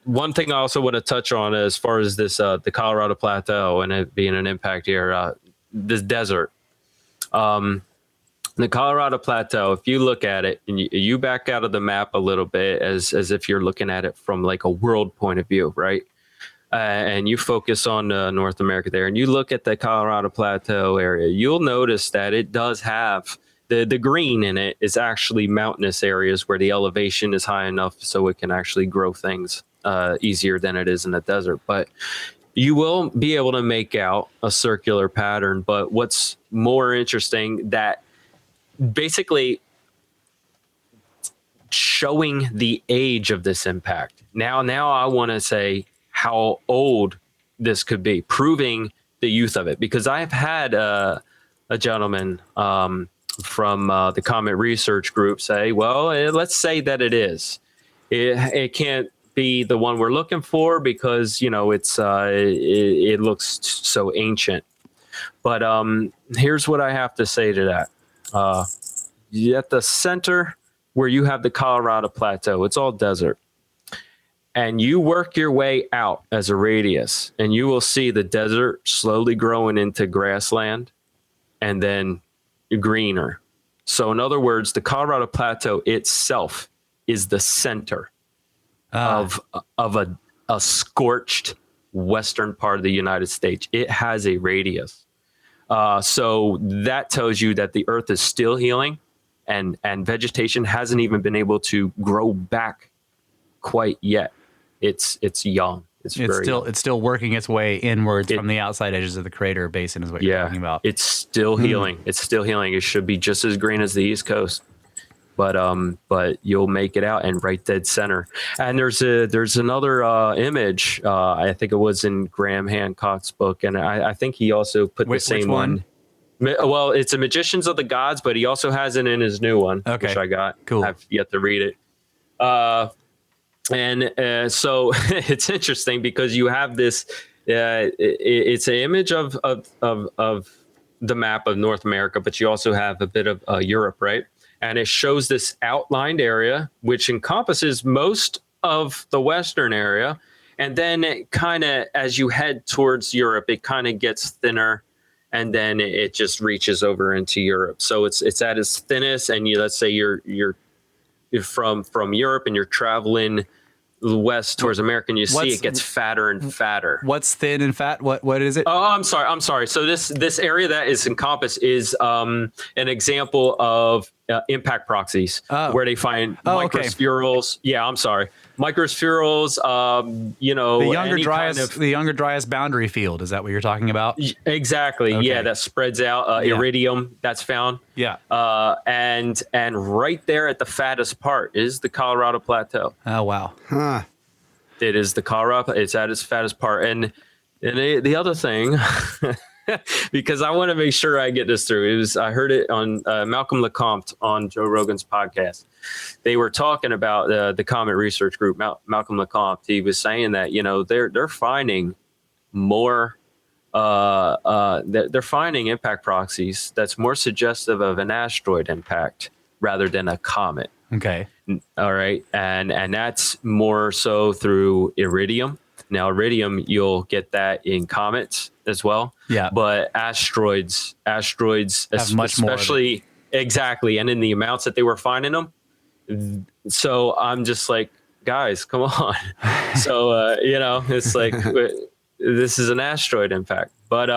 one thing I also want to touch on as far as this, the Colorado Plateau and it being an impact here, this desert. The Colorado Plateau, if you look at it and you back out of the map a little bit as if you're looking at it from like a world point of view, right? And you focus on North America there and you look at the Colorado Plateau area, you'll notice that it does have the green in it is actually mountainous areas where the elevation is high enough so it can actually grow things easier than it is in the desert. But you will be able to make out a circular pattern. But what's more interesting, that basically showing the age of this impact. Now I want to say how old this could be, proving the youth of it. Because I've had a gentleman from the Comet Research Group say, well, let's say that it is. It can't be the one we're looking for because, it looks so ancient. But here's what I have to say to that. At the center where you have the Colorado Plateau, it's all desert. And you work your way out as a radius, and you will see the desert slowly growing into grassland and then greener. So in other words, the Colorado Plateau itself is the center of a scorched western part of the United States. It has a radius. So that tells you that the earth is still healing, and vegetation hasn't even been able to grow back quite yet. It's young. It's still working its way inwards from the outside edges of the crater basin is what you're talking about. It's still healing. It's still healing. It should be just as green as the East Coast. But you'll make it out, and right dead center. And there's another image. I think it was in Graham Hancock's book, and I think he also put the same one. Well, it's a Magicians of the Gods, but he also has it in his new one, which I got. Cool. I've yet to read it. So it's interesting because you have this. It's an image of the map of North America, but you also have a bit of Europe, right? And it shows this outlined area, which encompasses most of the Western area. And then it kind of, as you head towards Europe, it kind of gets thinner, and then it just reaches over into Europe. So it's at its thinnest. And let's say you're from Europe and you're traveling west towards America, and you see it gets fatter and fatter. What's thin and fat? What is it? Oh, I'm sorry. So this area that is encompassed is an example of impact proxies, where they find microspherules. Okay. Yeah, I'm sorry. Microspherules, the younger Dryas boundary field. Is that what you're talking about? Exactly. Okay. Yeah, that spreads out. Iridium that's found. Yeah. And right there at the fattest part is the Colorado Plateau. Oh, wow. Huh. It is the Colorado. It's at its fattest part. And the other thing, because I want to make sure I get this through, I heard it on Malcolm LeCompte on Joe Rogan's podcast. They were talking about the Comet Research Group. Malcolm LeCompte, he was saying that they're finding more. They're finding impact proxies that's more suggestive of an asteroid impact rather than a comet. Okay. All right, and that's more so through iridium. Now, iridium, you'll get that in comets as well. Yeah. But asteroids, have much more, especially exactly, and in the amounts that they were finding them. So I'm just like, guys, come on. So it's like this is an asteroid impact, but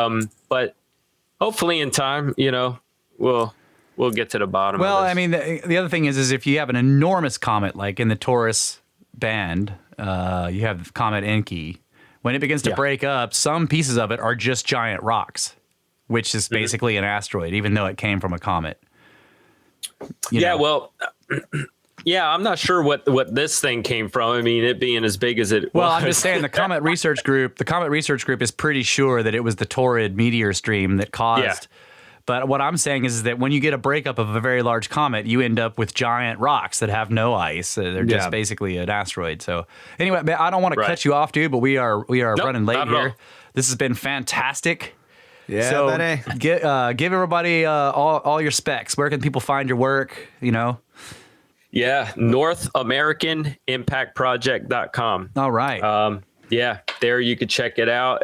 hopefully in time, we'll get to the bottom. Well, of this. I mean, the other thing is if you have an enormous comet like in the Taurus band, you have Comet Encke. When it begins to break up, some pieces of it are just giant rocks, which is basically an asteroid, even though it came from a comet. Well, Yeah, I'm not sure what this thing came from. I mean, it being as big as it was. Well, I'm just saying the Comet Research Group is pretty sure that it was the Taurid meteor stream that caused. Yeah. But what I'm saying is that when you get a breakup of a very large comet, you end up with giant rocks that have no ice. They're just basically an asteroid. So anyway, I don't want to cut you off, dude, but we are running late here. This has been fantastic. Yeah, so buddy. Give everybody all your specs. Where can people find your work? Yeah, NorthAmericanImpactProject.com. All right. Yeah, there you could check it out.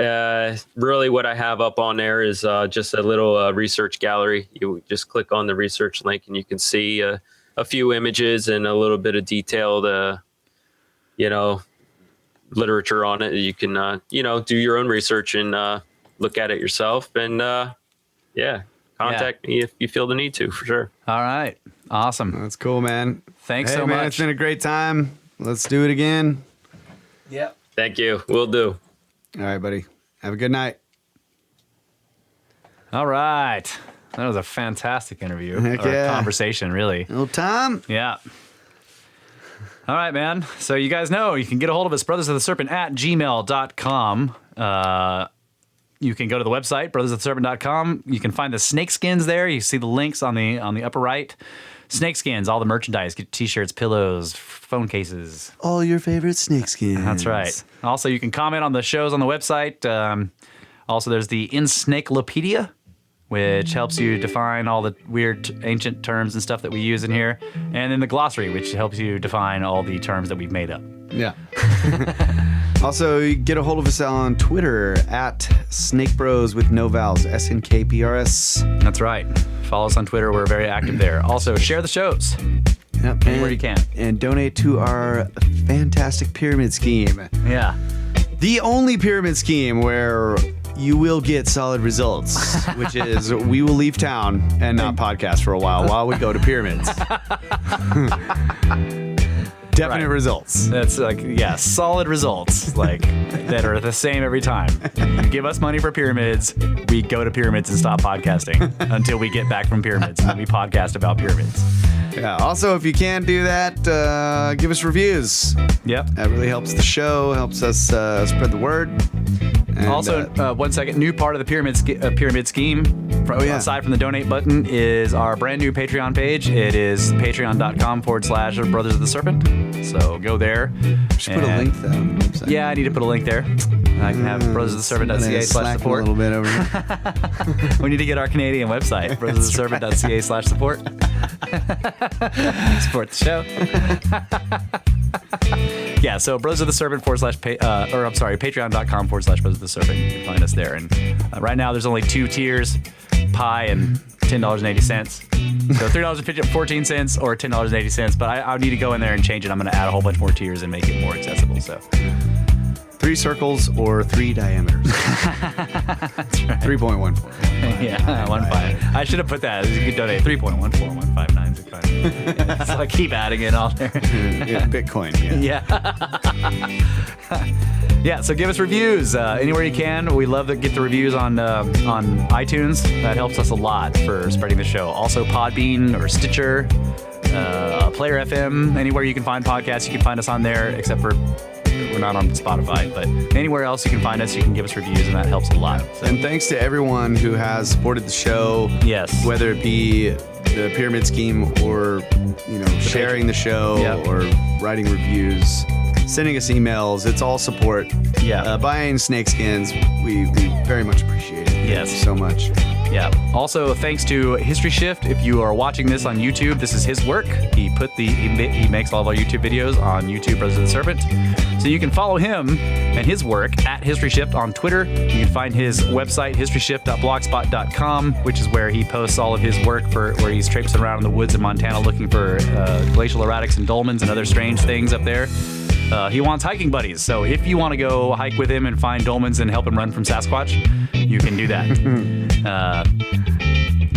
Really, what I have up on there is just a little research gallery. You just click on the research link, and you can see a few images and a little bit of detailed, literature on it. You can, do your own research and look at it yourself. And contact me if you feel the need to, for sure. All right. Awesome. That's cool, man. Thanks so so man, much. It's been a great time. Let's do it again. Yep. Thank you. Will do. All right, buddy. Have a good night. All right. That was a fantastic interview. Heck or yeah. Conversation, really. Little Tom. Yeah. All right, man. So you guys know you can get a hold of us, brothersoftheserpent at gmail.com. You can go to the website, brothersoftheserpent.com. You can find the snake skins there. You see the links on the upper right. Snake skins, all the merchandise. Get t-shirts, pillows, phone cases. All your favorite snake skins. That's right. Also, you can comment on the shows on the website. Also, there's the Insnakelopedia, which helps you define all the weird ancient terms and stuff that we use in here. And then the glossary, which helps you define all the terms that we've made up. Yeah. Also, you get a hold of us on Twitter at SnakeBros with no vowels, SNKPRS. That's right. Follow us on Twitter. We're very active there. Also, share the shows. Yep. Anywhere you can. And donate to our fantastic pyramid scheme. Yeah. The only pyramid scheme where you will get solid results, which is we will leave town and not podcast for a while we go to pyramids. Definite results. That's solid results, that are the same every time. You give us money for pyramids, we go to pyramids and stop podcasting until we get back from pyramids and we podcast about pyramids. Yeah. Also, if you can do that, give us reviews. Yep. That really helps the show, helps us spread the word. And, also, 1 second, new part of the pyramid scheme, aside from the donate button, is our brand new Patreon page. It is patreon.com/Brothers of the Serpent. So go there. Just put a link there on the website. Yeah, I need to put a link there. I can have brothersoftheserpent.ca/support. A little bit over here. We need to get our Canadian website, brothersoftheserpent.ca/support. Support the show. Yeah, so Brothers of the Serpent patreon.com/Brothers of the Serpent. You can find us there. And right now there's only 2 tiers, Pi and $10.80. So $3.14 or $10.80. But I need to go in there and change it. I'm going to add a whole bunch more tiers and make it more accessible. So 3 circles or 3 diameters. That's right. 3.14. Yeah, 1.5. I should have put that. You could donate 3.14159. So I keep adding it on there. Yeah, Bitcoin. Yeah. Yeah, so give us reviews anywhere you can. We love to get the reviews on iTunes. That helps us a lot for spreading the show. Also, Podbean or Stitcher, Player FM, anywhere you can find podcasts, you can find us on there, except for we're not on Spotify. But anywhere else you can find us, you can give us reviews, and that helps a lot. So. And thanks to everyone who has supported the show. Yes. Whether it be the pyramid scheme or, sharing the show or writing reviews. Sending us emails, it's all support. Yeah. Buying snake skins, we very much appreciate it. Yes. Thank you so much. Yeah. Also, thanks to History Shift. If you are watching this on YouTube, this is his work. He makes all of our YouTube videos on YouTube, Brothers of the Serpent. So you can follow him and his work at History Shift on Twitter. You can find his website, historyshift.blogspot.com, which is where he posts all of his work where he's traipsing around in the woods in Montana looking for glacial erratics and dolmens and other strange things up there. He wants hiking buddies, so if you want to go hike with him and find dolmens and help him run from Sasquatch, you can do that.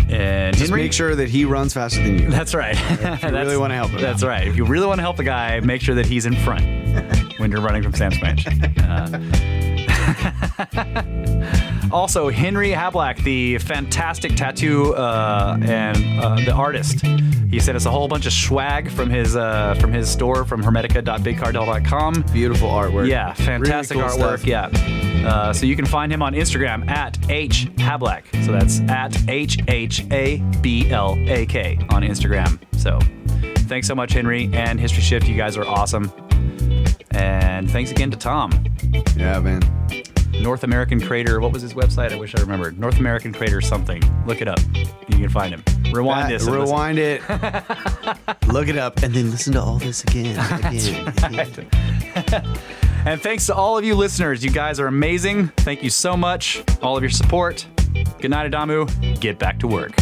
And just make sure that he runs faster than you. That's right. If you really want to help him. That's right. If you really want to help the guy, make sure that he's in front when you're running from Sasquatch. Also, Henry Hablak, the fantastic tattoo and the artist. He sent us a whole bunch of swag from his store from hermetica.bigcartel.com. Beautiful artwork. Yeah, fantastic Really cool artwork. stuff. Yeah. So you can find him on Instagram at @HHablak. So that's at HHABLAK on Instagram. So thanks so much, Henry and History Shift. You guys are awesome. And thanks again to Tom. Yeah, man. North American Crater. What was his website? I wish I remembered. North American Crater something. Look it up. You can find him. Rewind this. and listen. Rewind it. Look it up. And then listen to all this again. And thanks to all of you listeners. You guys are amazing. Thank you so much. All of your support. Good night, Adamu. Get back to work.